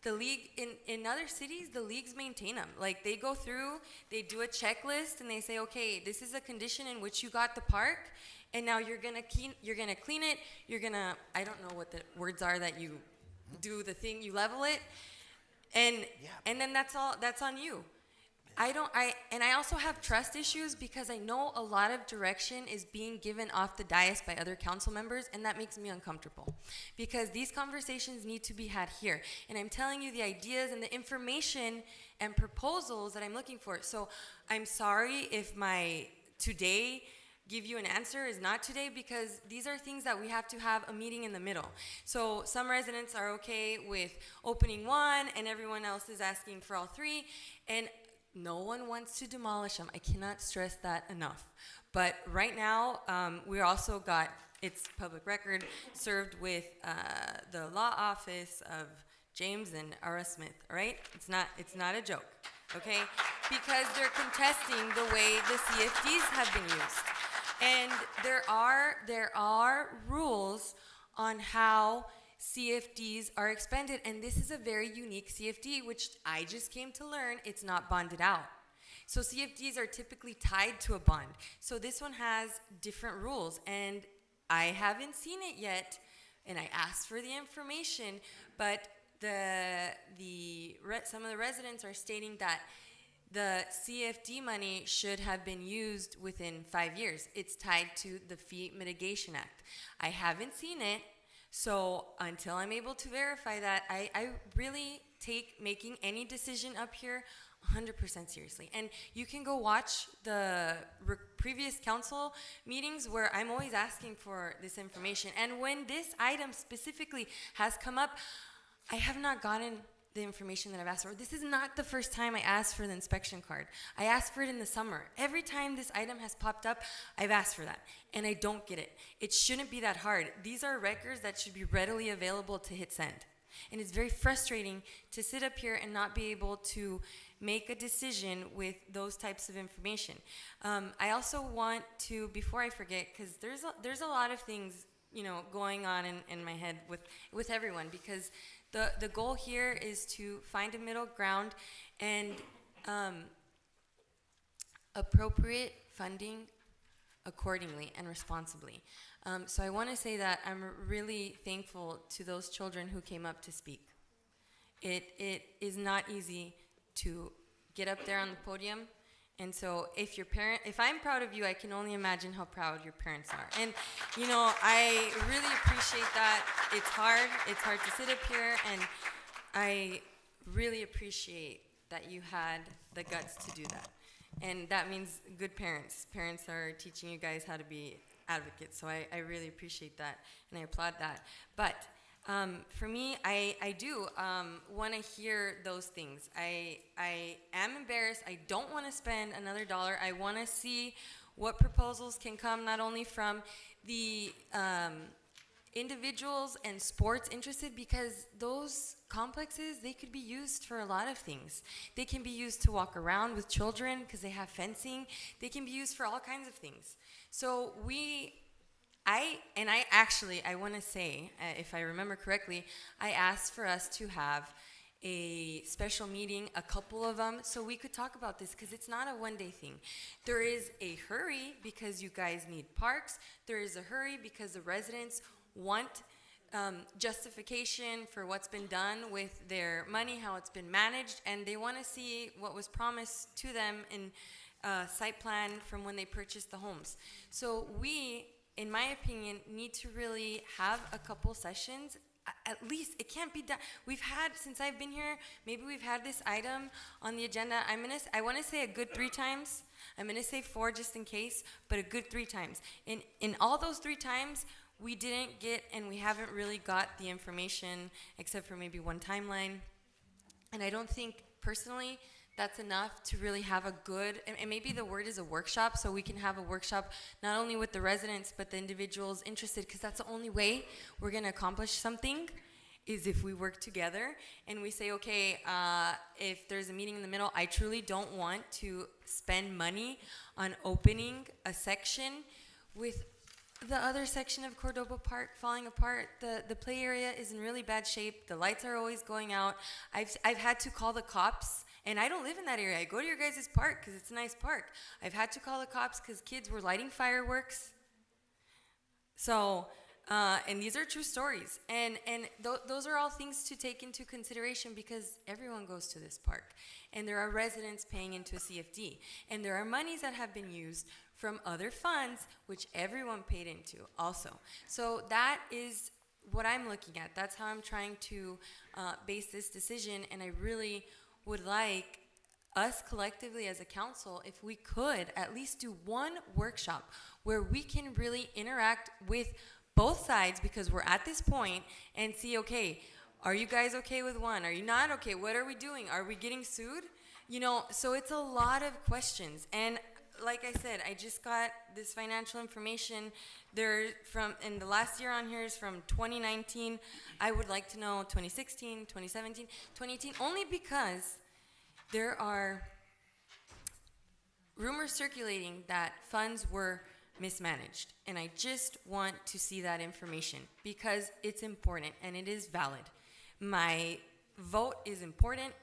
the league in other cities, the leagues maintain them. Like they go through, they do a checklist, and they say, okay, this is a condition in which you got the park, and now you're gonna clean it. You're gonna, I don't know what the words are that you do the thing, you level it, and then that's all. That's on you. I also have trust issues because I know a lot of direction is being given off the dais by other council members, and that makes me uncomfortable because these conversations need to be had here. And I'm telling you the ideas and the information and proposals that I'm looking for. So I'm sorry if my today give you an answer is not today, because these are things that we have to have a meeting in the middle. So some residents are okay with opening one and everyone else is asking for all three, and no one wants to demolish them. I cannot stress that enough. But right now, we also got, it's public record, served with the law office of James and R. Smith, all right? It's not a joke, okay? Because they're contesting the way the CFDs have been used. And there are rules on how CFDs are expended, and this is a very unique CFD, which I just came to learn it's not bonded out. So CFDs are typically tied to a bond. So this one has different rules, and I haven't seen it yet, and I asked for the information, but some of the residents are stating that the CFD money should have been used within 5 years. It's tied to the Fee Mitigation Act. I haven't seen it, so until I'm able to verify that, I really take making any decision up here 100% seriously. And you can go watch the previous council meetings where I'm always asking for this information. And when this item specifically has come up, I have not gotten the information that I've asked for. This is not the first time I asked for the inspection card. I asked for it in the summer. Every time this item has popped up, I've asked for that, and I don't get it. It shouldn't be that hard. These are records that should be readily available to hit send. And it's very frustrating to sit up here and not be able to make a decision with those types of information. I also want to, before I forget, because there's a lot of things, going on in my head with everyone, because the goal here is to find a middle ground and appropriate funding accordingly and responsibly. So I want to say that I'm really thankful to those children who came up to speak. It is not easy to get up there on the podium. And so if I'm proud of you, I can only imagine how proud your parents are. And, I really appreciate that. It's hard to sit up here, and I really appreciate that you had the guts to do that. And that means good parents. Parents are teaching you guys how to be advocates, so I really appreciate that, and I applaud that. But for me, I do want to hear those things. I am embarrassed. I don't want to spend another dollar. I want to see what proposals can come not only from the individuals and sports interested, because those complexes, they could be used for a lot of things. They can be used to walk around with children because they have fencing. They can be used for all kinds of things. So I want to say, if I remember correctly, I asked for us to have a special meeting, a couple of them, so we could talk about this, because it's not a one-day thing. There is a hurry because you guys need parks. There is a hurry because the residents want justification for what's been done with their money, how it's been managed, and they want to see what was promised to them in site plan from when they purchased the homes. So we, in my opinion, need to really have a couple sessions. at least, it can't be done. We've had, since I've been here, maybe we've had this item on the agenda. I want to say a good 3 times. I'm going to say 4 just in case, but a good 3 times. In all those 3 times, we didn't get, and we haven't really got the information, except for maybe one timeline. And I don't think, personally, that's enough to really have a good, and maybe the word is a workshop, so we can have a workshop not only with the residents, but the individuals interested, because that's the only way we're going to accomplish something, is if we work together and we say, okay, if there's a meeting in the middle, I truly don't want to spend money on opening a section with the other section of Cordoba Park falling apart. The play area is in really bad shape. The lights are always going out. I've had to call the cops, and I don't live in that area. I go to your guys' park because it's a nice park. I've had to call the cops because kids were lighting fireworks. So, and these are true stories. And those are all things to take into consideration, because everyone goes to this park. And there are residents paying into a CFD. And there are monies that have been used from other funds, which everyone paid into also. So that is what I'm looking at. That's how I'm trying to base this decision. And I really would like us collectively as a council, if we could at least do one workshop where we can really interact with both sides, because we're at this point, and see, okay, are you guys okay with one? Are you not okay? What are we doing? Are we getting sued? You know, so it's a lot of questions. And like I said, I just got this financial information. They're from, and the last year on here is from 2019. I would like to know 2016, 2017, 2018, only because there are rumors circulating that funds were mismanaged. And I just want to see that information, because it's important and it is valid. My vote is important,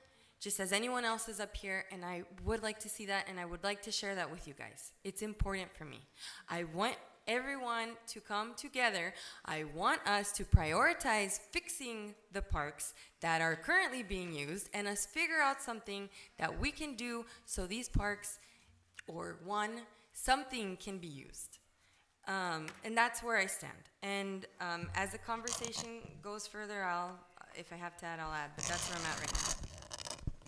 just as anyone else is up here, and I would like to see that, and I would like to share that with you guys. It's important for me. I want everyone to come together. I want us to prioritize fixing the parks that are currently being used, and us figure out something that we can do so these parks, or something can be used. And that's where I stand. And as the conversation goes further, if I have to add, I'll add, but that's where I'm at right now.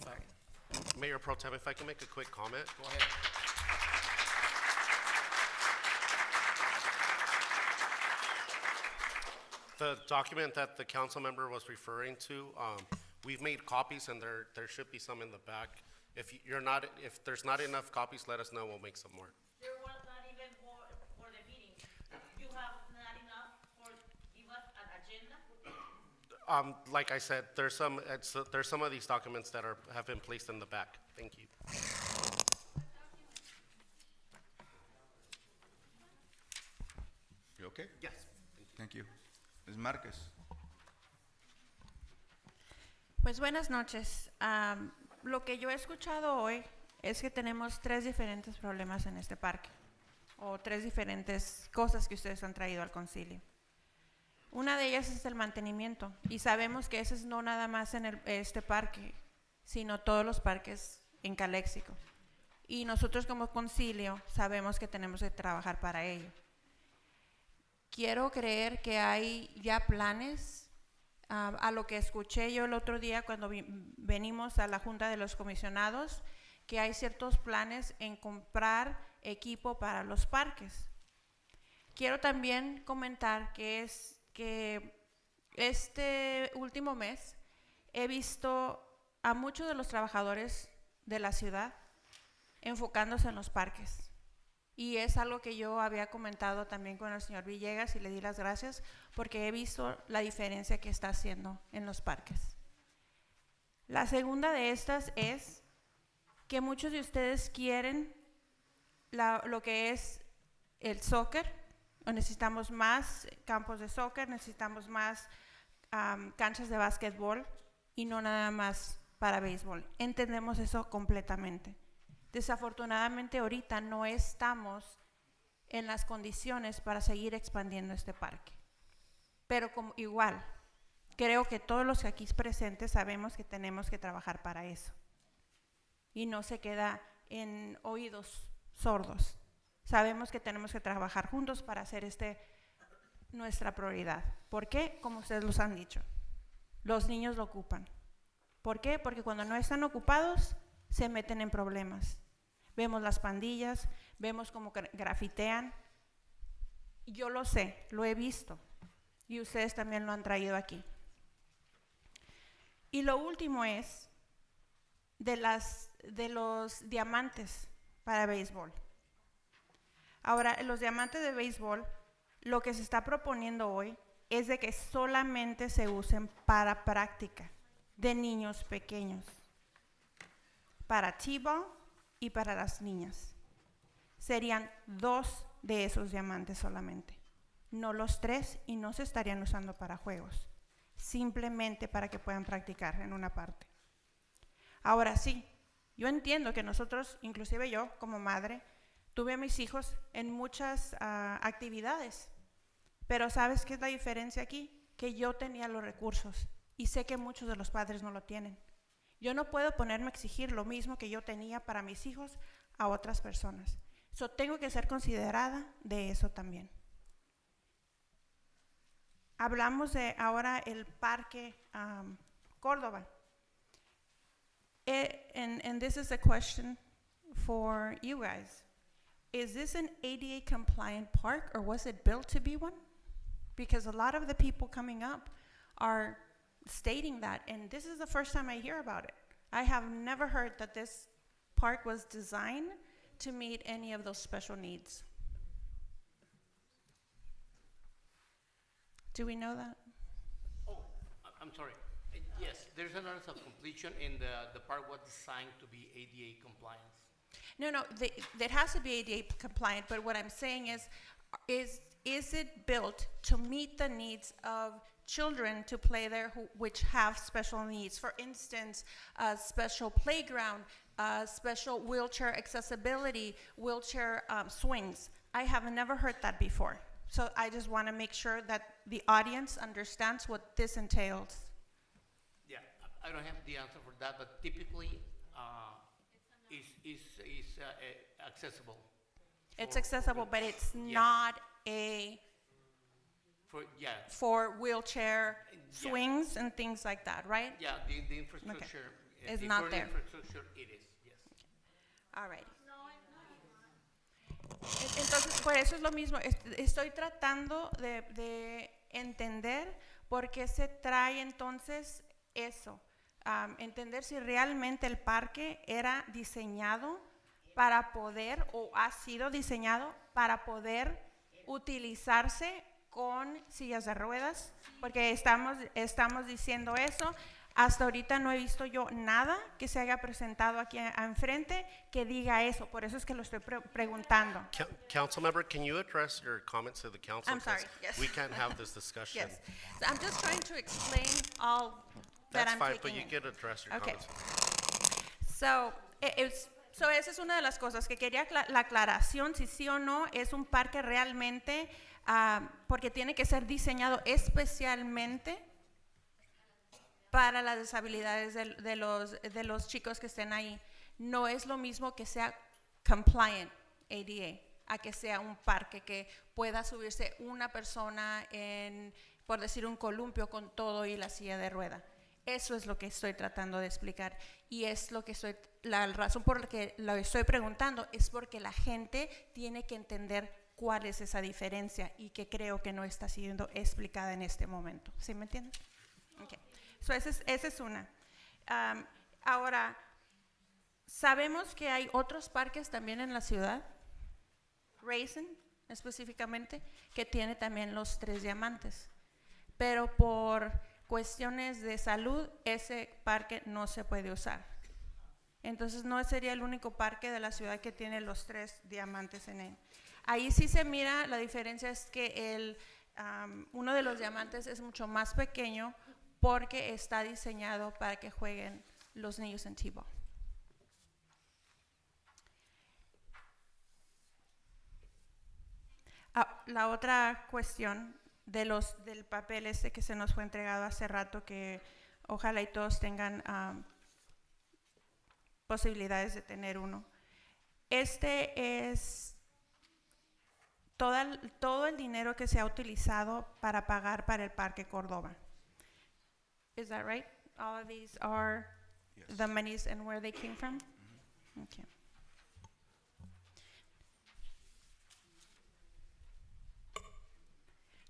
Sorry. Mayor Pro Tem, if I can make a quick comment. Go ahead. The document that the council member was referring to, we've made copies, and there should be some in the back. If there's not enough copies, let us know. We'll make some more. There was not even for the meeting. You have not enough for give us an agenda? Like I said, there's some of these documents that have been placed in the back. Thank you. You okay? Yes. Thank you. Ms. Marquez. Pues buenas noches. Lo que yo he escuchado hoy es que tenemos 3 diferentes problemas en este parque, o 3 diferentes cosas que ustedes han traído al concilio. Una de ellas es el mantenimiento, y sabemos que ese es no nada más en este parque, sino todos los parques en Calexico. Y nosotros como concilio sabemos que tenemos que trabajar para ello. Quiero creer que hay ya planes, a lo que escuché yo el otro día cuando venimos a la Junta de los Comisionados, que hay ciertos planes en comprar equipo para los parques. Quiero también comentar que este último mes he visto a muchos de los trabajadores de la ciudad enfocándose en los parques. Y es algo que yo había comentado también con el señor Villegas, y le di las gracias porque he visto la diferencia que está haciendo en los parques. La segunda de estas es que muchos de ustedes quieren lo que es el soccer. Necesitamos más campos de soccer, necesitamos más canchas de básquetbol, y no nada más para béisbol. Entendemos eso completamente. Desafortunadamente ahorita no estamos en las condiciones para seguir expandiendo este parque. Pero igual, creo que todos los aquí presentes sabemos que tenemos que trabajar para eso. Y no se queda en oídos sordos. Sabemos que tenemos que trabajar juntos para hacer nuestra prioridad. ¿Por qué? Como ustedes los han dicho. los niños lo ocupan. ¿Por qué? Porque cuando no están ocupados, se meten en problemas. Vemos las pandillas, vemos cómo grafitean. Yo lo sé, lo he visto. Y ustedes también lo han traído aquí. Y lo último es de los diamantes para béisbol. Ahora, los diamantes de béisbol, lo que se está proponiendo hoy es de que solamente se usen para práctica de niños pequeños, para T-ball y para las niñas. Serían 2 de esos diamantes solamente, no los 3, y no se estarían usando para juegos, simplemente para que puedan practicar en una parte. Ahora sí, yo entiendo que nosotros, inclusive yo como madre, tuve a mis hijos en muchas actividades, pero ¿sabes qué es la diferencia aquí? Que yo tenía los recursos y sé que muchos de los padres no lo tienen. Yo no puedo ponerme a exigir lo mismo que yo tenía para mis hijos a otras personas. So, tengo que ser considerada de eso también. Hablamos de ahora el Parque Córdoba. And this is a question for you guys. Is this an ADA compliant park, or was it built to be one? Because a lot of the people coming up are stating that, and this is the first time I hear about it. I have never heard that this park was designed to meet any of those special needs. Do we know that? Oh, I'm sorry. Yes, there's a notice of completion, and the park was designed to be ADA compliant. No, that has to be ADA compliant, but what I'm saying is it built to meet the needs of children to play there which have special needs? For instance, a special playground, special wheelchair accessibility, wheelchair swings. I have never heard that before. So I just want to make sure that the audience understands what this entails. Yeah, I don't have the answer for that, but typically is accessible. It's accessible, but it's not for wheelchair swings and things like that, right? Yeah, the infrastructure is not there. Infrastructure it is, yes. All right. Entonces, por eso es lo mismo. Estoy tratando de entender por qué se trae entonces eso. Entender si realmente el parque era diseñado para poder, o ha sido diseñado para poder utilizarse con sillas de ruedas, porque estamos diciendo eso. Hasta ahorita no he visto yo nada que se haya presentado aquí enfrente que diga eso. Por eso es que lo estoy preguntando. Council member, can you address your comments to the council? I'm sorry, yes. We can't have this discussion. Yes. So I'm just trying to explain all that That's I'm fine, taking but you in. can address your Okay. comments. So esa es una de las cosas que quería la aclaración, si sí o no es un parque realmente, porque tiene que ser diseñado especialmente para las deshabilidades de los chicos que estén ahí. No es lo mismo que sea compliant ADA, a que sea un parque que pueda subirse una persona en, por decir, un columpio con todo y la silla de rueda. Eso es lo que estoy tratando de explicar, y es lo que la razón por la que lo estoy preguntando es porque la gente tiene que entender cuál es esa diferencia, y que creo que no está siendo explicada en este momento. ¿Sí me entienden? Okay. So esa es una. Ahora, sabemos que hay otros parques también en la ciudad, Raisin específicamente, que tiene también los 3 diamantes, pero por cuestiones de salud ese parque no se puede usar. Entonces no sería el único parque de la ciudad que tiene los 3 diamantes en él. Ahí sí se mira, la diferencia es que uno de los diamantes es mucho más pequeño, porque está diseñado para que jueguen los niños en T-ball. La otra cuestión del papel que se nos fue entregado hace rato, que ojalá y todos tengan posibilidades de tener uno. Este es todo el dinero que se ha utilizado para pagar para el Parque Córdoba. Is that right? All of these are Yes. the monies and where they came from? Okay.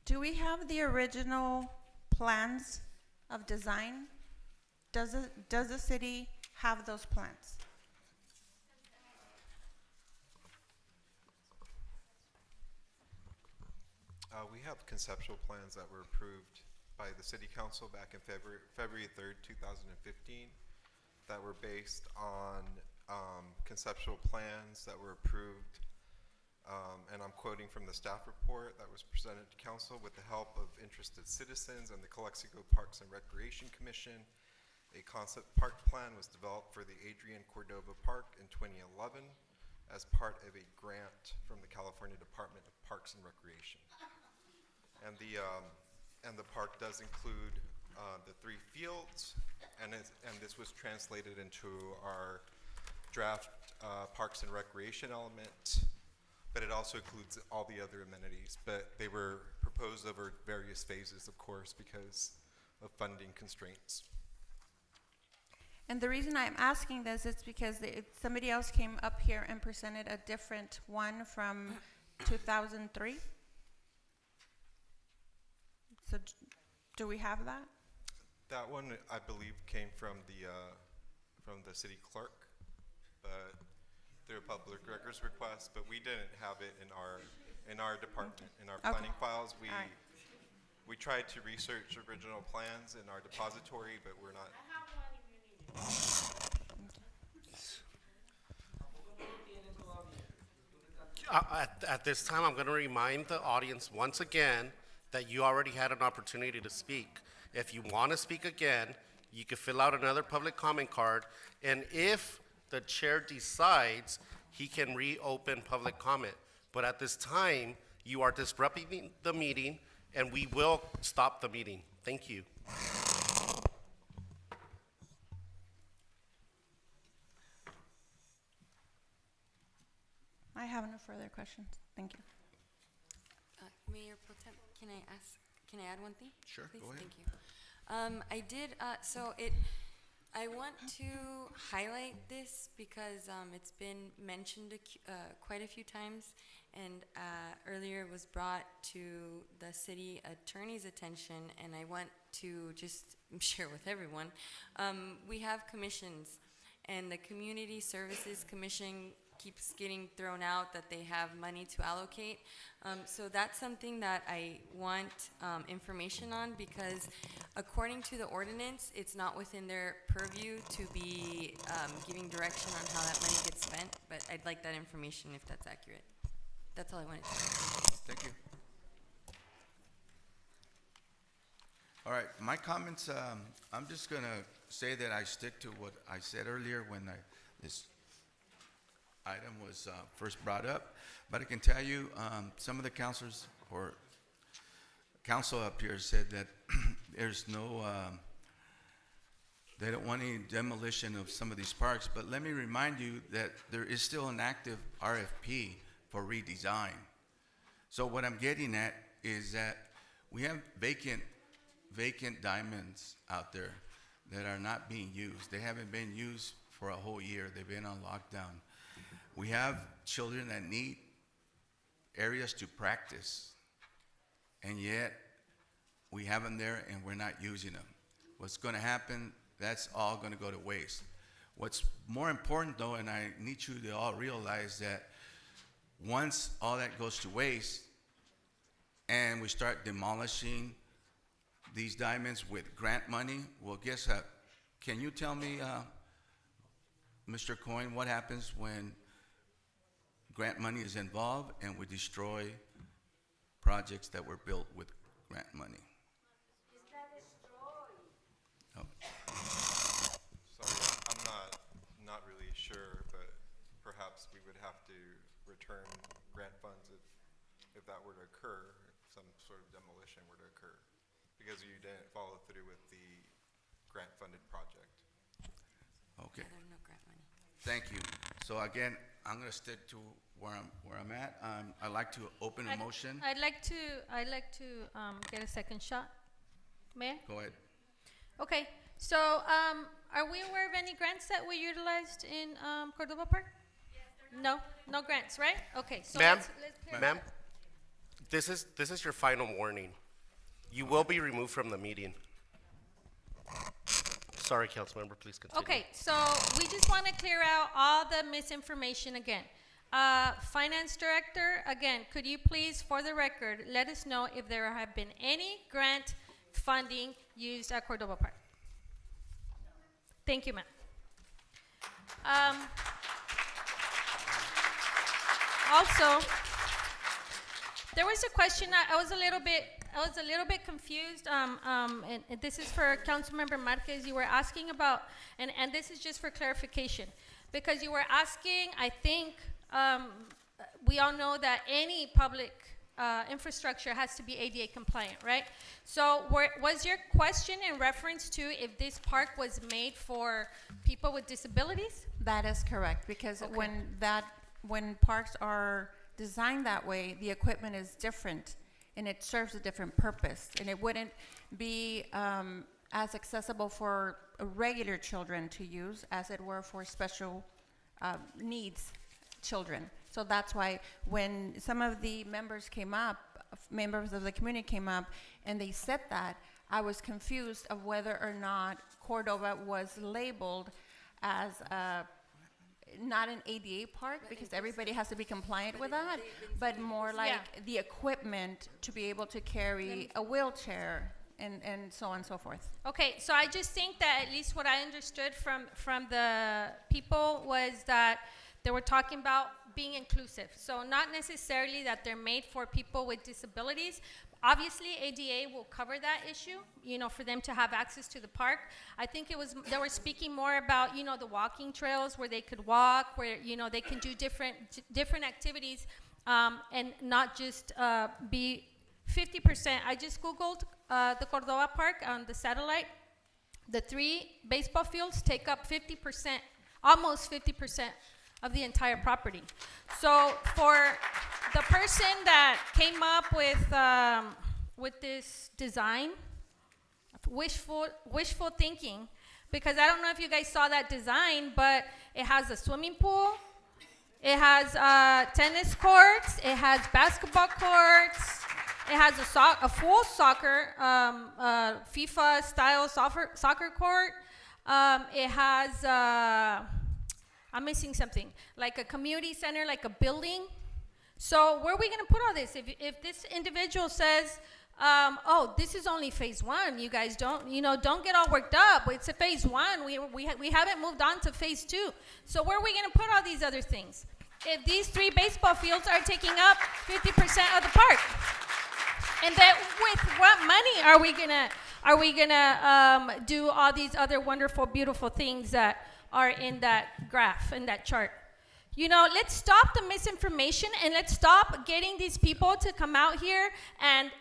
Do we have the original plans of design? Does the city have those plans? We have conceptual plans that were approved by the city council back in February 3rd, 2015, that were based on conceptual plans that were approved, and I'm quoting from the staff report that was presented to council with the help of interested citizens and the Calexico Parks and Recreation Commission. A concept park plan was developed for the Adrian Cordova Park in 2011 as part of a grant from the California Department of Parks and Recreation. And the park does include the 3 fields, and this was translated into our draft Parks and Recreation element, but it also includes all the other amenities. But they were proposed over various phases, of course, because of funding constraints. And the reason I'm asking this is because somebody else came up here and presented a different one from 2003. So do we have that? That one, I believe, came from the city clerk, but through a public records request. But we didn't have it in our department, in our planning files. We tried to research original plans in our depository, but we're not. At this time, I'm going to remind the audience once again that you already had an opportunity to speak. If you want to speak again, you can fill out another public comment card, and if the chair decides, he can reopen public comment. But at this time, you are disrupting the meeting, and we will stop the meeting. Thank you. I have no further questions. Thank you. Mayor Pro Tem, can I add one thing? Sure, Please? go ahead. Thank you. I want to highlight this because it's been mentioned quite a few times, and earlier it was brought to the city attorney's attention, and I want to just share with everyone. We have commissions, and the Community Services Commission keeps getting thrown out that they have money to allocate. So that's something that I want information on, because according to the ordinance, it's not within their purview to be giving direction on how that money gets spent, but I'd like that information if that's accurate. That's all I wanted to say. Thank you. All right, my comments, I'm just going to say that I stick to what I said earlier when this item was first brought up. But I can tell you, some of the councilors or council up here said that there's no, they don't want any demolition of some of these parks. But let me remind you that there is still an active RFP for redesign. So what I'm getting at is that we have vacant diamonds out there that are not being used. They haven't been used for a whole year. They've been on lockdown. We have children that need areas to practice, and yet we have them there and we're not using them. What's going to happen, that's all going to go to waste. What's more important though, and I need you to all realize that once all that goes to waste and we start demolishing these diamonds with grant money, well, guess what? Can you tell me, Mr. Coyne, what happens when grant money is involved and we destroy projects that were built with grant money? Oh. Sorry, I'm not really sure, but perhaps we would have to return grant funds if that were to occur, if some sort of demolition were to occur, because you didn't follow through with the grant-funded project. Okay. Yeah, there's no grant money. Thank you. So again, I'm going to stick to where I'm at. I'd like to open a motion. I'd like to get a second shot. Mayor? Go ahead. Okay, so are we aware of any grants that were utilized in Cordova Park? No, no grants, right? Okay, so Ma'am, let's clear ma'am, that. this is your final warning. You will be removed from the meeting. Sorry, Councilmember, please continue. Okay, so we just want to clear out all the misinformation again. Finance Director, again, could you please, for the record, let us know if there have been any grant funding used at Cordova Park? Thank you, ma'am. Also, there was a question. I was a little bit confused. And this is for Councilmember Marquez. You were asking about, and this is just for clarification, because you were asking. I think we all know that any public infrastructure has to be ADA compliant, right? So, was your question in reference to if this park was made for people with disabilities? That is correct, because Okay. when parks are designed that way, the equipment is different and it serves a different purpose, and it wouldn't be as accessible for regular children to use as it were for special needs children. So that's why when some of the members came up, members of the community came up and they said that, I was confused of whether or not Cordova was labeled as not an ADA park, because everybody has to be compliant with that, but more like the equipment to be able to carry a wheelchair and so on and so forth. Okay, so I just think that at least what I understood from the people was that they were talking about being inclusive. So not necessarily that they're made for people with disabilities. Obviously, ADA will cover that issue, you know, for them to have access to the park. I think they were speaking more about, you know, the walking trails where they could walk, where, you know, they can do different activities and not just be 50%. I just Googled the Cordova Park on the satellite. The 3 baseball fields take up 50%, almost 50% of the entire property. So for the person that came up with this design, wishful thinking, because I don't know if you guys saw that design, but it has a swimming pool, it has tennis courts, it has basketball courts, it has a full soccer, FIFA style soccer court. It has I'm missing something, like a community center, like a building. So where are we going to put all this? If this individual says, oh, this is only phase 1, you guys don't get all worked up. It's a phase 1. We haven't moved on to phase 2. So where are we going to put all these other things? If these 3 baseball fields are taking up 50% of the park, and then with what money are we gonna do all these other wonderful, beautiful things that are in that graph, in that chart? You know, let's stop the misinformation and let's stop getting these people to come out here and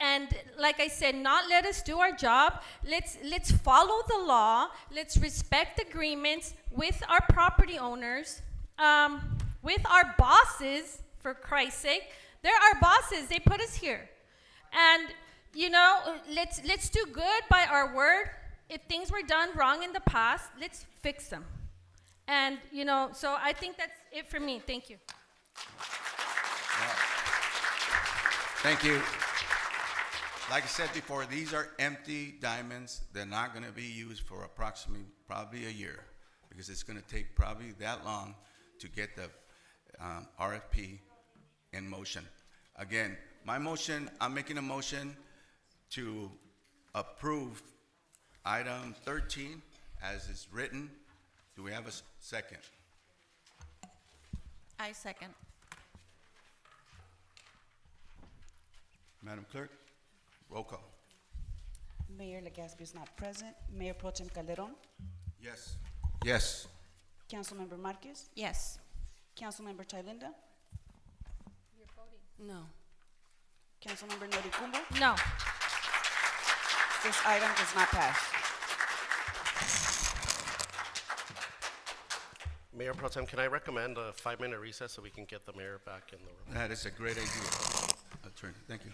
like I said, not let us do our job. Let's follow the law. Let's respect agreements with our property owners, with our bosses, for Christ's sake. They're our bosses. They put us here. And, you know, let's do good by our word. If things were done wrong in the past, let's fix them. And, you know, so I think that's it for me. Thank you. Thank you. Like I said before, these are empty diamonds. They're not going to be used for approximately probably a year, because it's going to take probably that long to get the RFP in motion. Again, I'm making a motion to approve item 13 as is written. Do we have a second? I second. Madam Clerk, roll call. Mayor Legaspi is not present. Mayor Pro Tem Calderon. Yes. Yes. Councilmember Marquez. Yes. Councilmember Tylinda. You're voting. No. Councilmember Noricumbo. No. This item does not pass. Mayor Pro Tem, can I recommend a 5-minute recess so we can get the mayor back in the room? That is a great idea, Attorney. Thank you.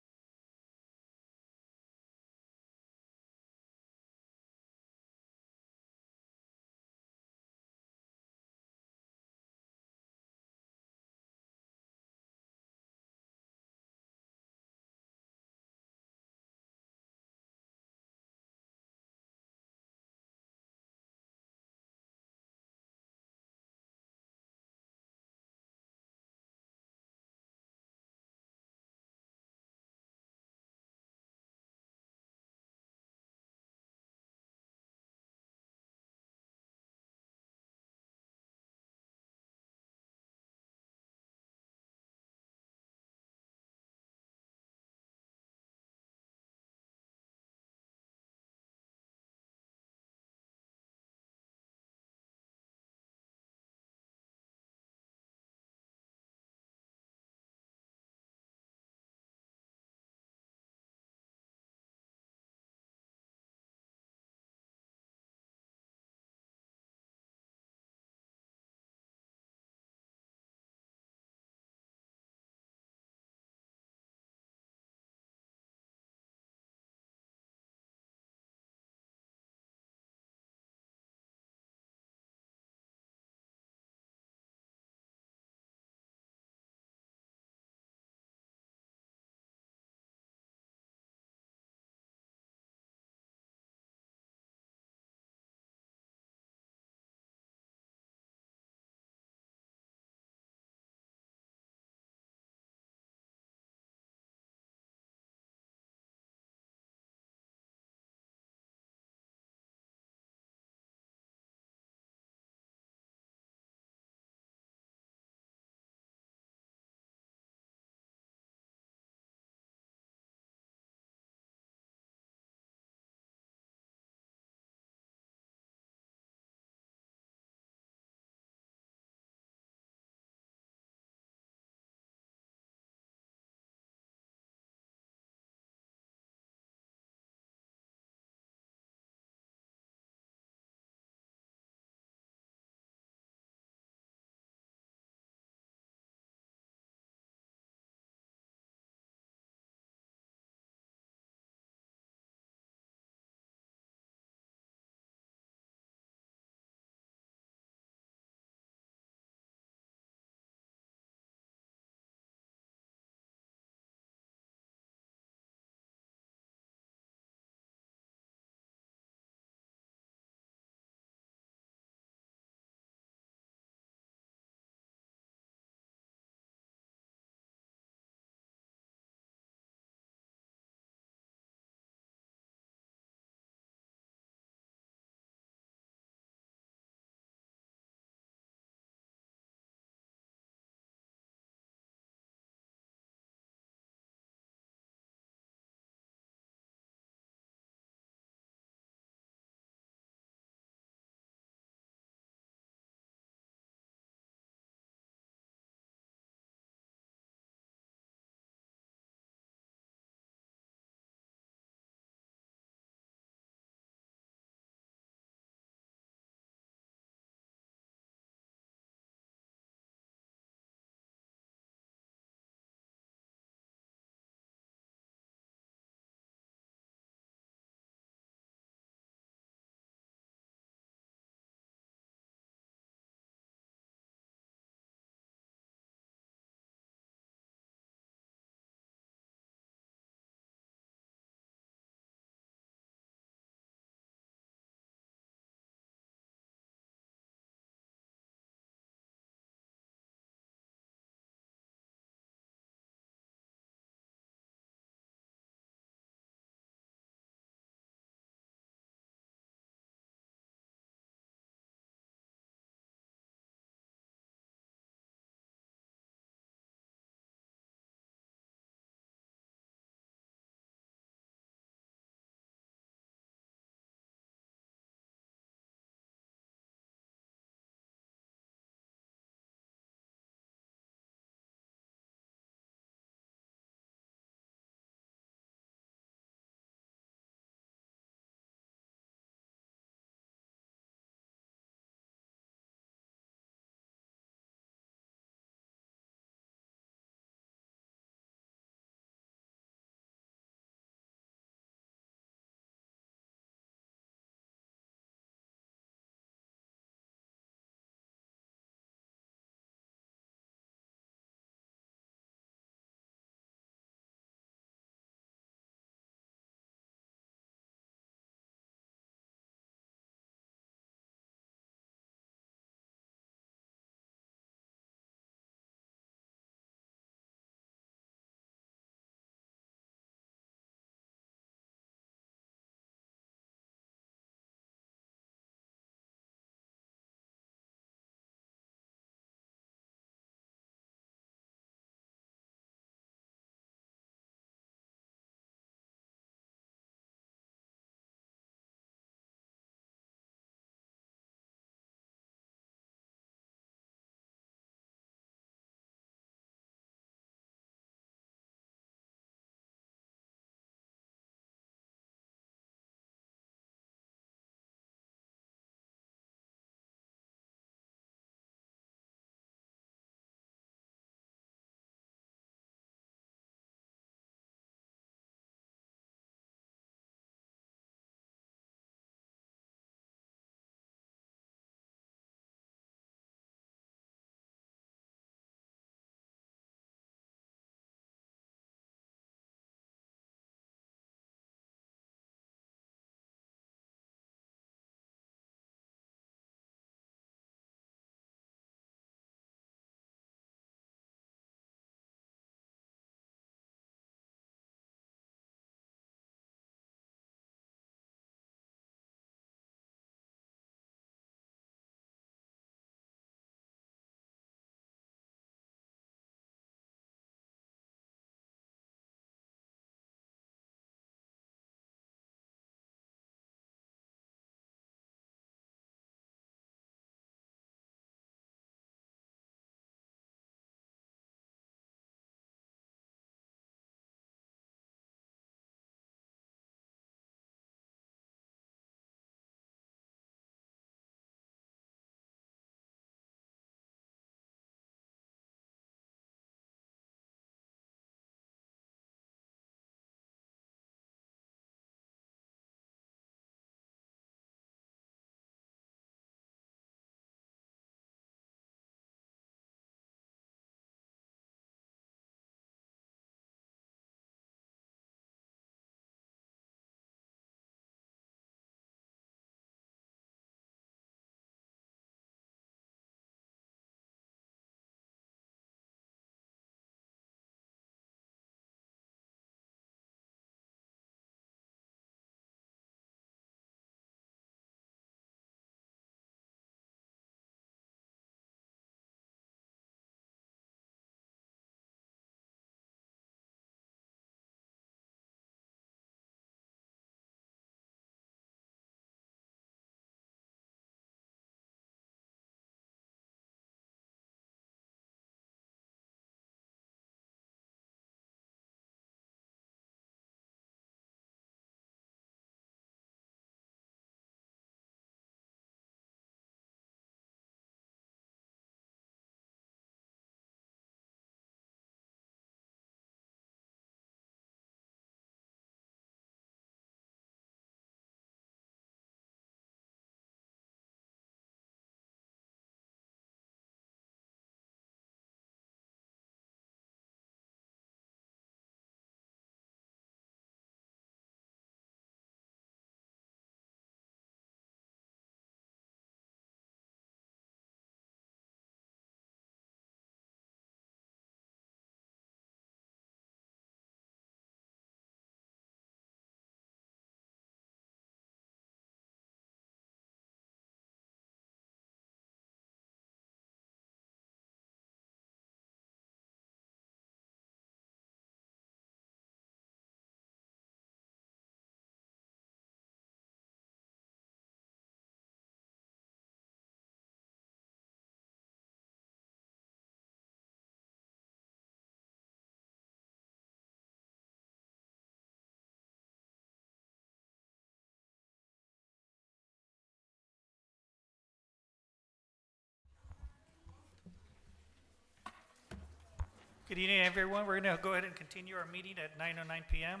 Good evening, everyone. We're going to go ahead and continue our meeting at 9:09 p.m.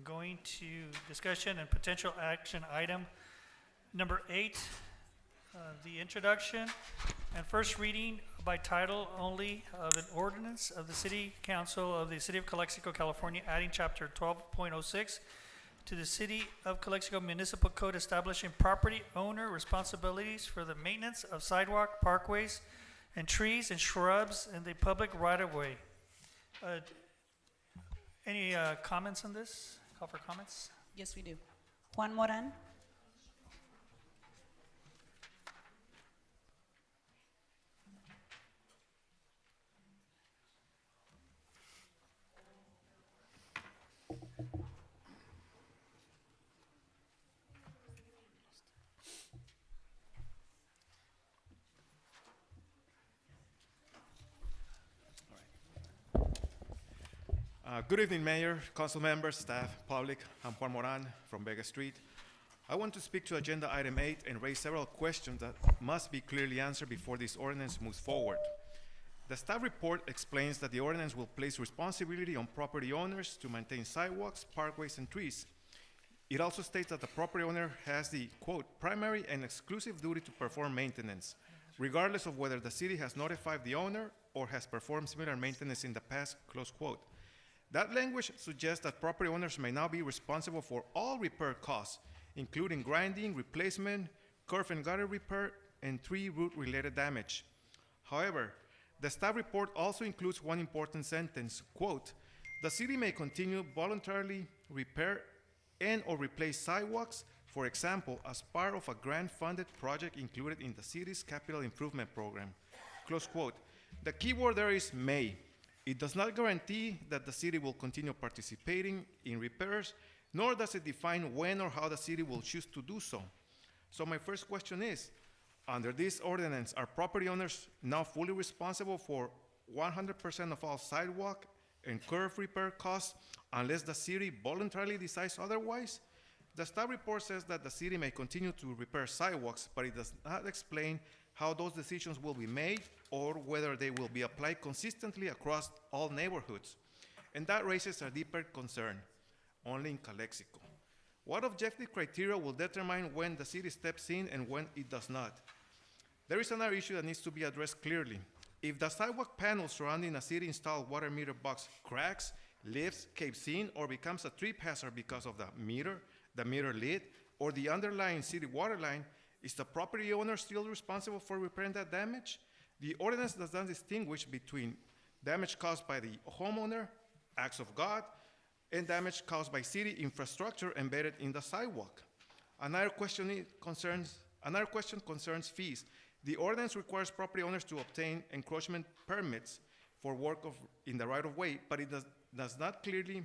Going to discussion and potential action item number 8, the introduction and first reading by title only of an ordinance of the City Council of the City of Calexico, California, adding Chapter 12.06 to the City of Calexico Municipal Code, establishing property owner responsibilities for the maintenance of sidewalk, parkways, and trees and shrubs in the public right-of-way. Any comments on this? Call for comments? Yes, we do. Juan Moran. Good evening, Mayor, council members, staff, public. I'm Juan Moran from Vega Street. I want to speak to agenda item 8 and raise several questions that must be clearly answered before this ordinance moves forward. The staff report explains that the ordinance will place responsibility on property owners to maintain sidewalks, parkways, and trees. It also states that the property owner has the, quote, primary and exclusive duty to perform maintenance, regardless of whether the city has notified the owner or has performed similar maintenance in the past, close quote. That language suggests that property owners may now be responsible for all repair costs, including grinding, replacement, curb and gutter repair, and tree root-related damage. However, the staff report also includes one important sentence, quote, the city may continue voluntarily repair and or replace sidewalks, for example, as part of a grant-funded project included in the city's capital improvement program, close quote. The key word there is may. It does not guarantee that the city will continue participating in repairs, nor does it define when or how the city will choose to do so. So my first question is, under this ordinance, are property owners now fully responsible for 100% of all sidewalk and curb repair costs unless the city voluntarily decides otherwise? The staff report says that the city may continue to repair sidewalks, but it does not explain how those decisions will be made or whether they will be applied consistently across all neighborhoods. And that raises a deeper concern, only in Calexico. What objective criteria will determine when the city steps in and when it does not? There is another issue that needs to be addressed clearly. If the sidewalk panel surrounding a city-installed water meter box cracks, lifts, caves in, or becomes a trip hazard because of the meter lid, or the underlying city water line, is the property owner still responsible for repairing that damage? The ordinance does not distinguish between damage caused by the homeowner, acts of God, and damage caused by city infrastructure embedded in the sidewalk. Another question concerns fees. The ordinance requires property owners to obtain encroachment permits for work in the right-of-way, but it does not clearly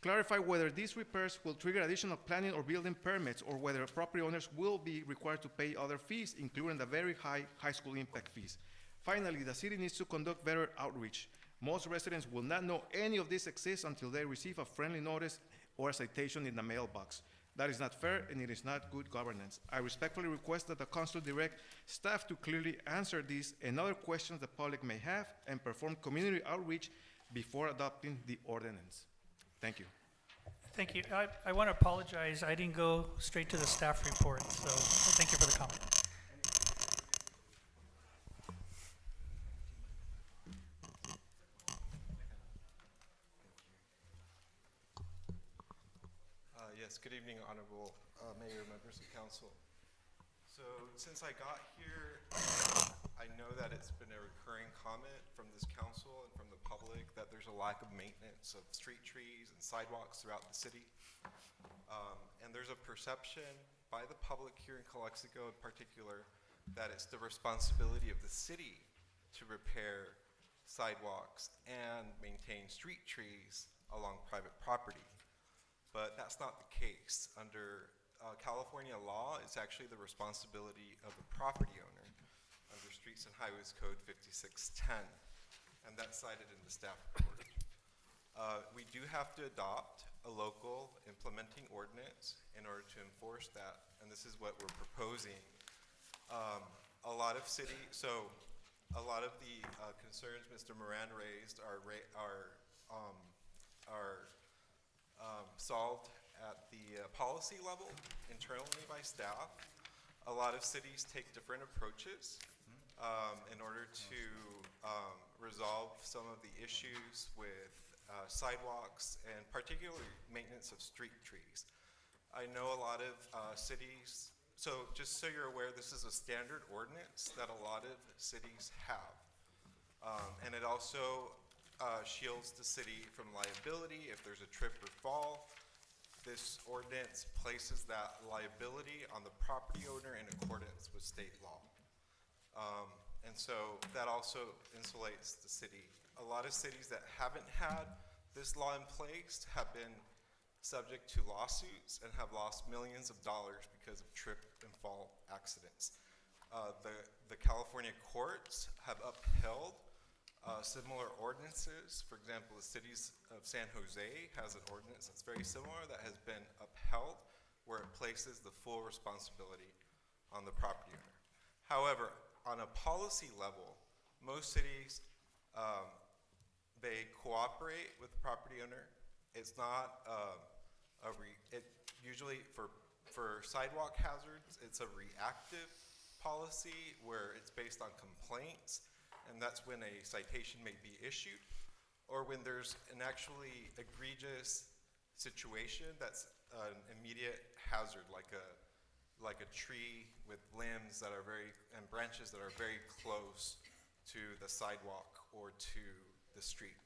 clarify whether these repairs will trigger additional planning or building permits, or whether property owners will be required to pay other fees, including the very high school impact fees. Finally, the city needs to conduct better outreach. Most residents will not know any of this exists until they receive a friendly notice or a citation in the mailbox. That is not fair, and it is not good governance. I respectfully request that the council direct staff to clearly answer these and other questions the public may have and perform community outreach before adopting the ordinance. Thank you. Thank you. I want to apologize. I didn't go straight to the staff report, so thank you for the comment. Yes, good evening, Honorable Mayor, members of council. So since I got here, I know that it's been a recurring comment from this council and from the public that there's a lack of maintenance of street trees and sidewalks throughout the city. And there's a perception by the public here in Calexico in particular that it's the responsibility of the city to repair sidewalks and maintain street trees along private property. But that's not the case. Under California law, it's actually the responsibility of the property owner under Streets and Highways Code 5610, and that's cited in the staff report. We do have to adopt a local implementing ordinance in order to enforce that, and this is what we're proposing. A lot of cities, so a lot of the concerns Mr. Moran raised are solved at the policy level internally by staff. A lot of cities take different approaches in order to resolve some of the issues with sidewalks and particularly maintenance of street trees. I know a lot of cities, so just so you're aware, this is a standard ordinance that a lot of cities have. And it also shields the city from liability if there's a trip or fall. This ordinance places that liability on the property owner in accordance with state law. And so that also insulates the city. A lot of cities that haven't had this law in place have been subject to lawsuits and have lost millions of dollars because of trip and fall accidents. The California courts have upheld similar ordinances. For example, the cities of San Jose has an ordinance that's very similar that has been upheld, where it places the full responsibility on the property owner. However, on a policy level, most cities, they cooperate with the property owner. It's not usually for sidewalk hazards, it's a reactive policy where it's based on complaints, and that's when a citation may be issued, or when there's an actually egregious situation that's an immediate hazard, like a tree with limbs that are and branches that are very close to the sidewalk or to the street.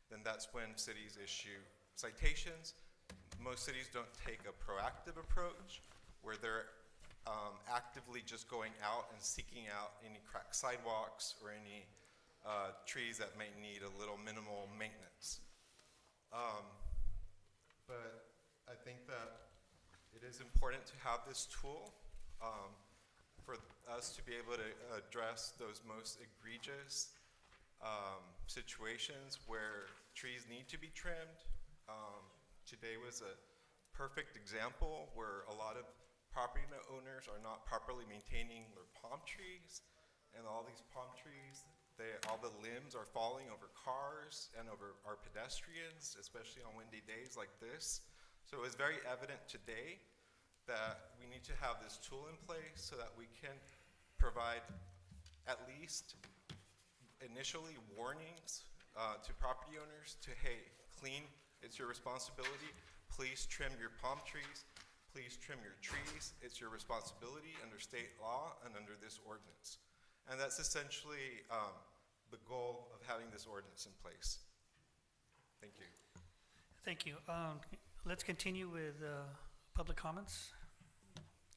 Then that's when cities issue citations. Most cities don't take a proactive approach where they're actively just going out and seeking out any cracked sidewalks or any trees that may need a little minimal maintenance. But I think that it is important to have this tool for us to be able to address those most egregious situations where trees need to be trimmed. Today was a perfect example where a lot of property owners are not properly maintaining their palm trees, and all these palm trees, all the limbs are falling over cars and over our pedestrians, especially on windy days like this. So it was very evident today that we need to have this tool in place so that we can provide at least initially warnings to property owners to, hey, clean, it's your responsibility. Please trim your palm trees. Please trim your trees. It's your responsibility under state law and under this ordinance. And that's essentially the goal of having this ordinance in place. Thank you. Thank you. Let's continue with public comments.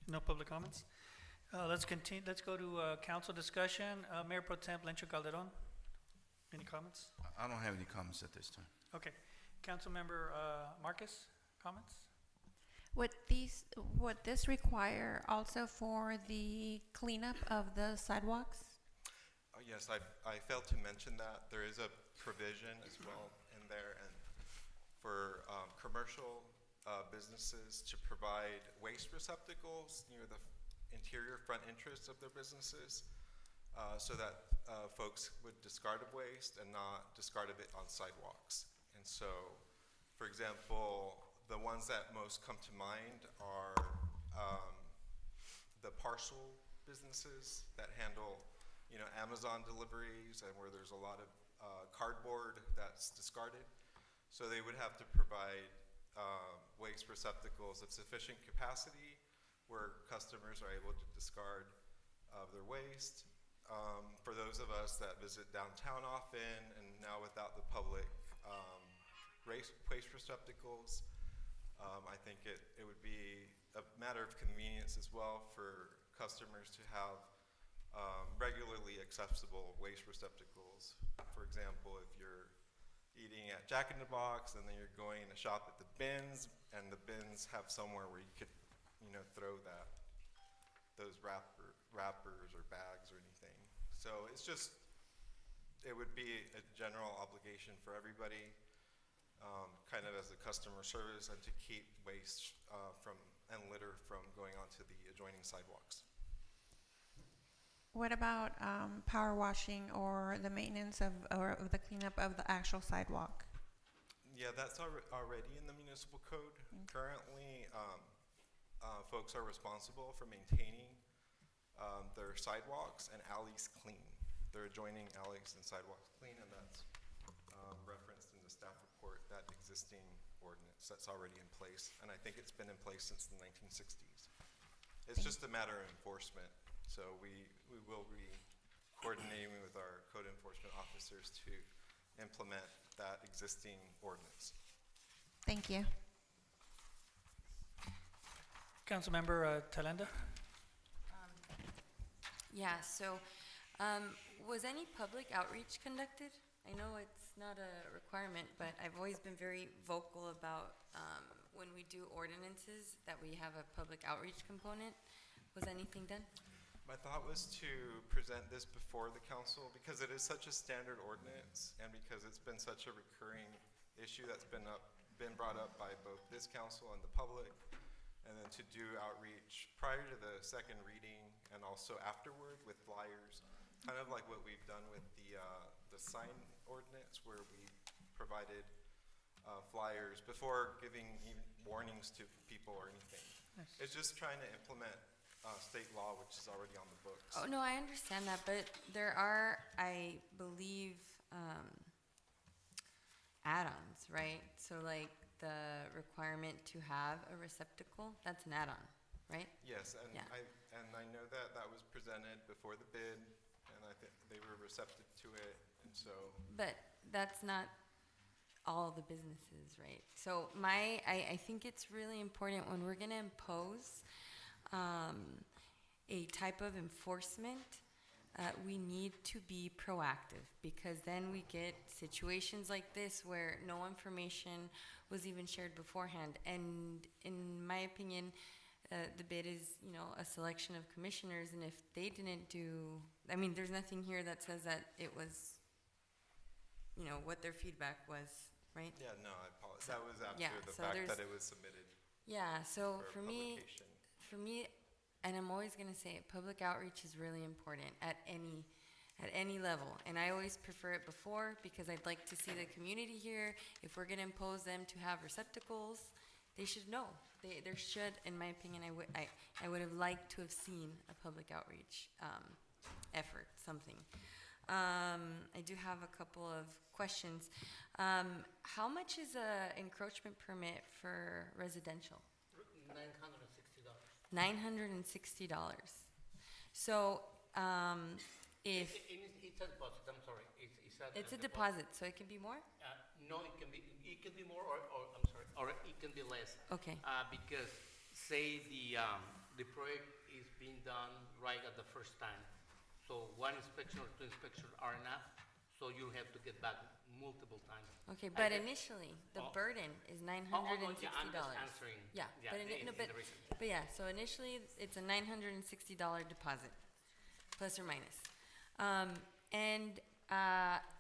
No public comments. Let's continue. Let's go to council discussion. Mayor Pro Tem Lencho Calderon. Any comments? I don't have any comments at this time. Okay. Councilmember Marcus, comments? Would this require also for the cleanup of the sidewalks? Yes, I failed to mention that. There is a provision as well in there and for commercial businesses to provide waste receptacles near the interior front entrance of their businesses so that folks would discard of waste and not discard of it on sidewalks. And so, for example, the ones that most come to mind are the parcel businesses that handle, Amazon deliveries and where there's a lot of cardboard that's discarded. So they would have to provide waste receptacles of sufficient capacity where customers are able to discard their waste. For those of us that visit downtown often and now without the public waste receptacles, I think it would be a matter of convenience as well for customers to have regularly accessible waste receptacles. For example, if you're eating at Jack in the Box and then you're going to shop at the bins, and the bins have somewhere where you could, throw those wrappers or bags or anything. So it's just, it would be a general obligation for everybody, kind of as a customer service, and to keep waste and litter from going onto the adjoining sidewalks. What about power washing or the maintenance of the cleanup of the actual sidewalk? Yeah, that's already in the municipal code. Currently, folks are responsible for maintaining their sidewalks and alleys clean. Their adjoining alleys and sidewalks clean, and that's referenced in the staff report, that existing ordinance that's already in place. And I think it's been in place since the 1960s. It's just a matter of enforcement. So we will be coordinating with our code enforcement officers to implement that existing ordinance. Thank you. Councilmember Talenda? Yeah, so was any public outreach conducted? I know it's not a requirement, but I've always been very vocal about when we do ordinances that we have a public outreach component. Was anything done? My thought was to present this before the council because it is such a standard ordinance and because it's been such a recurring issue that's been brought up by both this council and the public, and then to do outreach prior to the second reading and also afterward with flyers, kind of like what we've done with the sign ordinance, where we provided flyers before giving even warnings to people or anything. Nice. It's just trying to implement state law, which is already on the books. Oh, no, I understand that, but there are, I believe, add-ons, right? So like the requirement to have a receptacle, that's an add-on, right? Yes, and Yeah. I know that that was presented before the bid, and I think they were receptive to it, and so. But that's not all the businesses, right? So I think it's really important when we're gonna impose a type of enforcement, we need to be proactive, because then we get situations like this where no information was even shared beforehand. And in my opinion, the bid is, you know, a selection of commissioners, and if they didn't do, I mean, there's nothing here that says that it was, you know, what their feedback was, right? Yeah, no, I apologize. That was after Yeah, the so fact there's- that it was submitted. Yeah, so for for me, publication. and I'm always gonna say it, public outreach is really important at any level. And I always prefer it before, because I'd like to see the community here. If we're gonna impose them to have receptacles, they should know. There should, in my opinion, I would have liked to have seen a public outreach effort, something. I do have a couple of questions. How much is a encroachment permit for residential? $960. $960. So, if It's a deposit, I'm sorry. it's a deposit, so it can be more? No, it can be more, or I'm sorry, or it can be less. Okay. Because say the project is being done right at the first time. So one inspection or two inspections are enough, so you have to get back multiple times. Okay, but initially, the burden is $960. Yeah, I'm just answering. Yeah, but, the reason. but yeah, so initially, it's a $960 deposit, plus or minus. And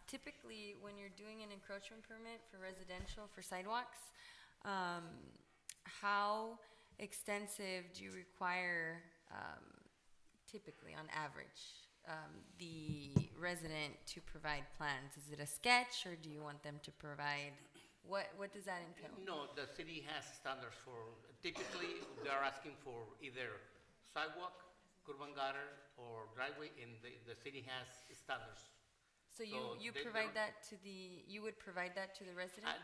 typically, when you're doing an encroachment permit for residential, for sidewalks, how extensive do you require, typically, on average, the resident to provide plans? Is it a sketch, or do you want them to provide, what does that entail? No, the city has standards for, typically, they're asking for either sidewalk, curb and gutter, or driveway, and the city has standards. So you provide that to the, you would provide that to the resident?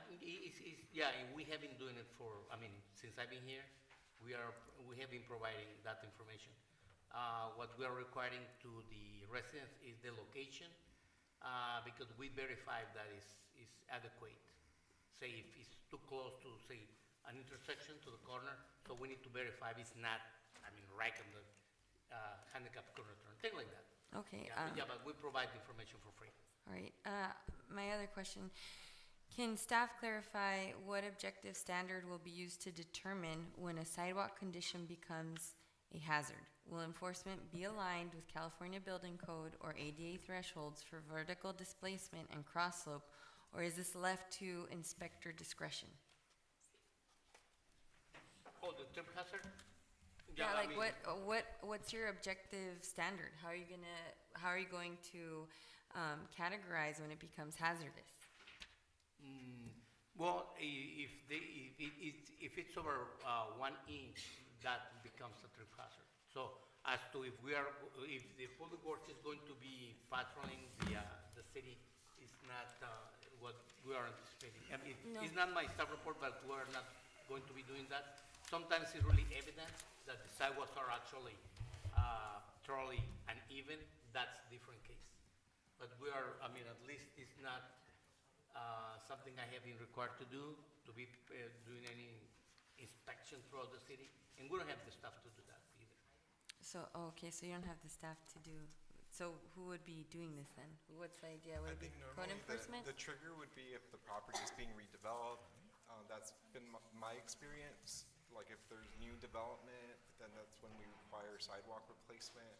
Yeah, and we have been doing it for, I mean, since I've been here, we have been providing that information. What we are requiring to the residents is the location, because we verify that is adequate. Say if it's too close to, say, an intersection to the corner, so we need to verify if it's not, I mean, right on the handicap corner turn, things like that. Okay. Yeah, but we provide the information for free. All right. My other question, can staff clarify what objective standard will be used to determine when a sidewalk condition becomes a hazard? Will enforcement be aligned with California Building Code or ADA thresholds for vertical displacement and cross slope, or is this left to inspector discretion? Oh, the term hazard? Yeah, I like mean- what's your objective standard? How are you going to categorize when it becomes hazardous? Well, if it's over 1 inch, that becomes a trip hazard. So as to if the public works is going to be patrolling the city, it's not what we are anticipating. I mean, No. it's not my staff report, but we're not going to be doing that. Sometimes it's really evident that the sidewalks are actually thoroughly uneven. That's different case. But we are, I mean, at least it's not something I have been required to do, to be doing any inspection throughout the city, and we don't have the staff to do that either. So, okay, so you don't have the staff to do, so who would be doing this then? What's the idea? Would I it be think code normally enforcement? the trigger would be if the property is being redeveloped. That's been my experience. Like if there's new development, then that's when we require sidewalk replacement.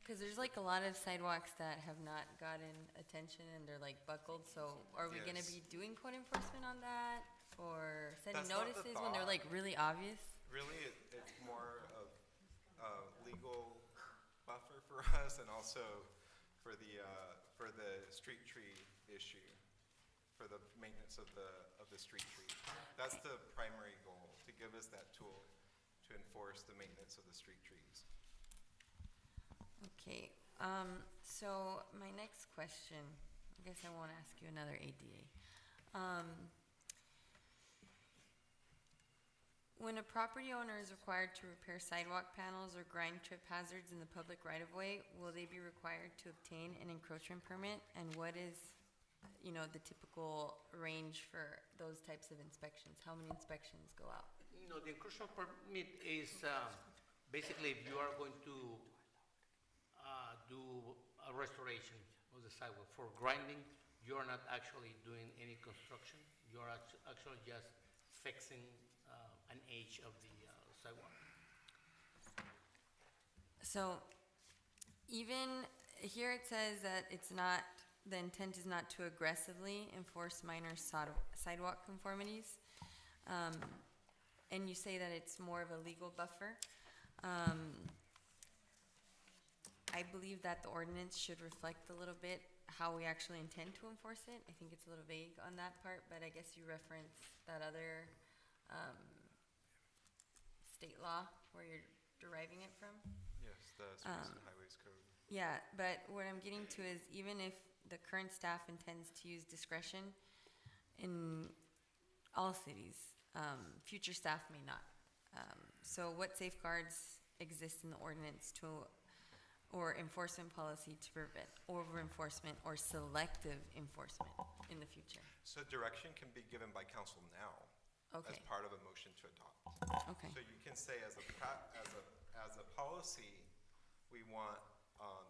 Because there's like a lot of sidewalks that have not gotten attention and they're like buckled, so are we gonna Yes. be doing code enforcement on that? Or sending That's not the notices when they're like thought. really obvious? Really, it's more of a legal buffer for us and also for the street tree issue, for the maintenance of the street tree. That's the primary goal, to give us that tool to enforce the maintenance of the street trees. Okay, so my next question, I guess I won't ask you another ADA. When a property owner is required to repair sidewalk panels or grind trip hazards in the public right-of-way, will they be required to obtain an encroachment permit? And what is, the typical range for those types of inspections? How many inspections go out? The encroachment permit is basically if you are going to do a restoration of the sidewalk. For grinding, you are not actually doing any construction. You are actually just fixing an edge of the sidewalk. So even here it says that the intent is not to aggressively enforce minor sidewalk conformities. And you say that it's more of a legal buffer. I believe that the ordinance should reflect a little bit how we actually intend to enforce it. I think it's a little vague on that part, but I guess you reference that other state law where you're deriving it from. Yes, the Streets and Highways Code. Yeah, but what I'm getting to is even if the current staff intends to use discretion in all cities, future staff may not. So what safeguards exist in the ordinance or enforcement policy to prevent over-enforcement or selective enforcement in the future? So direction can be given by council now Okay. as part of a motion to adopt. Okay. So you can say as a policy, we want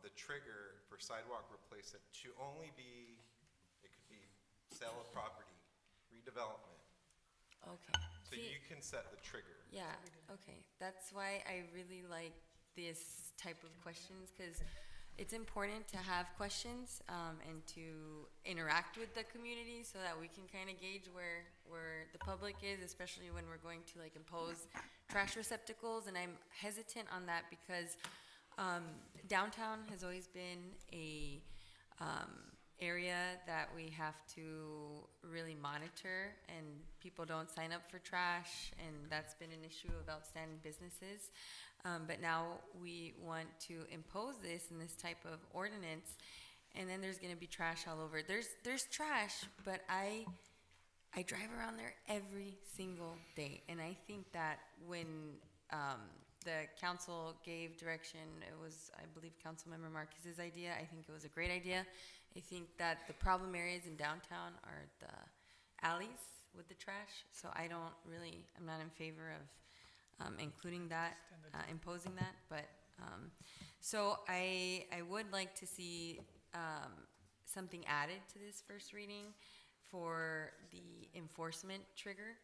the trigger for sidewalk replacement to only be, it could be sale of property, redevelopment. Okay. So you can set the trigger. Yeah, okay. That's why I really like this type of questions, because it's important to have questions and to interact with the community so that we can kind of gauge where the public is, especially when we're going to like impose trash receptacles. And I'm hesitant on that because downtown has always been a area that we have to really monitor, and people don't sign up for trash, and that's been an issue of outstanding businesses. But now we want to impose this in this type of ordinance, and then there's going to be trash all over. There's trash, but I drive around there every single day, and I think that when the council gave direction, it was, I believe, Councilmember Marquez's idea. I think it was a great idea. I think that the problem areas in downtown are the alleys with the trash, so I'm not in favor of including that, imposing that, but, so I would like to see something added to this first reading for the enforcement trigger.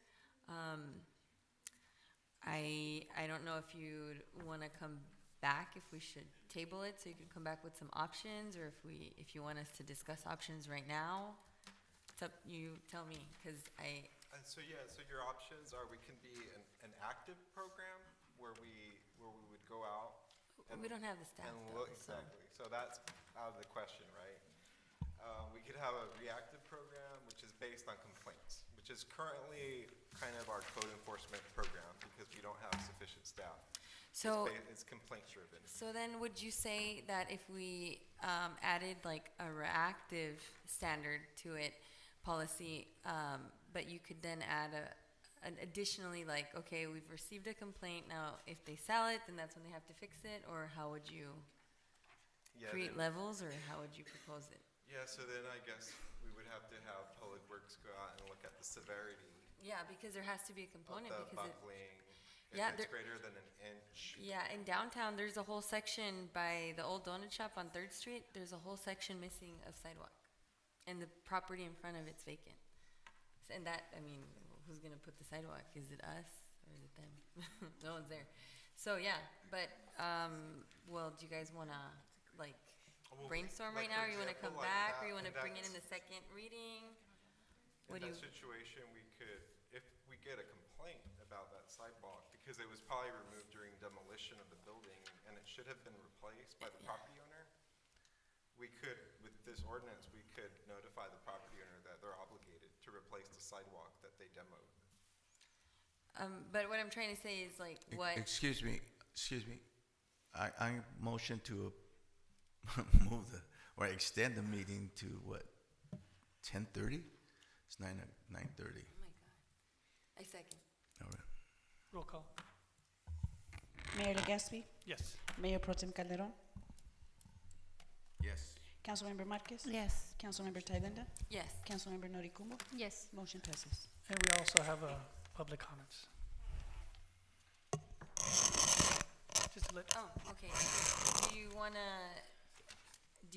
I don't know if you'd want to come back, if we should table it so you can come back with some options, or if you want us to discuss options right now. It's up, you tell me, because So your options are, we can be an active program where we would go out and We don't have the staff and though, look, so. exactly. So that's out of the question, right? We could have a reactive program, which is based on complaints, which is currently kind of our code enforcement program because we don't have sufficient staff. So, It's complaints driven. so then would you say that if we added like a reactive standard to it, policy, but you could then add an additionally like, okay, we've received a complaint, now if they sell it, then that's when they have to fix it, or how would you create levels, or how would you propose it? Yeah, so then I guess we would have to have Public Works go out and look at the severity Yeah, because there has to be a of component the because buckling. Yeah, If it's there- greater than an inch. yeah, in downtown, there's a whole section by the old donut shop on 3rd Street. There's a whole section missing of sidewalk, and the property in front of it's vacant. And that, I mean, who's gonna put the sidewalk? Is it us or is it them? No one's there. So yeah, but well, do you guys wanna like Well, brainstorm like, right now, for or you wanna example, come like back, or that- you wanna in bring it that in the second reading? What In do that you? situation, we could, if we get a complaint about that sidewalk, because it was probably removed during demolition of the building, and it should have been replaced by the property owner, we could, with this ordinance, we could notify the property owner that they're obligated to replace the sidewalk that they demoed. But what I'm trying to say is like, what? Excuse me. I motion to move or extend the meeting to what, 10:30? It's 9:30. Oh my God. I second. All right. Roll call. Mayor Legaspi, Yes. Mayor Pro Tem Calderon, Yes. Councilmember Marquez. Yes. Councilmember Thailenda, Yes. Councilmember Noricumbo. Yes. Motion passes. And we also have public comments. Just let, Oh, okay. Do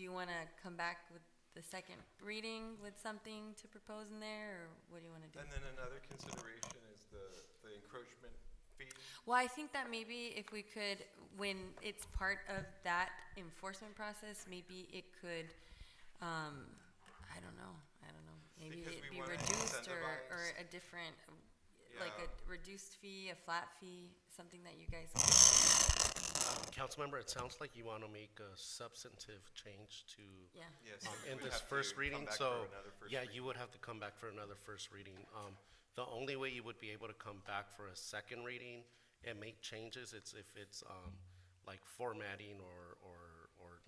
you wanna come back with the second reading with something to propose in there, or what do you wanna do? And then another consideration is the encroachment fee. Well, I think that maybe if we could, when it's part of that enforcement process, maybe it could, I don't know, maybe Because it'd we be wanna reduced or incentivize- a different, like Yeah. a reduced fee, a flat fee, something that you guys. Councilmember, it sounds like you want to make a substantive change to, Yeah. Yes. in we this have to first come reading, back so, for another first yeah, reading. you would have to come back for another first reading. The only way you would be able to come back for a second reading and make changes, it's if it's, like formatting or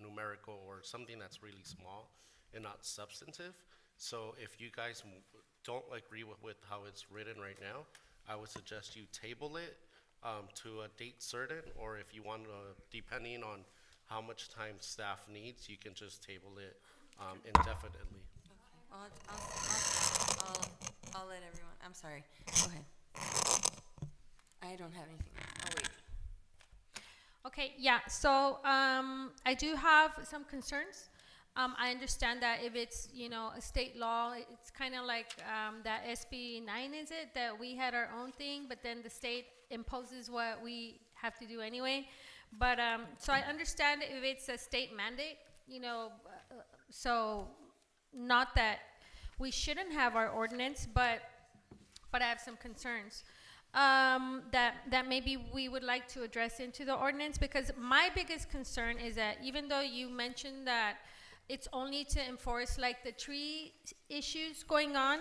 numerical or something that's really small and not substantive. So if you guys don't agree with how it's written right now, I would suggest you table it to a date certain, or if you want to, depending on how much time staff needs, you can just table it indefinitely. I'll let everyone, I'm sorry, go ahead. I don't have anything. Oh, wait. Okay, yeah, so I do have some concerns. I understand that if it's, you know, a state law, it's kind of like that SB 9, is it? That we had our own thing, but then the state imposes what we have to do anyway. But, so I understand if it's a state mandate, you know, so not that we shouldn't have our ordinance, but I have some concerns. That maybe we would like to address into the ordinance, because my biggest concern is that even though you mentioned that it's only to enforce like the tree issues going on,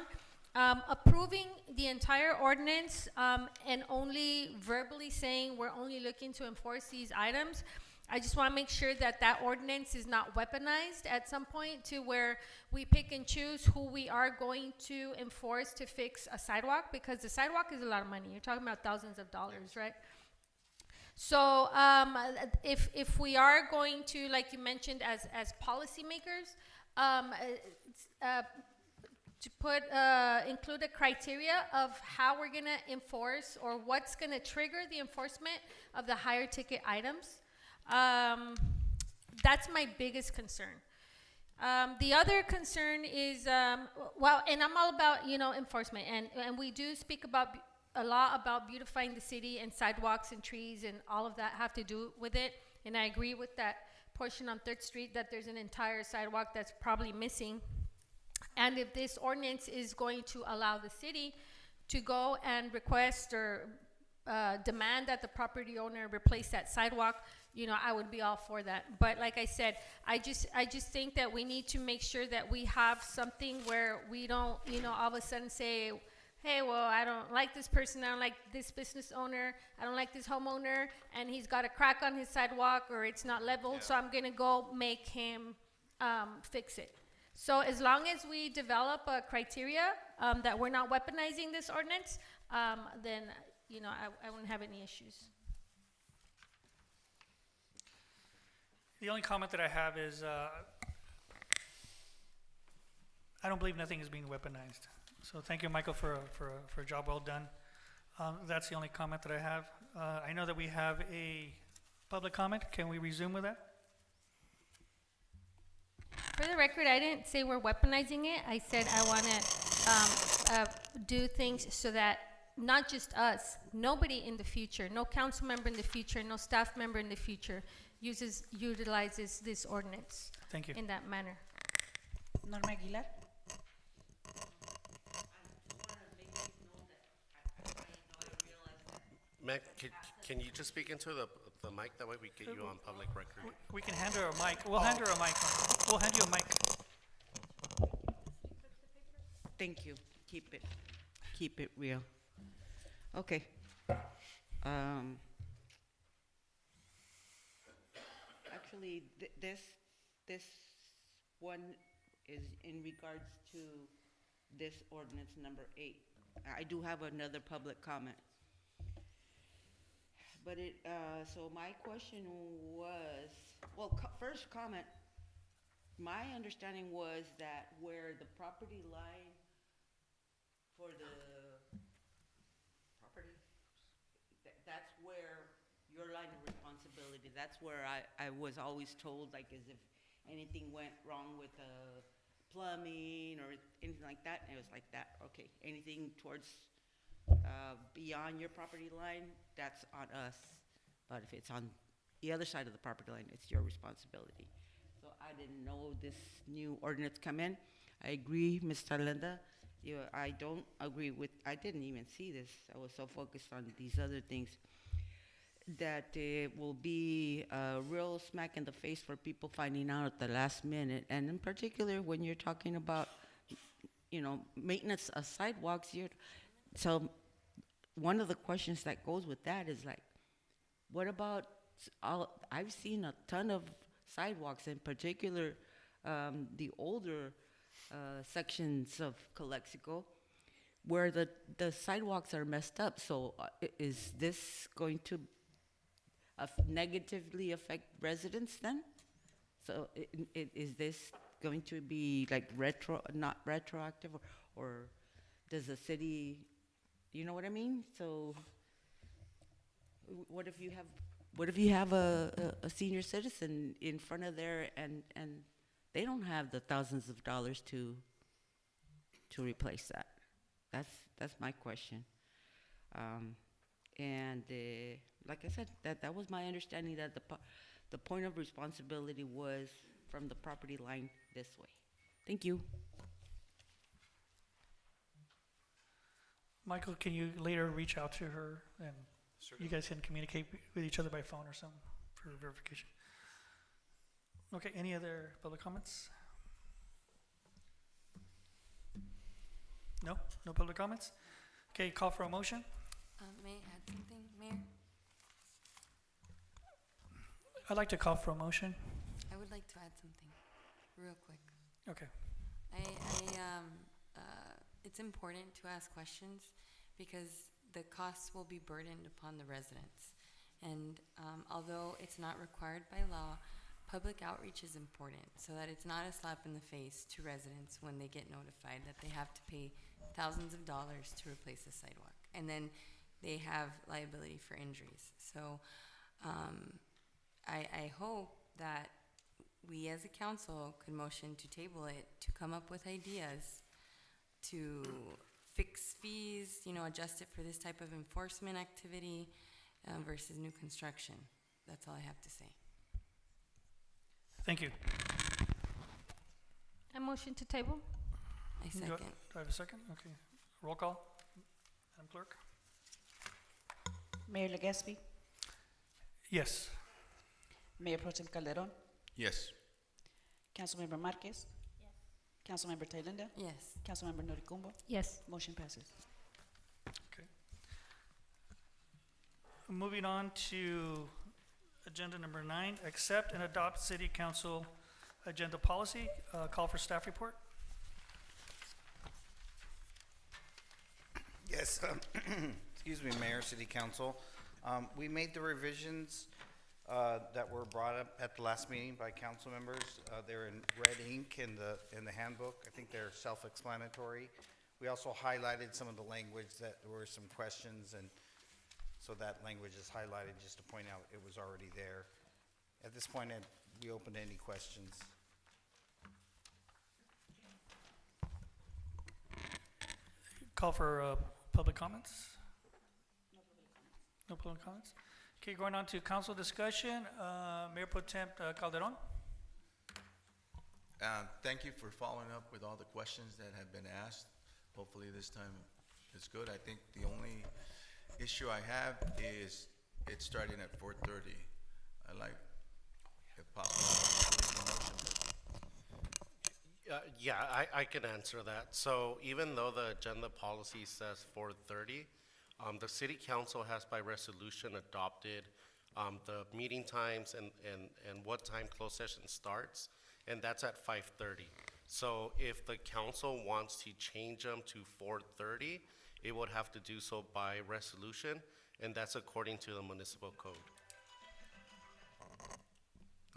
approving the entire ordinance and only verbally saying we're only looking to enforce these items, I just want to make sure that that ordinance is not weaponized at some point to where we pick and choose who we are going to enforce to fix a sidewalk, because the sidewalk is a lot of money. You're talking about thousands of dollars, right? So if we are going to, like you mentioned, as policymakers, to put include a criteria of how we're gonna enforce or what's gonna trigger the enforcement of the higher ticket items. That's my biggest concern. The other concern is, well, and I'm all about, you know, enforcement, and we do speak about a lot about beautifying the city, and sidewalks and trees and all of that have to do with it. And I agree with that portion on 3rd Street that there's an entire sidewalk that's probably missing. And if this ordinance is going to allow the city to go and request or demand that the property owner replace that sidewalk, you know, I would be all for that. But like I said, I just think that we need to make sure that we have something where we don't, you know, all of a sudden say, hey, well, I don't like this person, I don't like this business owner, I don't like this homeowner, and he's got a crack on his sidewalk or it's not leveled, so I'm gonna go make him fix it. So as long as we develop a criteria that we're not weaponizing this ordinance, then, you know, I wouldn't have any issues. The only comment that I have is, I don't believe nothing is being weaponized. So thank you, Michael, for a job well done. That's the only comment that I have. I know that we have a public comment. Can we resume with that? For the record, I didn't say we're weaponizing it. I said I want to do things so that not just us, nobody in the future, no council member in the future, no staff member in the future utilizes this ordinance. Thank you. In that manner. Norma Aguilar. Mac, can you just speak into the mic? That way we get you on public record. We can hand her a mic. We'll hand her a mic. We'll hand you a mic. Thank you. Keep it real. Okay. Actually, this one is in regards to this ordinance number 8. I do have another public comment. But so my question was, well, first comment, my understanding was that where the property line for the property, that's where your line of responsibility, that's where I was always told, like, as if anything went wrong with plumbing or anything like that, and it was like that, okay, anything towards beyond your property line, that's on us. But if it's on the other side of the property line, it's your responsibility. So I didn't know this new ordinance come in. I agree, Ms. Talenda. I don't agree with, I didn't even see this. I was so focused on these other things. That it will be a real smack in the face for people finding out at the last minute. And in particular, when you're talking about, you know, maintenance of sidewalks, so one of the questions that goes with that is like, what about I've seen a ton of sidewalks, in particular the older sections of Calexico, where the sidewalks are messed up. So is this going to negatively affect residents then? So is this going to be like not retroactive, or does the city, you know what I mean? So what if you have a senior citizen in front of there and they don't have the thousands of dollars to replace that? That's my question. And like I said, that was my understanding, that the point of responsibility was from the property line this way. Thank you. Michael, can you later reach out to her and you guys can communicate with each other by phone or something for verification? Okay, any other public comments? No? No public comments? Okay, call for a motion. May I add something, Mayor? I'd like to call for a motion. I would like to add something real quick. Okay. It's important to ask questions because the costs will be burdened upon the residents. And although it's not required by law, public outreach is important so that it's not a slap in the face to residents when they get notified that they have to pay thousands of dollars to replace a sidewalk. And then they have liability for injuries. So I hope that we as a council could motion to table it to come up with ideas to fix fees, you know, adjust it for this type of enforcement activity versus new construction. That's all I have to say. Thank you. A motion to table? I second. Do I have a second? Okay. Roll call. Madam Clerk? Mayor Legaspi, Yes. Mayor Pro Tem Calderon, Yes. Councilmember Marquez, Councilmember Thalinda, Yes. Councilmember Noricumbo, Yes. motion passes. Okay. Moving on to agenda number 9, accept and adopt city council agenda policy. Call for staff report. Yes, excuse me, Mayor, City Council. We made the revisions that were brought up at the last meeting by council members. They're in red ink in the handbook. I think they're self-explanatory. We also highlighted some of the language that there were some questions, and so that language is highlighted just to point out it was already there. At this point, we open to any questions. Call for public comments. No public comments. Okay, going on to council discussion. Mayor Pro Tem Calderon. Thank you for following up with all the questions that have been asked. Hopefully this time it's good. I think the only issue I have is it's starting at 4:30. I like, if possible, Yeah, I can answer that. So even though the agenda policy says 4:30, the city council has by resolution adopted the meeting times and what time closed session starts, and that's at 5:30. So if the council wants to change them to 4:30, it would have to do so by resolution, and that's according to the municipal code.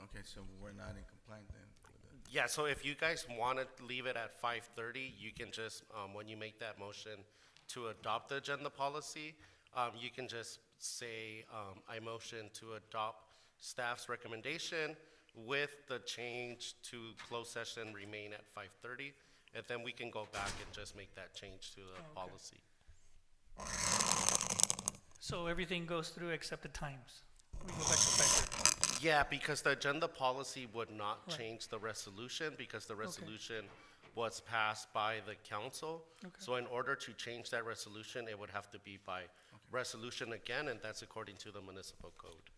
Okay, so we're not in compliance then with it. Yeah, so if you guys want to leave it at 5:30, you can just, when you make that motion to adopt the agenda policy, you can just say, I motion to adopt staff's recommendation with the change to closed session remain at 5:30, and then we can go back and just make that change to the policy. So everything goes through except the times. We go back to 5:30. Yeah, because the agenda policy would not Right. change the resolution, because the resolution was passed by the council. Okay. So in order to change that resolution, it would have to be by resolution again, and that's according to the municipal code.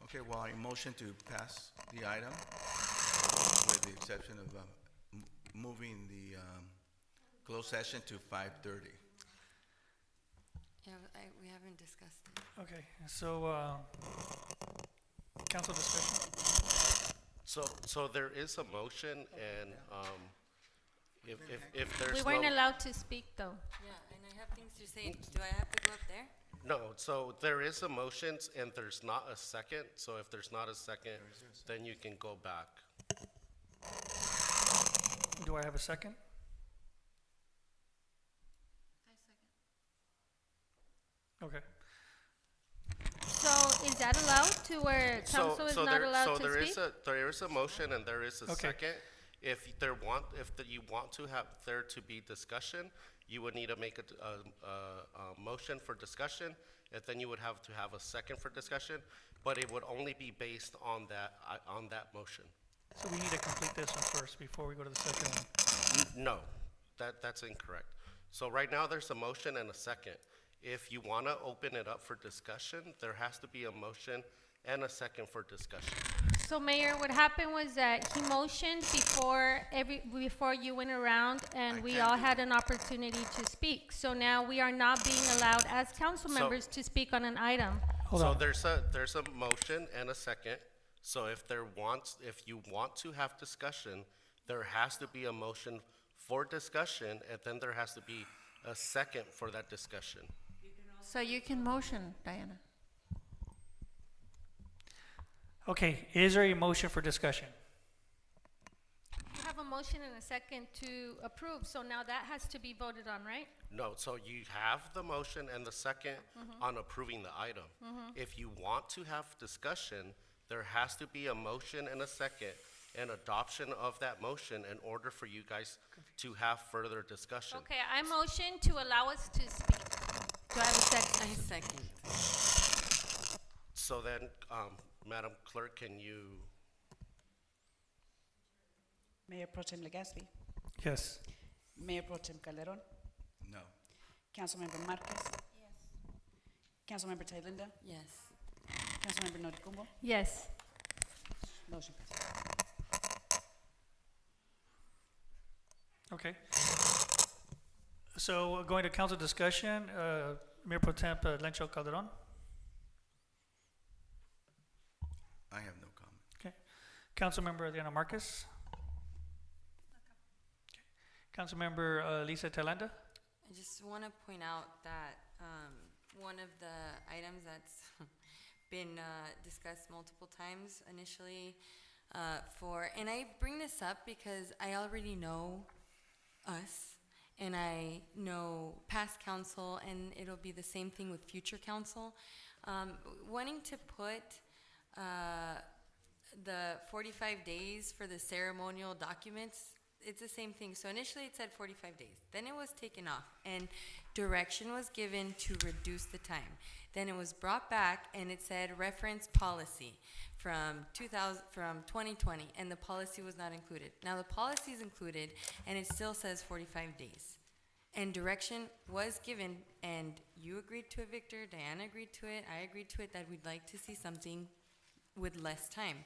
Okay, well, I motion to pass the item with the exception of moving the closed session to 5:30. Yeah, we haven't discussed it. Okay, so council discussion. So there is a motion, and if there's We no. weren't allowed to speak, though. Yeah, and I have things to say. Do I have to go up there? No, so there is a motion, and there's not a second, so if there's not a second, then you can go back. Do I have a second? Okay. So is that allowed to where council is not allowed to speak? There is a motion and there is a Okay. second. If you want to have there to be discussion, you would need to make a motion for discussion, and then you would have to have a second for discussion, but it would only be based on that motion. So we need to complete this one first before we go to the second one. No, that's incorrect. So right now, there's a motion and a second. If you want to open it up for discussion, there has to be a motion and a second for discussion. So Mayor, what happened was that he motioned before you went around, and we all had an opportunity to speak. So now we are not being allowed as council So- members to speak on an item. So there's a motion and a second. So if you want to have discussion, there has to be a motion for discussion, and then there has to be a second for that discussion. So you can motion, Diana. Okay, is there a motion for discussion? You have a motion and a second to approve, so now that has to be voted on, right? No, so you have the motion and the second on approving the item. If you want to have discussion, there has to be a motion and a second and adoption of that motion in order for you guys to have further discussion. Okay, I motion to allow us to speak. Do I have a second? I second. So then, Madam Clerk, can you, Mayor Pro Tem Legaspi, Yes. Mayor Pro Tem Calderon, No. Councilmember Marquez? Yes. Councilmember Thalinda? Yes. Councilmember Noricumbo? Yes. Motion passes. Okay. So going to council discussion, Mayor Pro Temp Lencho Calderon. I have no comment. Okay. Councilmember Adriana Marquez. Okay. Councilmember Lisa Thalinda. I just want to point out that one of the items that's been discussed multiple times initially and I bring this up because I already know us and I know past council, and it'll be the same thing with future council. Wanting to put the 45 days for the ceremonial documents, it's the same thing. So initially it said 45 days. Then it was taken off and direction was given to reduce the time. Then it was brought back and it said reference policy from 2020, and the policy was not included. Now the policy is included and it still says 45 days. And direction was given, and you agreed to it, Victor, Diana agreed to it, I agreed to it, that we'd like to see something with less time.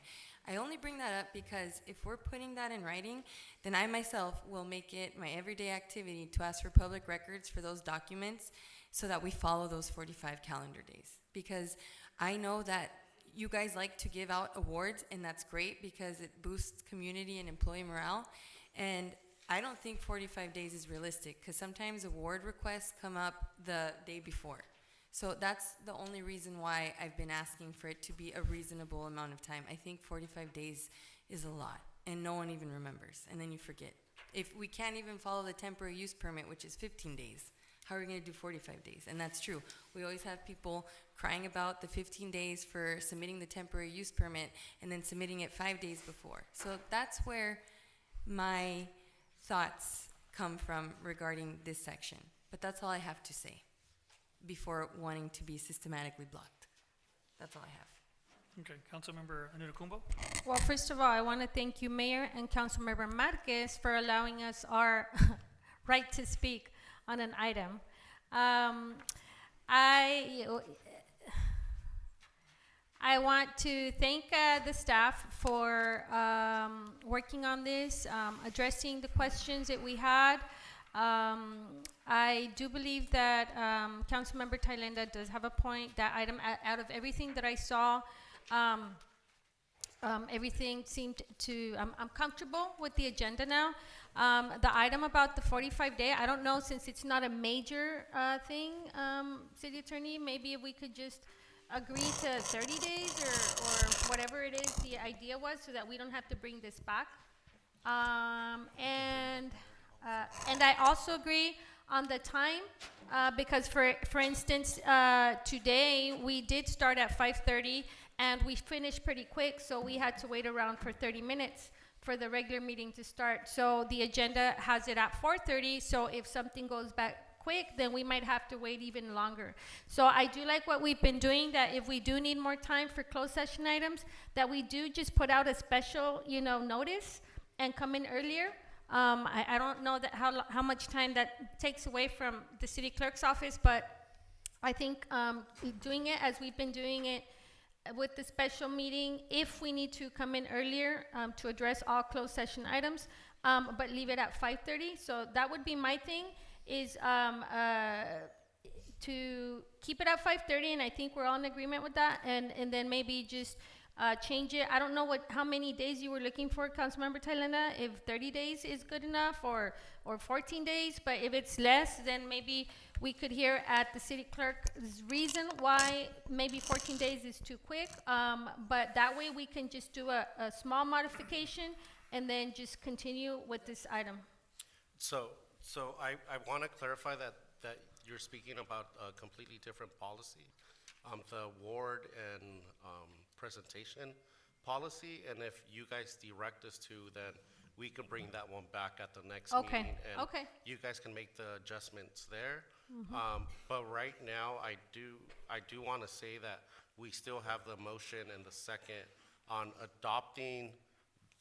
I only bring that up because if we're putting that in writing, then I myself will make it my everyday activity to ask for public records for those documents so that we follow those 45 calendar days. Because I know that you guys like to give out awards, and that's great because it boosts community and employee morale. And I don't think 45 days is realistic because sometimes award requests come up the day before. So that's the only reason why I've been asking for it to be a reasonable amount of time. I think 45 days is a lot, and no one even remembers, and then you forget. If we can't even follow the temporary use permit, which is 15 days, how are we going to do 45 days? And that's true. We always have people crying about the 15 days for submitting the temporary use permit and then submitting it 5 days before. So that's where my thoughts come from regarding this section. But that's all I have to say before wanting to be systematically blocked. That's all I have. Okay, Councilmember Anurukumbo. Well, first of all, I want to thank you, Mayor and Councilmember Marquez, for allowing us our right to speak on an item. I want to thank the staff for working on this, addressing the questions that we had. I do believe that Councilmember Thalinda does have a point. That item, out of everything that I saw, everything seemed to, I'm comfortable with the agenda now. The item about the 45-day, I don't know, since it's not a major thing, City Attorney, maybe if we could just agree to 30 days or whatever it is the idea was, so that we don't have to bring this back. And I also agree on the time, because for instance, today we did start at 5:30 and we finished pretty quick, so we had to wait around for 30 minutes for the regular meeting to start. So the agenda has it at 4:30, so if something goes back quick, then we might have to wait even longer. So I do like what we've been doing, that if we do need more time for closed session items, that we do just put out a special, notice and come in earlier. I don't know that how much time that takes away from the city clerk's office, but I think doing it as we've been doing it with the special meeting, if we need to come in earlier to address all closed session items, but leave it at 5:30. So that would be my thing, is to keep it at 5:30, and I think we're all in agreement with that, and then maybe just change it. I don't know how many days you were looking for, Councilmember Thalinda, if 30 days is good enough or 14 days, but if it's less, then maybe we could hear at the city clerk's reason why maybe 14 days is too quick, but that way we can just do a small modification and then just continue with this item. So I want to clarify that you're speaking about a completely different policy. The award and presentation policy, and if you guys direct us to, then we can bring that one back at the next meeting. And you guys can make the adjustments there. But right now, I do want to say that we still have the motion and the second on adopting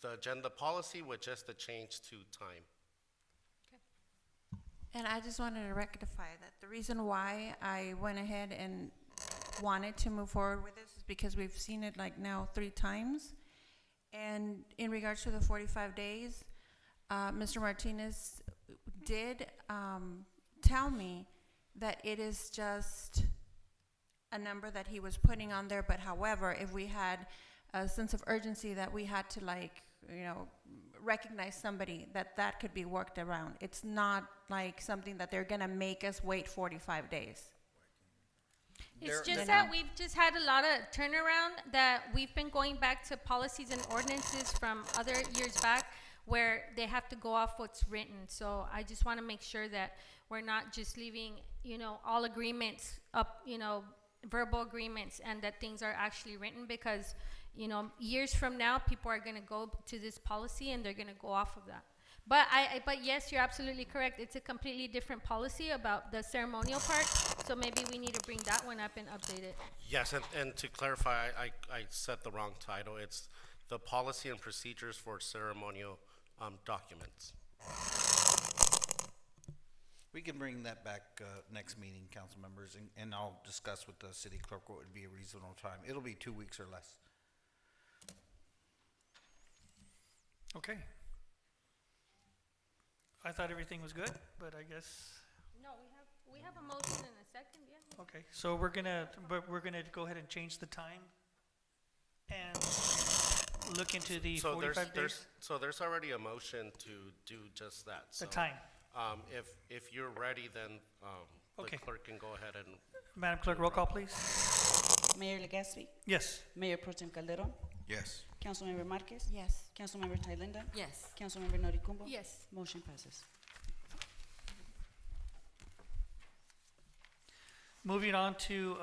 the agenda policy with just the change to time. And I just wanted to rectify that. The reason why I went ahead and wanted to move forward with this is because we've seen it like now 3 times. And in regards to the 45 days, Mr. Martinez did tell me that it is just a number that he was putting on there. But however, if we had a sense of urgency that we had to, like, you know, recognize somebody, that could be worked around. It's not like something that they're gonna make us wait 45 days. It's just that we've just had a lot of turnaround, that we've been going back to policies and ordinances from other years back where they have to go off what's written. So I just want to make sure that we're not just leaving, you know, all agreements up, you know, verbal agreements, and that things are actually written, because, you know, years from now, people are going to go to this policy and they're going to go off of that. But but yes, you're absolutely correct. It's a completely different policy about the ceremonial part. So maybe we need to bring that one up and update it. Yes, and to clarify, I said the wrong title. It's the Policy and Procedures for Ceremonial Documents. We can bring that back next meeting, council members, and I'll discuss with the city clerk what would be a reasonable time. It'll be 2 weeks or less. Okay. I thought everything was good, but I guess, No, we have a motion and a second, yeah. okay. So we're gonna go ahead and change the time and look into the So 45 days. so there's already a motion to do just that. The So, time. If you're ready, then Okay. the clerk can go ahead and. Madam Clerk, roll call, please. Mayor Legaspi. Yes. Mayor Pro Tem Calderon. Yes. Councilmember Marquez. Yes. Councilmember Thalinda. Yes. Councilmember Noricumbo. Yes. Motion passes. Moving on to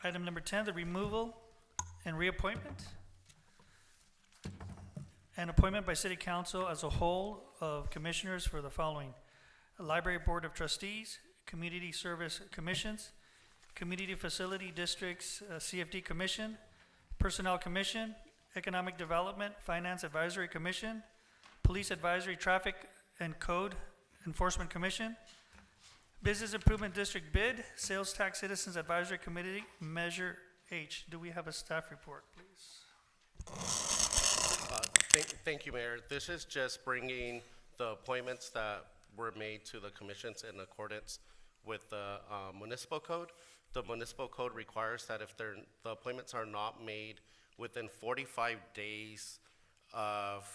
item number 10, the removal and reappointment and appointment by City Council as a whole of commissioners for the following: Library Board of Trustees, Community Service Commissions, Community Facility Districts, CFD Commission, Personnel Commission, Economic Development, Finance Advisory Commission, Police Advisory, Traffic and Code Enforcement Commission, Business Improvement District Bid, Sales Tax Citizens Advisory Committee, Measure H. Do we have a staff report, please? Thank you, Mayor. This is just bringing the appointments that were made to the commissions in accordance with the municipal code. The municipal code requires that if the appointments are not made within 45 days of,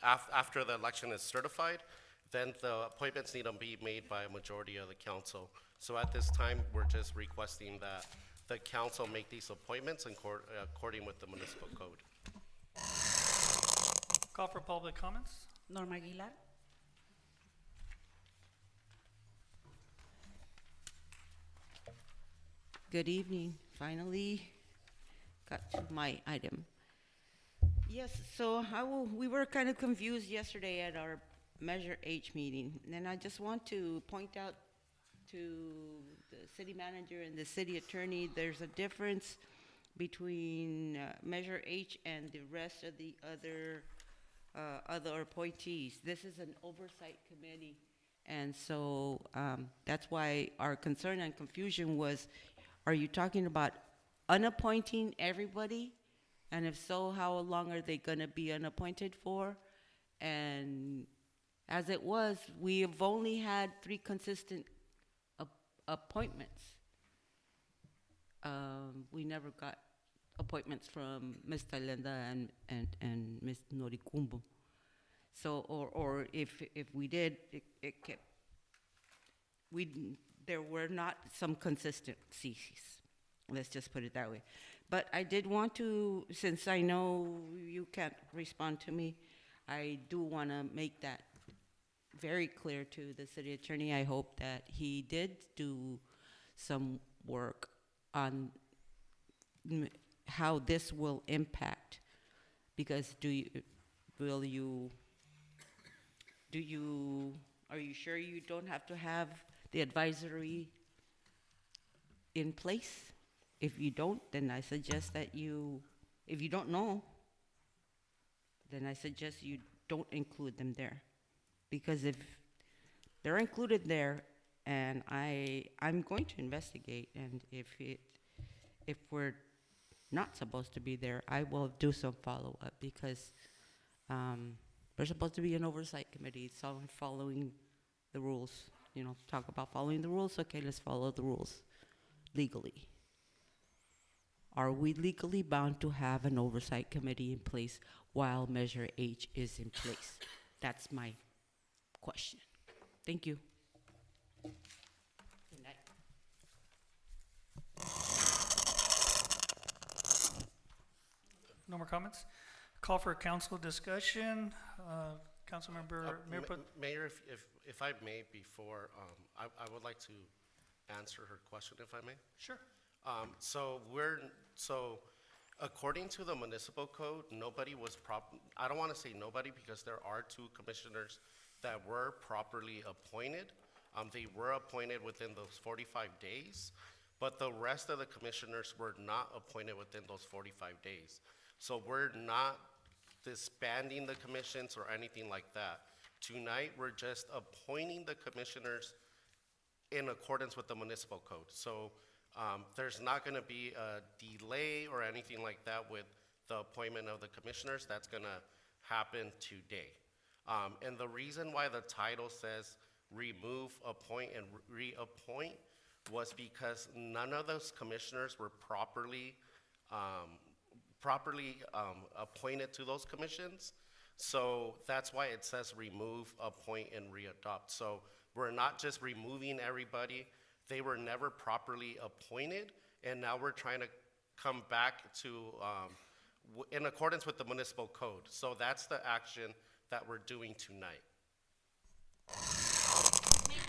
after the election is certified, then the appointments need to be made by a majority of the council. So at this time, we're just requesting that the council make these appointments according with the municipal code. Call for public comments. Norma Aguilar. Good evening. Finally got to my item. Yes, so we were kind of confused yesterday at our Measure H meeting, and I just want to point out to the city manager and the city attorney, there's a difference between Measure H and the rest of the other appointees. This is an oversight committee, and so that's why our concern and confusion was, are you talking about unappointing everybody? And if so, how long are they gonna be unappointed for? And as it was, we have only had 3 consistent appointments. We never got appointments from Ms. Thalinda and Ms. Noricumbo. So, or if we did, it kept, there were not some consistencies. Let's just put it that way. But I did want to, since I know you can't respond to me, I do want to make that very clear to the city attorney. I hope that he did do some work on how this will impact, because are you sure you don't have to have the advisory in place? If you don't, then I suggest that if you don't know, then I suggest you don't include them there, because if they're included there, and I'm going to investigate, and if we're not supposed to be there, I will do some follow-up, because there's supposed to be an oversight committee, so following the rules, talk about following the rules. Okay, let's follow the rules legally. Are we legally bound to have an oversight committee in place while Measure H is in place? That's my question. Thank you. Good night. No more comments? Call for council discussion. Councilmember Mayor Pro. Mayor, if I may, before, I would like to answer her question, if I may. Sure. So according to the municipal code, nobody was I don't want to say nobody, because there are 2 commissioners that were properly appointed. They were appointed within those 45 days, but the rest of the commissioners were not appointed within those 45 days. So we're not disbanding the commissions or anything like that. Tonight, we're just appointing the commissioners in accordance with the municipal code. So there's not going to be a delay or anything like that with the appointment of the commissioners. That's going to happen today. And the reason why the title says remove, appoint, and reappoint was because none of those commissioners were properly appointed to those commissions. So that's why it says remove, appoint, and readopt. So we're not just removing everybody. They were never properly appointed, and now we're trying to come back to in accordance with the municipal code. So that's the action that we're doing tonight.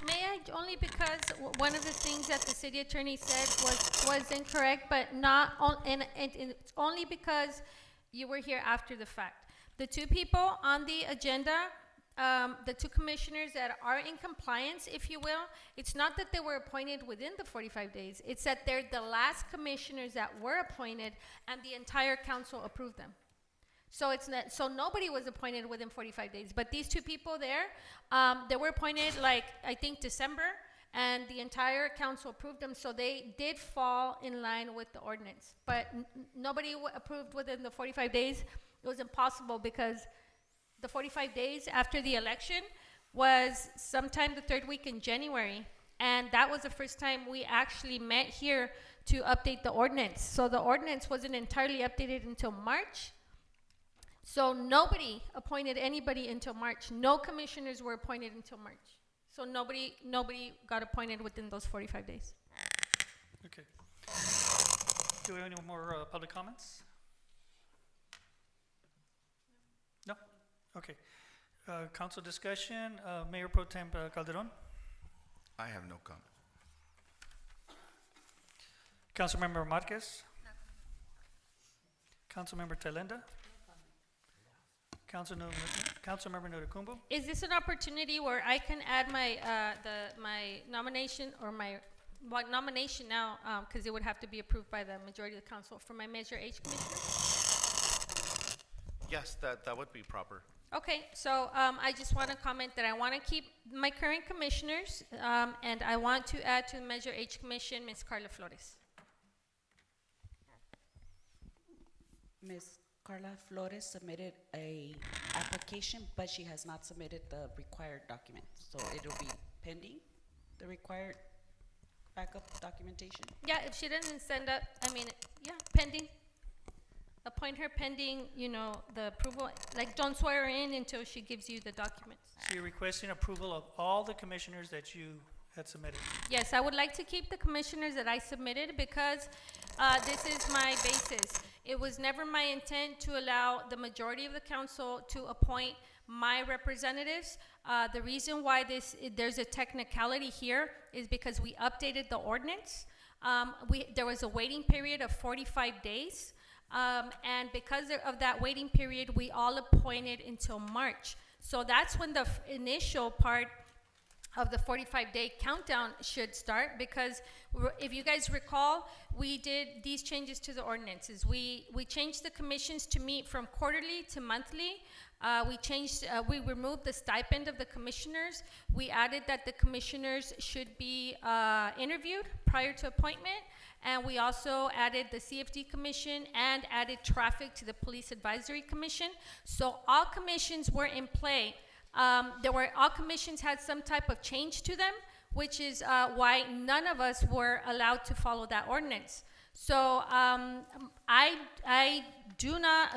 May I, only because one of the things that the city attorney said was incorrect, but not on, and it's only because you were here after the fact. The 2 people on the agenda, the 2 commissioners that are in compliance, if you will, it's not that they were appointed within the 45 days. It's that they're the last commissioners that were appointed, and the entire council approved them. So it's not, so nobody was appointed within 45 days. But these 2 people there, they were appointed like, I think, December, and the entire council approved them. So they did fall in line with the ordinance. But nobody approved within the 45 days. It was impossible because the 45 days after the election was sometime the 3rd week in January. And that was the first time we actually met here to update the ordinance. So the ordinance wasn't entirely updated until March. So nobody appointed anybody until March. No commissioners were appointed until March. So nobody got appointed within those 45 days. Okay. Do we have any more public comments? No? Okay. Council discussion, Mayor Pro Tem Calderon. I have no comment. Councilmember Marquez. Councilmember Telenda. Councilmember Noticumbo. Is this an opportunity where I can add my my nomination, or my nomination now, because it would have to be approved by the majority of the council, for my Measure H commissioner? Yes, that would be proper. Okay, so I just want to comment that I want to keep my current commissioners, and I want to add to the Measure H commission Ms. Carla Flores. Ms. Carla Flores submitted a application, but she has not submitted the required documents. So it'll be pending the required backup documentation. Yeah, if she doesn't send up, pending. Appoint her pending, the approval. Like, don't swear her in until she gives you the documents. So you're requesting approval of all the commissioners that you had submitted? Yes, I would like to keep the commissioners that I submitted because this is my basis. It was never my intent to allow the majority of the council to appoint my representatives. The reason why there's a technicality here is because we updated the ordinance. There was a waiting period of 45 days. And because of that waiting period, we all appointed until March. So that's when the initial part of the 45-day countdown should start, because if you guys recall, we did these changes to the ordinances. We changed the commissions to meet from quarterly to monthly. We removed the stipend of the commissioners. We added that the commissioners should be interviewed prior to appointment. And we also added the CFD commission and added traffic to the police advisory commission. So all commissions were in play. All commissions had some type of change to them, which is why none of us were allowed to follow that ordinance. So I do not,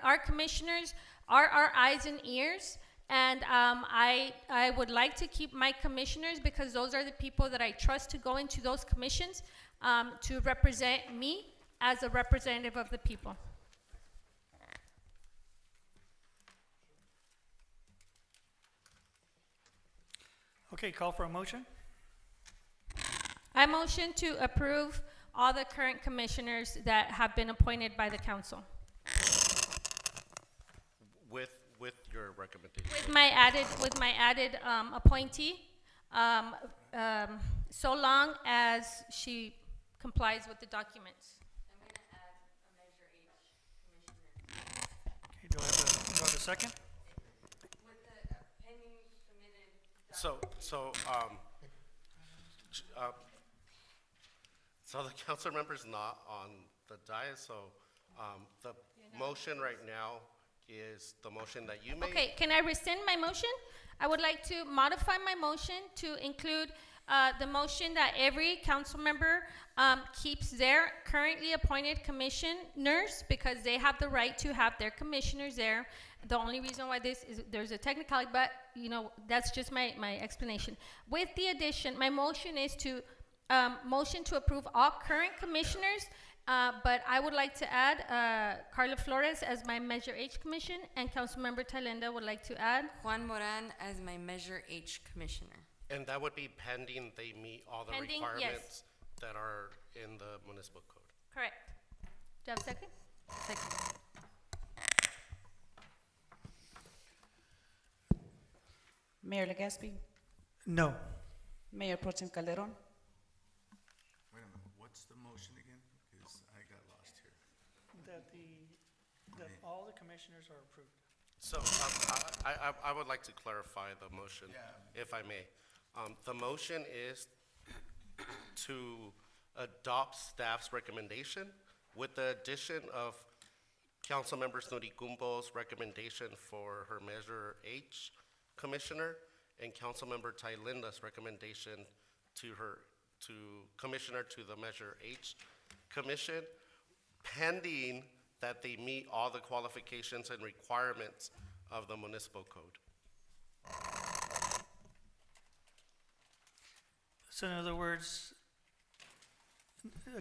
our commissioners are our eyes and ears, and I would like to keep my commissioners because those are the people that I trust to go into those commissions to represent me as a representative of the people. Okay, call for a motion. I motion to approve all the current commissioners that have been appointed by the council. With your recommendation. With my added appointee, so long as she complies with the documents. Okay, do I have a second? So the council member's not on the dais, so the motion right now is the motion that you made. Okay, can I rescind my motion? I would like to modify my motion to include the motion that every council member keeps their currently appointed commissioners because they have the right to have their commissioners there. The only reason why this is, there's a technicality, but that's just my explanation. With the addition, my motion is to motion to approve all current commissioners, but I would like to add Carla Flores as my Measure H commission, and Councilmember Talenda would like to add Juan Moran as my Measure H commissioner. And that would be pending they meet all the Pending, requirements that are in the municipal code. correct. Do you have a second? Second. Mayor Legaspi, No. Mayor Pro Tem Calderon, Wait a minute, what's the motion again? Because I got lost here. That all the commissioners are approved. So I would like to clarify the motion, if I may. The motion is to adopt staff's recommendation with the addition of Councilmember Snuricumbo's recommendation for her Measure H commissioner and Councilmember Tailinda's recommendation to commissioner to the Measure H commission, pending that they meet all the qualifications and requirements of the municipal code. So in other words,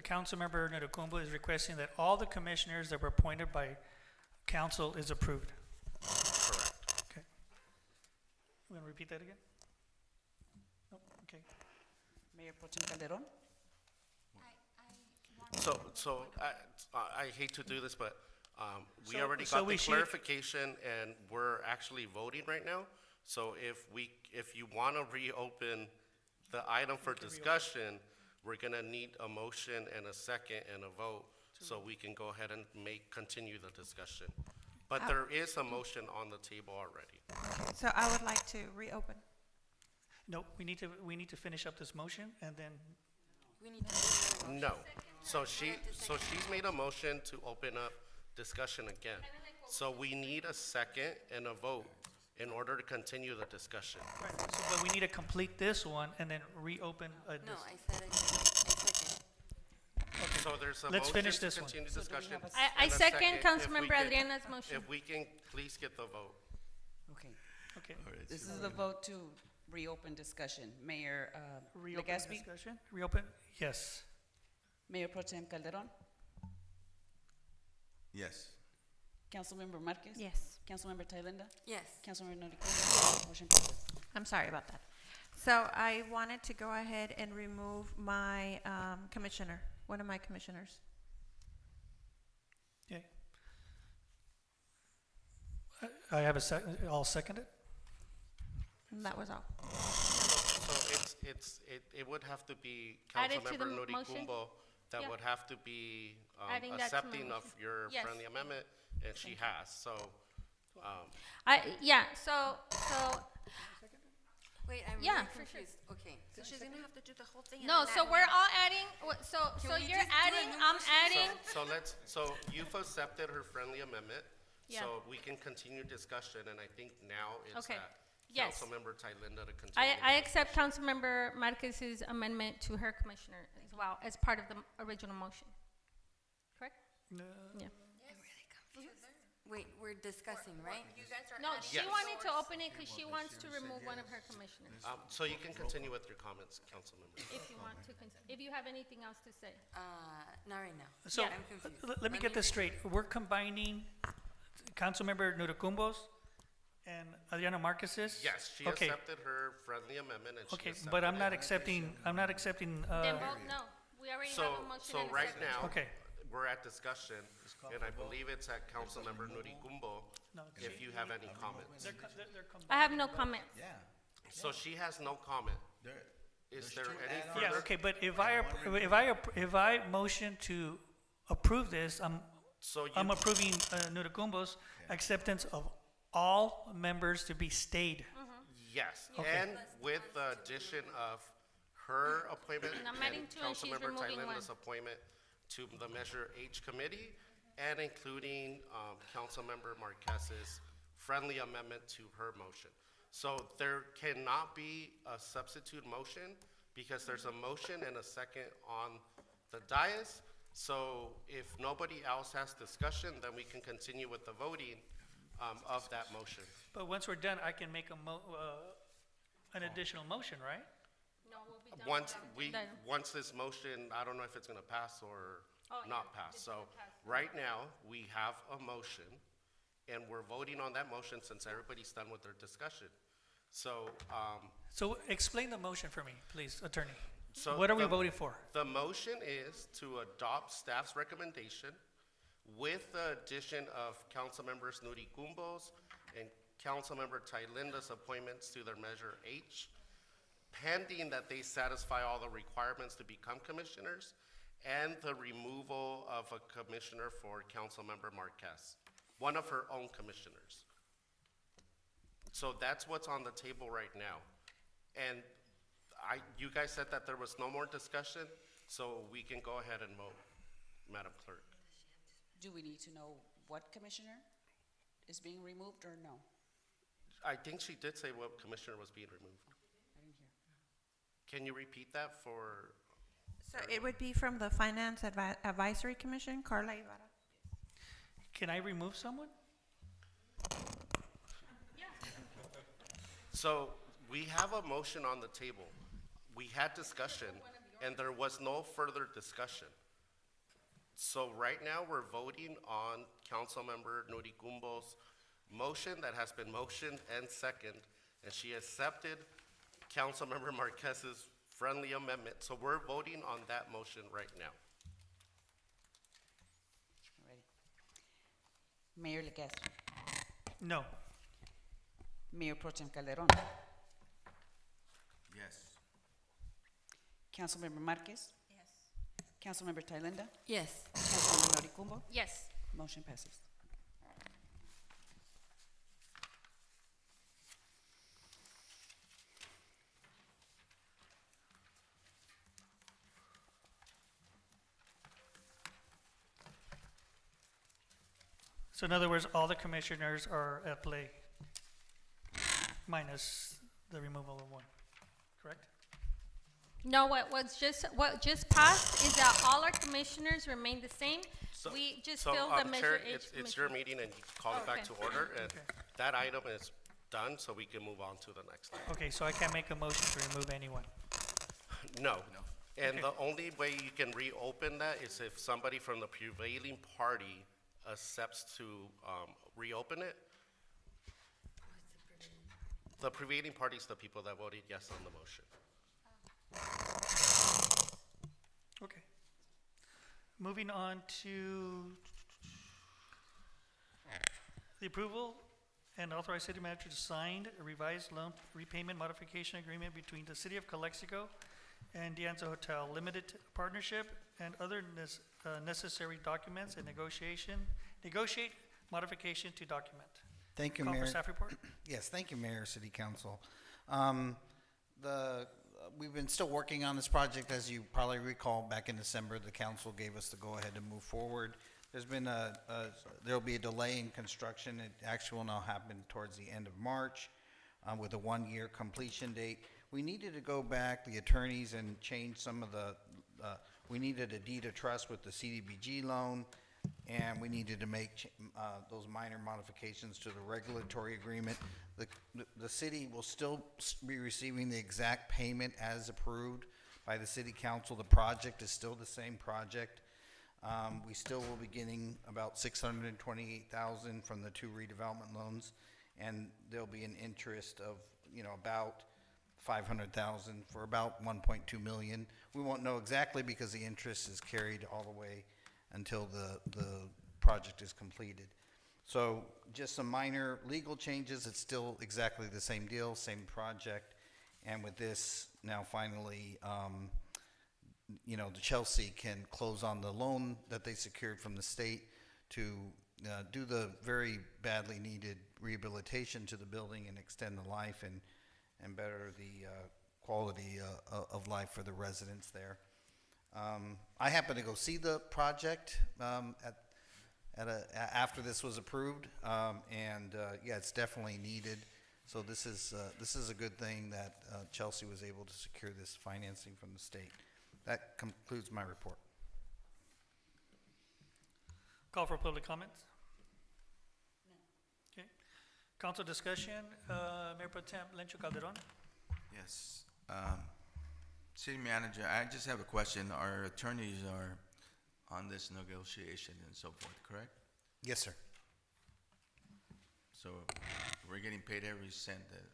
Councilmember Ndukumbo is requesting that all the commissioners that were appointed by council is approved. Correct. Okay. You want to repeat that again? No? Okay. Mayor Pro Tem Calderon. So I hate to do this, but we So- already so got we the should- clarification, and we're actually voting right now. So if you want to reopen the item for discussion, we're gonna need a motion and a second and a vote, so we can go ahead and continue the discussion. But there is a motion on the table already. So I would like to reopen. No, we need to finish up this motion and then, We need to. No. So she's made a motion to open up discussion again. So we need a second and a vote in order to continue the discussion. but we need to complete this one and then reopen. No, I said I second. So there's a Let's motion finish to this one. continue So do we discussion. have a I and a second if we Councilmember can- Adriana's motion. If we can please get the vote. Okay, Okay. this is the vote to reopen discussion. Mayor Reopen Legaspi, discussion? Reopen? Yes. Mayor Pro Tem Calderon, Yes. Councilmember Marquez. Yes. Councilmember Thailenda, Yes. Councilmember Noriega, motion passes. I'm sorry about that. So I wanted to go ahead and remove my commissioner, one of my commissioners. Okay. I have a second, I'll second it. And that was all. So it would have to be Added to the Councilmember motion? Norikumbo that Yeah. would have to be Adding that to my accepting of motion. your Yes. friendly amendment, and she has. So Yeah, so, Wait, I'm Yeah, really for sure. confused. Okay. So she's gonna have to do the whole thing. no, so we're all adding, so we you're just do a adding, new I'm motion? adding, So you've accepted her friendly amendment, Yeah. so we can continue discussion, and I think now it's Okay. at Yes. Councilmember Thalinda to continue. I accept Councilmember Marquez's amendment to her commissioner as well, as part of the original motion. Correct? Yeah. Wait, we're discussing, right? No, she Yes. wanted to open it because she wants to remove one of her commissioners. So you can continue with your comments, Councilmember. If you want to, if you have anything else to say. Not right now. So, I'm confused. let me get this straight. We're combining Councilmember Nurucumbos and Adriana Marquez's? Yes, she Okay. accepted her friendly amendment, and she Okay, accepted but I'm it. not accepting, Then vote no. We already have a motion So and a right second. now, Okay. we're at discussion, and I believe it's at Councilmember Nuricumbo, No, if you have any comments. I have no comment. So she has no comment. Is there any Yeah, further? okay, but if I motion to approve this, So you- I'm approving Nurucumbo's acceptance of all members to be stayed. Yes, Okay. and with the addition of her appointment And I'm and adding two, and she's Councilmember removing one. Thalinda's appointment to the Measure H committee, and including Councilmember Marquez's friendly amendment to her motion. So there cannot be a substitute motion because there's a motion and a second on the dais. So if nobody else has discussion, then we can continue with the voting of that motion. But once we're done, I can make an additional motion, right? No, we'll be done. Once this motion, I don't know if it's gonna pass or Oh, yeah, not pass. it's So gonna pass. right now, we have a motion, and we're voting on that motion since everybody's done with their discussion. So, So explain the motion for me, please, attorney. so. What are we the- voting for? The motion is to adopt staff's recommendation with the addition of Councilmembers Nurikumbos and Councilmember Thalinda's appointments to their Measure H, pending that they satisfy all the requirements to become commissioners, and the removal of a commissioner for Councilmember Marquez, one of her own commissioners. So that's what's on the table right now. And you guys said that there was no more discussion, so we can go ahead and vote, Madam Clerk. Do we need to know what commissioner is being removed or no? I think she did say what commissioner was being removed. I didn't hear. Can you repeat that for? So it would be from the Finance Advisory Commission, Carla Ibarra. Can I remove someone? So we have a motion on the table. We had discussion, and there was no further discussion. So right now, we're voting on Councilmember Nuricumbo's motion that has been motioned and second, and she accepted Councilmember Marquez's friendly amendment. So we're voting on that motion right now. Ready. Mayor Legaspi. No. Mayor Pro Tem Calderon. Yes. Councilmember Marquez. Yes. Councilmember Thalinda. Yes. Councilmember Noricumbo. Yes. Motion passes. So in other words, all the commissioners are at play, minus the removal of one, correct? No, what just passed is that all our commissioners remain the same. So- We just so, filled the Measure Chair, H it's your commission. meeting, and you call it back to Okay. order, and that item is done, so we can move on to the next item. Okay, so I can't make a motion to remove anyone. No. And Okay. the only way you can reopen that is if somebody from the prevailing party accepts to reopen it. The prevailing party is the people that voted yes on the motion. Okay. Moving on to the approval and authorize city manager to sign a revised loan repayment modification agreement between the city of Calexico and Dianza Hotel Limited Partnership and other necessary documents and negotiate modification to document. Thank you, Call for Mayor. staff report. Yes, thank you, Mayor, City Council. We've been still working on this project. As you probably recall, back in December, the council gave us the go-ahead to move forward. There's been there'll be a delay in construction. It actually will now happen towards the end of March with a one-year completion date. We needed to go back, the attorneys, and change some of we needed a deed of trust with the CDBG loan, and we needed to make those minor modifications to the regulatory agreement. The city will still be receiving the exact payment as approved by the city council. The project is still the same project. We still will be getting about $628,000 from the 2 redevelopment loans, and there'll be an interest of, about $500,000 for about $1.2 million. We won't know exactly because the interest is carried all the way until the project is completed. So just some minor legal changes. It's still exactly the same deal, same project. And with this, now finally, the Chelsea can close on the loan that they secured from the state to do the very badly needed rehabilitation to the building and extend the life and better the quality of life for the residents there. I happened to go see the project after this was approved, and it's definitely needed. So this is a good thing that Chelsea was able to secure this financing from the state. That concludes my report. Call for public comments. Okay. Council discussion. Mayor Pro Tem Lencho Calderon. Yes. City Manager, I just have a question. Our attorneys are on this negotiation and so forth, correct? Yes, sir. So we're getting paid every cent that...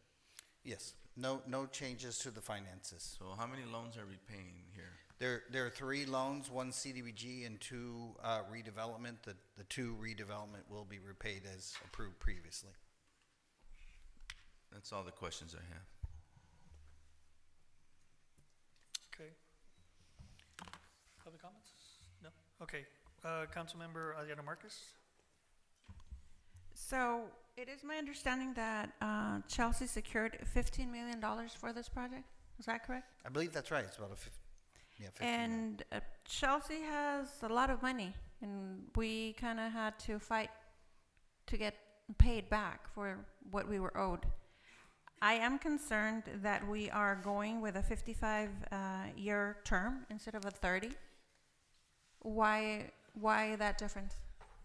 Yes. No changes to the finances. So how many loans are we paying here? There are 3 loans, 1 CDBG and 2 redevelopment. The 2 redevelopment will be repaid as approved previously. That's all the questions I have. Okay. Public comments? No? Okay. Councilmember Adriana Marcus. So it is my understanding that Chelsea secured $15 million for this project. Is that correct? I believe that's right. It's about $15 million. And Chelsea has a lot of money, and we kind of had to fight to get paid back for what we were owed. I am concerned that we are going with a 55-year term instead of a 30. Why that difference?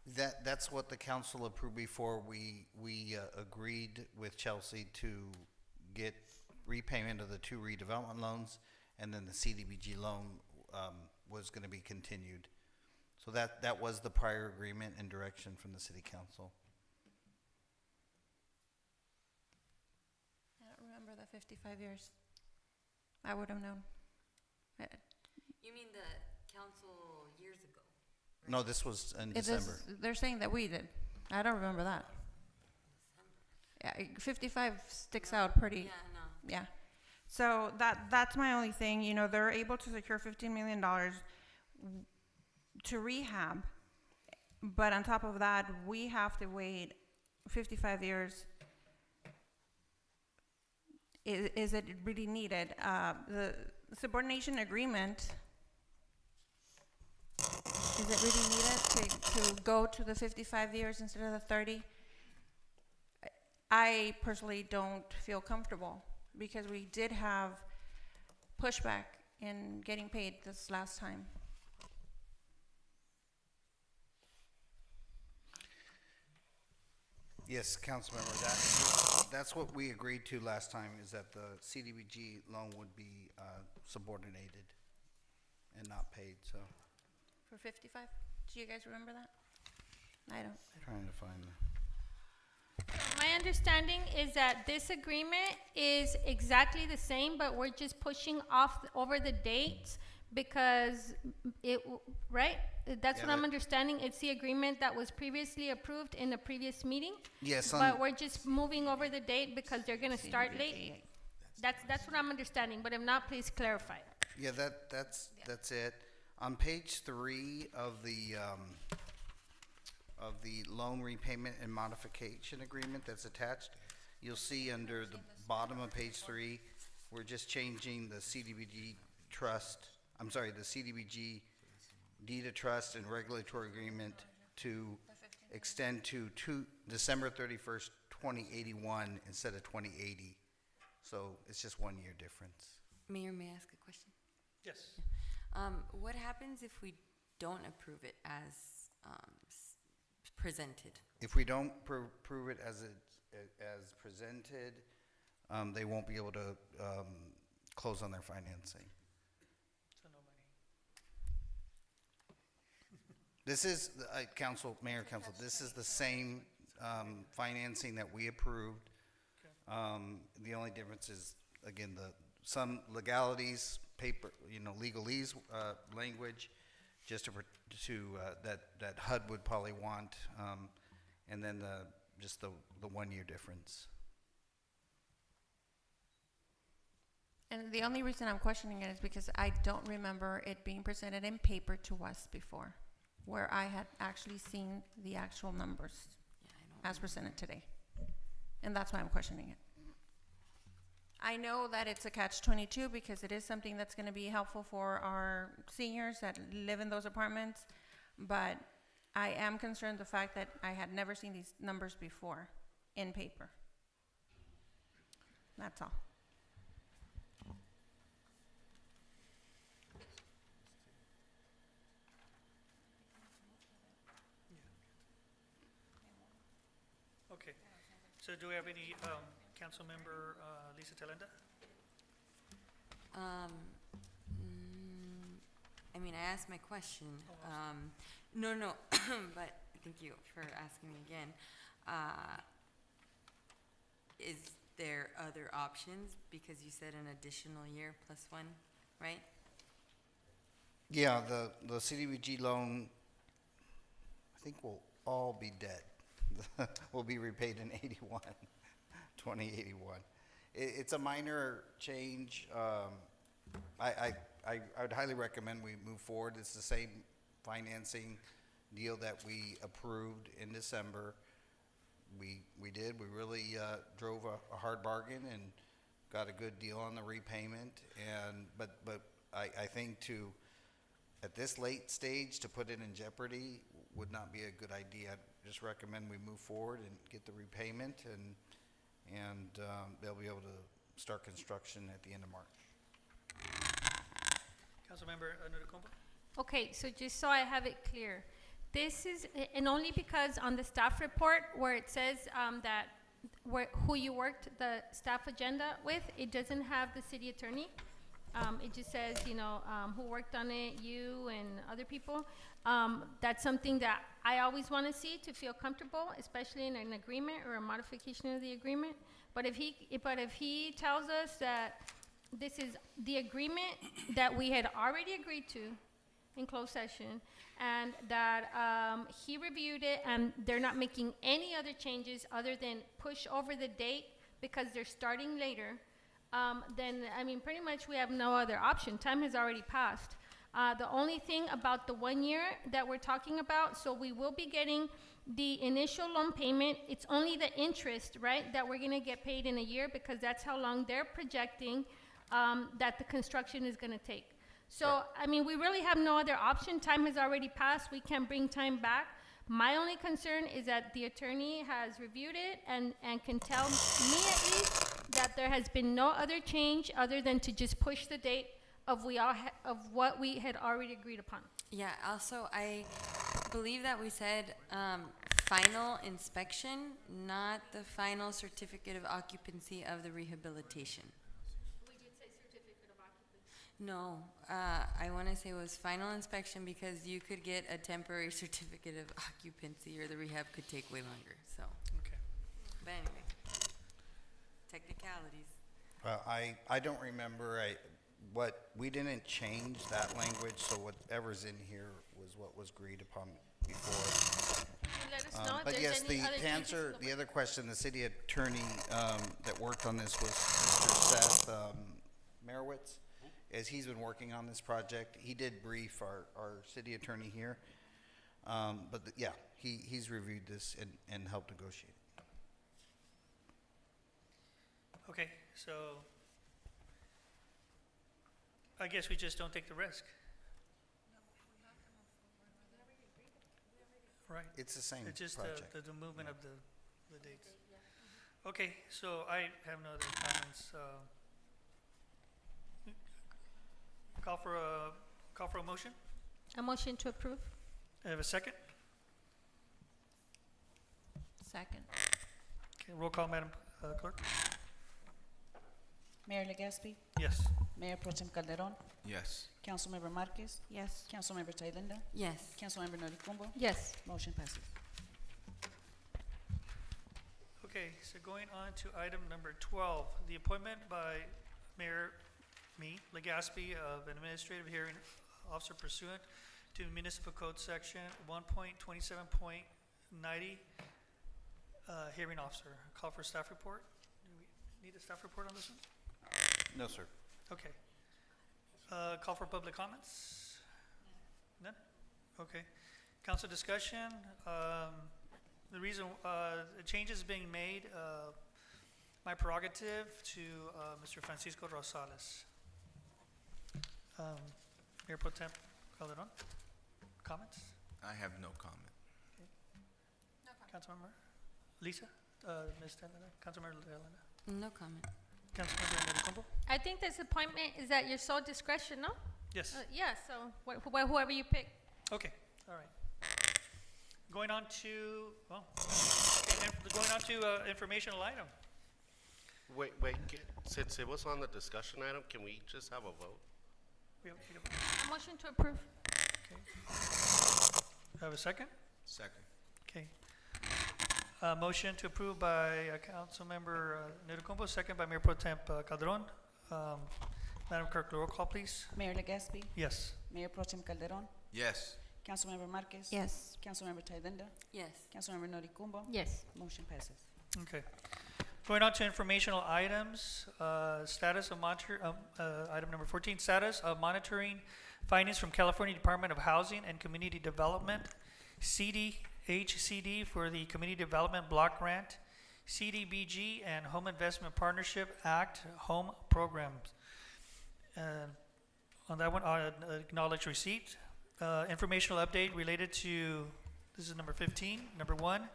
That's what the council approved before we agreed with Chelsea to get repayment of the 2 redevelopment loans, and then the CDBG loan was going to be continued. So that was the prior agreement and direction from the city council. I don't remember the 55 years. I would have known. You mean the council years ago? No, this was in December. They're saying that we did. I don't remember that. Yeah, 55 sticks out pretty. Yeah, no. Yeah. So that's my only thing. They're able to secure $15 million to rehab, but on top of that, we have to wait 55 years. Is it really needed? The subordination agreement, is it really needed to go to the 55 years instead of the 30? I personally don't feel comfortable because we did have pushback in getting paid this last time. Yes, Councilmember, that's what we agreed to last time, is that the CDBG loan would be subordinated and not paid, so. For 55? Do you guys remember that? I don't. Trying to find My understanding is that this agreement is exactly the same, but we're just pushing over the dates because right? That's Yeah, what I'm understanding. It's the agreement that was previously approved in the previous meeting. Yes, But we're just moving over the date because they're gonna start late. That's what I'm understanding, but if not, please clarify. Yeah, that's it. On page 3 of of the loan repayment and modification agreement that's attached. You'll see under the bottom of page 3, we're just changing the CDBG the CDBG deed of trust and regulatory agreement to extend to December 31st, 2081 instead of 2080. So it's just 1 year difference. Mayor, may I ask a question? Yes. What happens if we don't approve it as presented? If we don't prove it as presented, they won't be able to close on their financing. So no money. This is, Mayor, Council, this is the same financing that we approved. The only difference is, again, some legalities, legalese language, just that HUD would probably want, and then just the 1 year difference. And the only reason I'm questioning it is because I don't remember it being presented in paper to us before, where I had actually seen the actual numbers as presented today. And that's why I'm questioning it. I know that it's a catch-22 because it is something that's going to be helpful for our seniors that live in those apartments, but I am concerned the fact that I had never seen these numbers before in paper. That's all. Okay. So do we have any, council member, Lisa Talenda? I mean, I asked my question. No, but thank you for asking me again. Is there other options? Because you said an additional year plus 1, right? Yeah, the CDBG loan, I think will all be debt. Will be repaid in 2081. It's a minor change. I would highly recommend we move forward. It's the same financing deal that we approved in December. We really drove a hard bargain and got a good deal on the repayment. But I think at this late stage to put it in jeopardy would not be a good idea. I just recommend we move forward and get the repayment, and they'll be able to start construction at the end of March. Councilmember Nudukumbo? Okay, so just so I have it clear, this is, and only because on the staff report where it says that who you worked the staff agenda with, it doesn't have the city attorney. It just says, who worked on it, you and other people. That's something that I always want to see to feel comfortable, especially in an agreement or a modification of the agreement. But if he tells us that this is the agreement that we had already agreed to in closed session, and that he reviewed it and they're not making any other changes other than push over the date because they're starting later, then, I mean, pretty much we have no other option. Time has already passed. The only thing about the 1 year that we're talking about, so we will be getting the initial loan payment. It's only the interest, right, that we're going to get paid in a year because that's how long they're projecting that the construction is going to take. So, I mean, we really have no other option. Time has already passed. We can't bring time back. My only concern is that the attorney has reviewed it and can tell me at least that there has been no other change other than to just push the date of what we had already agreed upon. Yeah, also, I believe that we said final inspection, not the final certificate of occupancy of the rehabilitation. We did say certificate of occupancy. No, I want to say it was final inspection because you could get a temporary certificate of occupancy or the rehab could take way longer, so. Okay. But anyway, technicalities. I don't remember, we didn't change that language, so whatever's in here was what was agreed upon before. Let us know if But there's yes, any other to changes answer to the the other question, the city attorney that worked on this was Mr. Seth Merowitz, as he's been working on this project. He did brief our city attorney here. But yeah, he's reviewed this and helped negotiate. Okay, so I guess we just don't take the risk. Right. It's the same It's just project. the movement of the dates. Okay, so I have no other comments. Call for a motion. A motion to approve? I have a second. Second. Okay, roll call, Madam Clerk. Mayor Legaspi, Yes. Mayor Pro Tem Calderon, Yes. Councilmember Marquez, Yes. Councilmember Thalinda, Yes. Councilmember Noricumbo, Yes. motion passes. Okay, so going on to item number 12, the appointment by Mayor, Legaspi, of an administrative hearing officer pursuant to Municipal Code Section 1.27.90, hearing officer. Call for staff report. Do we need a staff report on this one? No, sir. Okay. Call for public comments? None? Okay. Council discussion. The reason, the change is being made, my prerogative to Mr. Francisco Rosales. Mayor Pro Tem Calderon, comments? I have no comment. Councilmember Lisa, Ms. Thalinda, Councilmember Thalinda, No comment. Councilmember Noricumbo? I think this appointment is at your sole discretion, no? Yes. Yeah, so whoever you pick. Okay, all right. Going on to, well, going on to informational item. Wait, since it was on the discussion item, can we just have a vote? We have, A motion to approve. have a second? Second. Okay. Motion to approve by Councilmember Noricumbo, second by Mayor Pro Tem Calderon. Madam Clerk, roll call, please. Mayor Legaspi, Yes. Mayor Pro Tem Calderon, Yes. Councilmember Marquez, Yes. Councilmember Thalinda, Yes. Councilmember Noricumbo, Yes. motion passes. Okay. Going on to informational items, status of item number 14, status of monitoring findings from California Department of Housing and Community Development, CDHCD for the Community Development Block Grant, CDBG and Home Investment Partnership Act Home Programs. On that one, I acknowledge receipt. Informational update related to, this is number 15, number 1,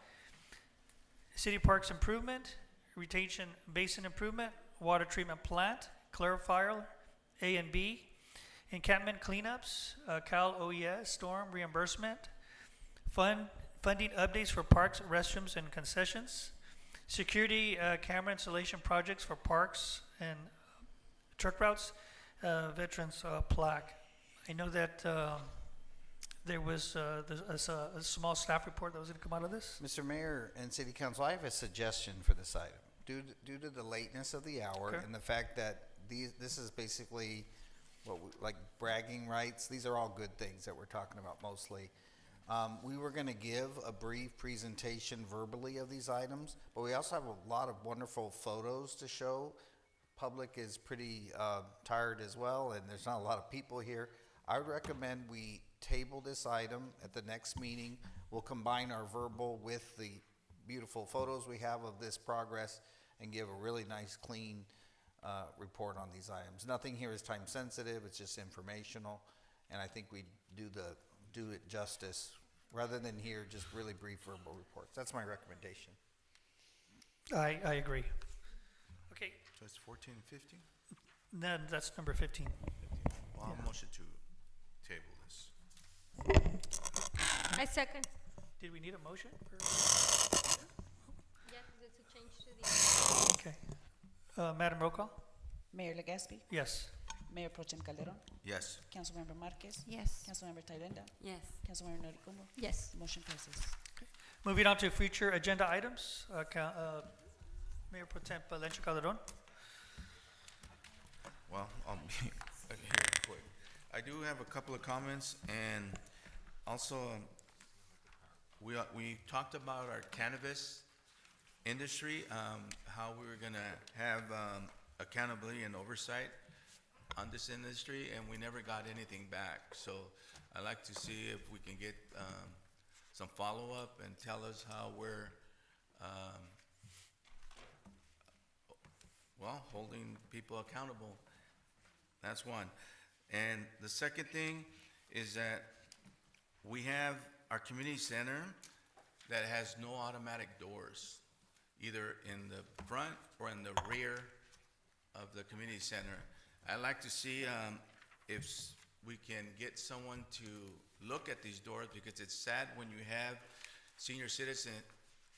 City Parks Improvement, Retention Basin Improvement, Water Treatment Plant, Clarifier A and B, Encampment Cleanups, Cal OES Storm Reimbursement, Funding Updates for Parks, Restrooms, and Concessions, Security Camera Installation Projects for Parks and Truck Routes, Veterans Plaque. I know that there was a small staff report that was going to come out of this. Mr. Mayor and City Council, I have a suggestion for this item. Due to the lateness of the hour Okay. and the fact that this is basically like bragging rights, these are all good things that we're talking about mostly. We were going to give a brief presentation verbally of these items, but we also have a lot of wonderful photos to show. Public is pretty tired as well, and there's not a lot of people here. I would recommend we table this item at the next meeting. We'll combine our verbal with the beautiful photos we have of this progress and give a really nice, clean report on these items. Nothing here is time sensitive, it's just informational, and I think we do it justice rather than here just really brief verbal reports. That's my recommendation. I agree. Okay, So it's 14 and 15? then that's number 15. Well, I'll motion to table this. I second. Did we need a motion? Yeah, it's a change to the. Okay. Madam Roll Call? Mayor Legaspi, Yes. Mayor Pro Tem Calderon, Yes. Councilmember Marquez, Yes. Councilmember Thalinda, Yes. Councilmember Noricumbo, Yes. motion passes. Moving on to future agenda items, Mayor Pro Tem Lencho Calderon. Well, I'll be here quick. I do have a couple of comments, and also, we talked about our cannabis industry, how we were gonna have accountability and oversight on this industry, and we never got anything back. So I'd like to see if we can get some follow-up and tell us how we're, well, holding people accountable. That's one. And the second thing is that we have our community center that has no automatic doors, either in the front or in the rear of the community center. I'd like to see if we can get someone to look at these doors, because it's sad when you have senior citizens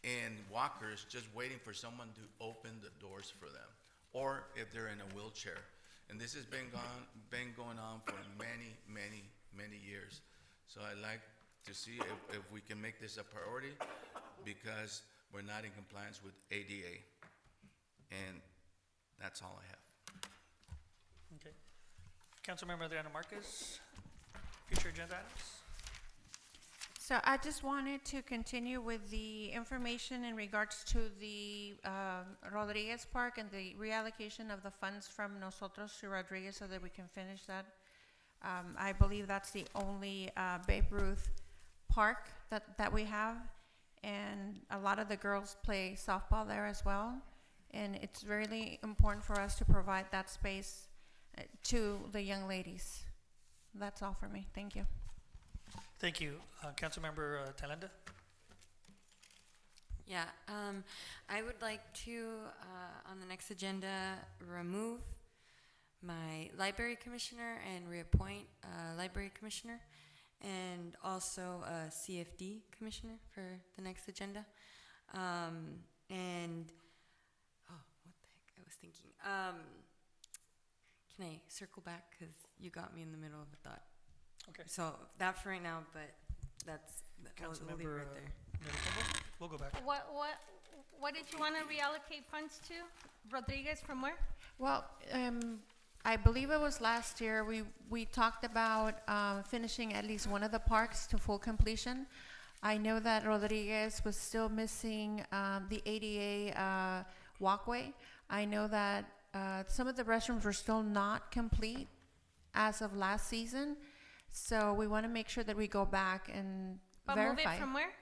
and walkers just waiting for someone to open the doors for them, or if they're in a wheelchair. And this has been going on for many years. So I'd like to see if we can make this a priority, because we're not in compliance with ADA. And that's all I have. Okay. Councilmember Adriana Marquez, future agenda items? So I just wanted to continue with the information in regards to the Rodriguez Park and the reallocation of the funds from Nosotros to Rodriguez so that we can finish that. I believe that's the only Babe Ruth park that we have, and a lot of the girls play softball there as well, and it's really important for us to provide that space to the young ladies. That's all for me. Thank you. Thank you. Councilmember Talenda? Yeah, I would like to, on the next agenda, remove my library commissioner and reappoint a library commissioner, and also a CFD commissioner for the next agenda. And, oh, what the heck, I was thinking. Can I circle back, because you got me in the middle of a thought. Okay. So that for right now, but we'll leave it right there. We'll go back. What did you want to reallocate funds to? Rodriguez from where? Well, I believe it was last year, we talked about finishing at least one of the parks to full completion. I know that Rodriguez was still missing the ADA walkway. I know that some of the restrooms were still not complete as of last season. So we want to make sure that we go back and verify. Move it from where?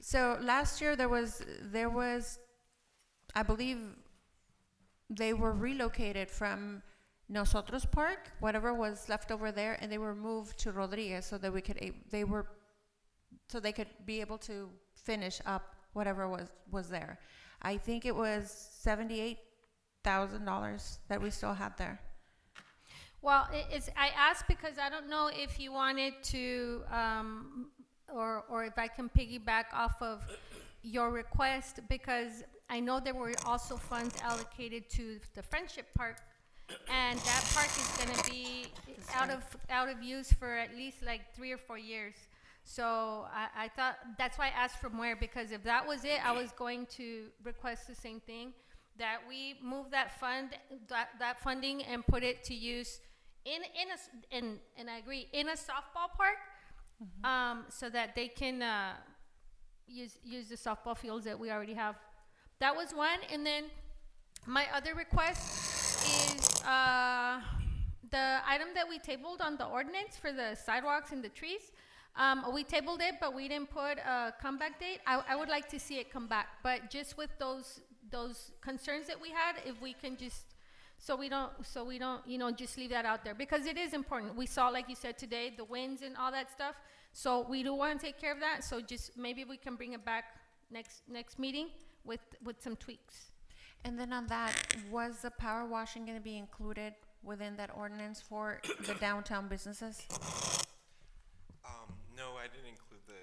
So last year there was, I believe they were relocated from Nosotros Park, whatever was left over there, and they were moved to Rodriguez so that we could, so they could be able to finish up whatever was there. I think it was $78,000 that we still had there. Well, I asked because I don't know if you wanted to, or if I can piggyback off of your request, because I know there were also funds allocated to the Friendship Park, and that park is going to be out of use for at least like 3 or 4 years. So I thought, that's why I asked from where, because if that was it, I was going to request the same thing, that we move that that funding and put it to use and I agree, in a softball park, so that they can use the softball fields that we already have. That was one. And then my other request is the item that we tabled on the ordinance for the sidewalks and the trees. We tabled it, but we didn't put a comeback date. I would like to see it come back, but just with those concerns that we had, if we can just, so we don't, just leave that out there, because it is important. We saw, like you said today, the winds and all that stuff. So we do want to take care of that. So just maybe we can bring it back next meeting with some tweaks. And then on that, was the power washing going to be included within that ordinance for the downtown businesses? No, I didn't include the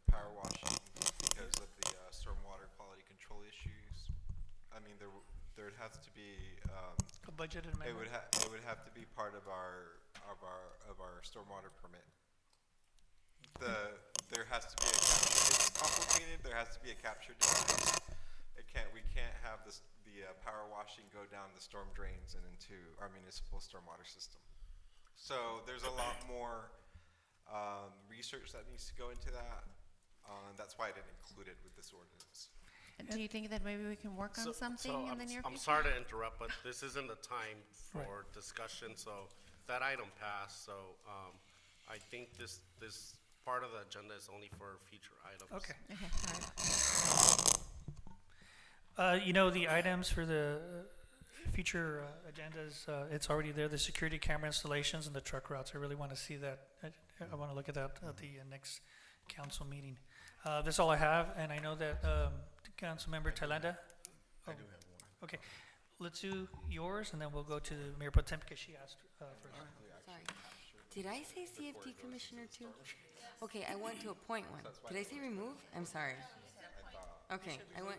power washing because of the stormwater quality control issues. I mean, there has to be a budgeted amendment. It would have to be part of our stormwater permit. There has to be a capture. It's complicated. There has to be a capture design. We can't have the power washing go down the storm drains and into our municipal stormwater system. So there's a lot more research that needs to go into that. That's why I didn't include it with this ordinance. Do you think that maybe we can work on something in the near future? I'm sorry to interrupt, but this isn't the time for discussion. So that item passed. So I think this part of the agenda is only for future items. Okay. Okay, all right. You know, the items for the future agendas, it's already there, the security camera installations and the truck routes. I really want to see that. I want to look at that at the next council meeting. That's all I have, and I know that Councilmember Thailenda. I do have one. Okay, let's do yours, and then we'll go to Mayor Pro Tem because she asked first. Sorry. Did I say CFD Commissioner too? Okay, I want to appoint one. Did I say remove? I'm sorry. Okay, I want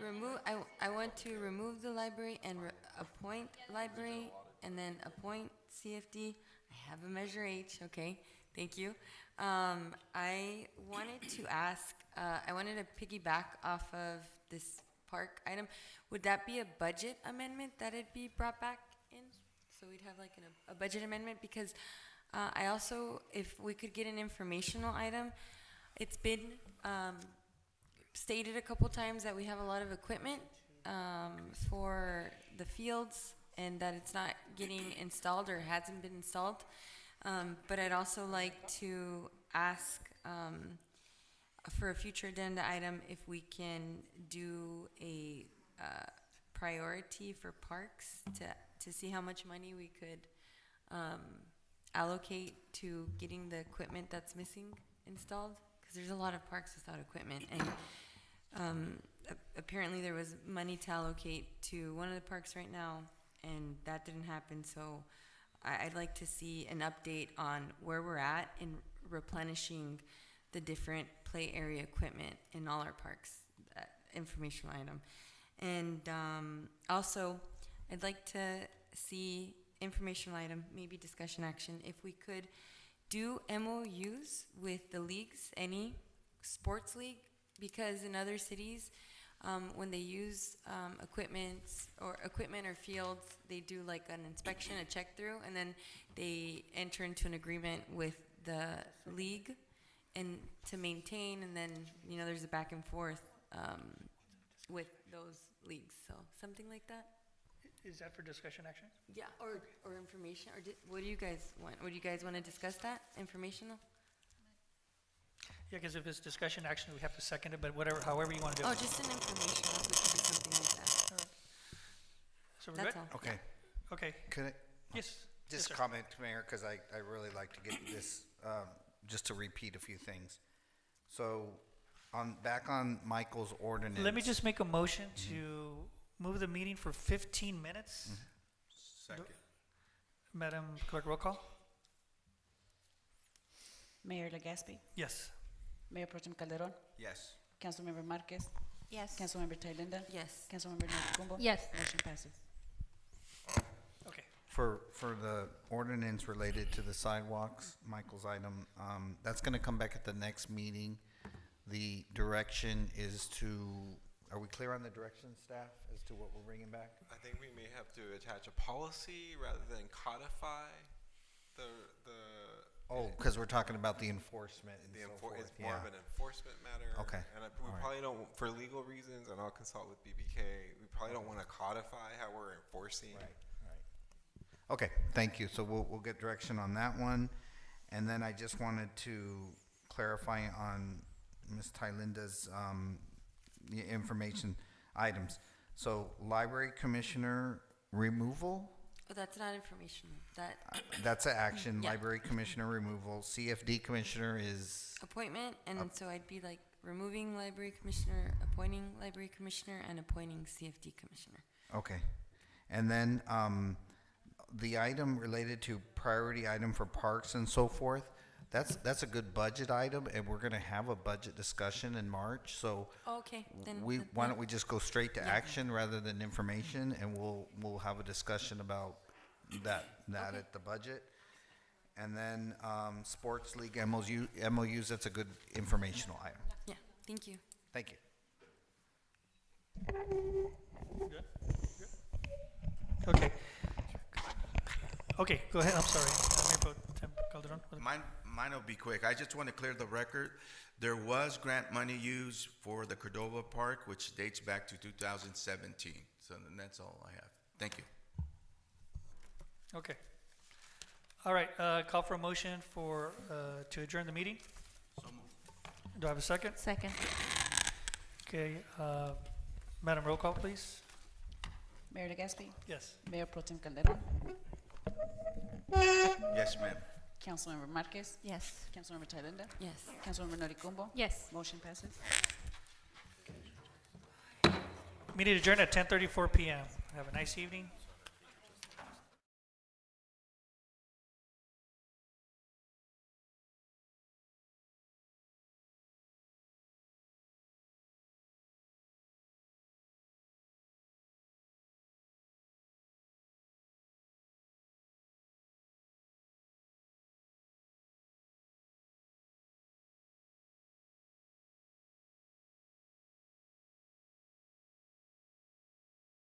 remove. I want to remove the library and appoint library, and then appoint CFD. I have a measure H. Okay, thank you. I wanted to ask. I wanted to piggyback off of this park item. Would that be a budget amendment that it'd be brought back in? So we'd have like a budget amendment, because I also, if we could get an informational item, it's been stated a couple times that we have a lot of equipment for the fields and that it's not getting installed or hasn't been installed. But I'd also like to ask for a future agenda item if we can do a priority for parks to see how much money we could allocate to getting the equipment that's missing installed, because there's a lot of parks without equipment, and apparently there was money to allocate to one of the parks right now, and that didn't happen. So I'd like to see an update on where we're at in replenishing the different play area equipment in all our parks, that informational item. And also, I'd like to see informational item, maybe discussion action, if we could do MOUs with the leagues, any sports league, because in other cities, when they use equipment or fields, they do like an inspection, a check through, and then they enter into an agreement with the league and to maintain, and then there's a back and forth with those leagues. So something like that. Is that for discussion action? Yeah, or information, or what do you guys want? Would you guys want to discuss that, informational? Yeah, because if it's discussion action, we have to second it, but however you want to do it. Oh, just an informational, if we could do something like that. So we're That's good? all. Okay. Okay. Could I? Yes. Just Yes, sir. comment, Mayor, because I really like to get this, just to repeat a few things. So, back on Michael's ordinance. Let me just make a motion to move the meeting for 15 minutes. Second. Madam Clerk, roll call. Mayor Legaspi, Yes. Mayor Pro Tem Calderon, Yes. Councilmember Marquez, Yes. Councilmember Thailenda, Yes. Councilmember Natcumbo. Yes. Motion passes. Okay. For the ordinance related to the sidewalks, Michael's item, that's gonna come back at the next meeting. The direction is to, are we clear on the direction, staff, as to what we're bringing back? I think we may have to attach a policy rather than codify the. Oh, because we're talking about the enforcement and so forth, It's more of yeah. an enforcement matter. Okay. And we All right. probably don't, for legal reasons, and I'll consult with BBK, we probably don't want to codify how we're enforcing. Right. Okay, thank you. So we'll get direction on that one. And then I just wanted to clarify on Ms. Thailenda's information items. So library commissioner removal, Oh, that's not informational. That that's an action. Yeah. Library commissioner removal. CFD commissioner is, appointment, and so I'd be like removing library commissioner, appointing library commissioner, and appointing CFD commissioner. okay. And then the item related to priority item for parks and so forth, that's a good budget item, and we're gonna have a budget discussion in March, so Okay, then. why don't we just go straight to Yeah. action rather than information, and we'll have a discussion about that Okay. at the budget. And then sports league MOUs, that's a good informational item. Yeah, thank you. Thank you. Good? Okay. Okay, go ahead. I'm sorry. Mayor Pro Tem Calderon. Mine will be quick. I just want to clear the record. There was grant money used for the Cordova Park, which dates back to 2017. So then that's all I have. Thank you. Okay. All right, call for a motion for, to adjourn the meeting. Do I have a second? Second. Okay, Madam, roll call, please. Mayor Legaspi, Yes. Mayor Pro Tem Calderon, Yes, ma'am. Councilmember Marquez, Yes. Councilmember Thalinda, Yes. Councilmember Noricumbo. Yes. Motion passes. Meeting adjourned at 10:34 PM. Have a nice evening.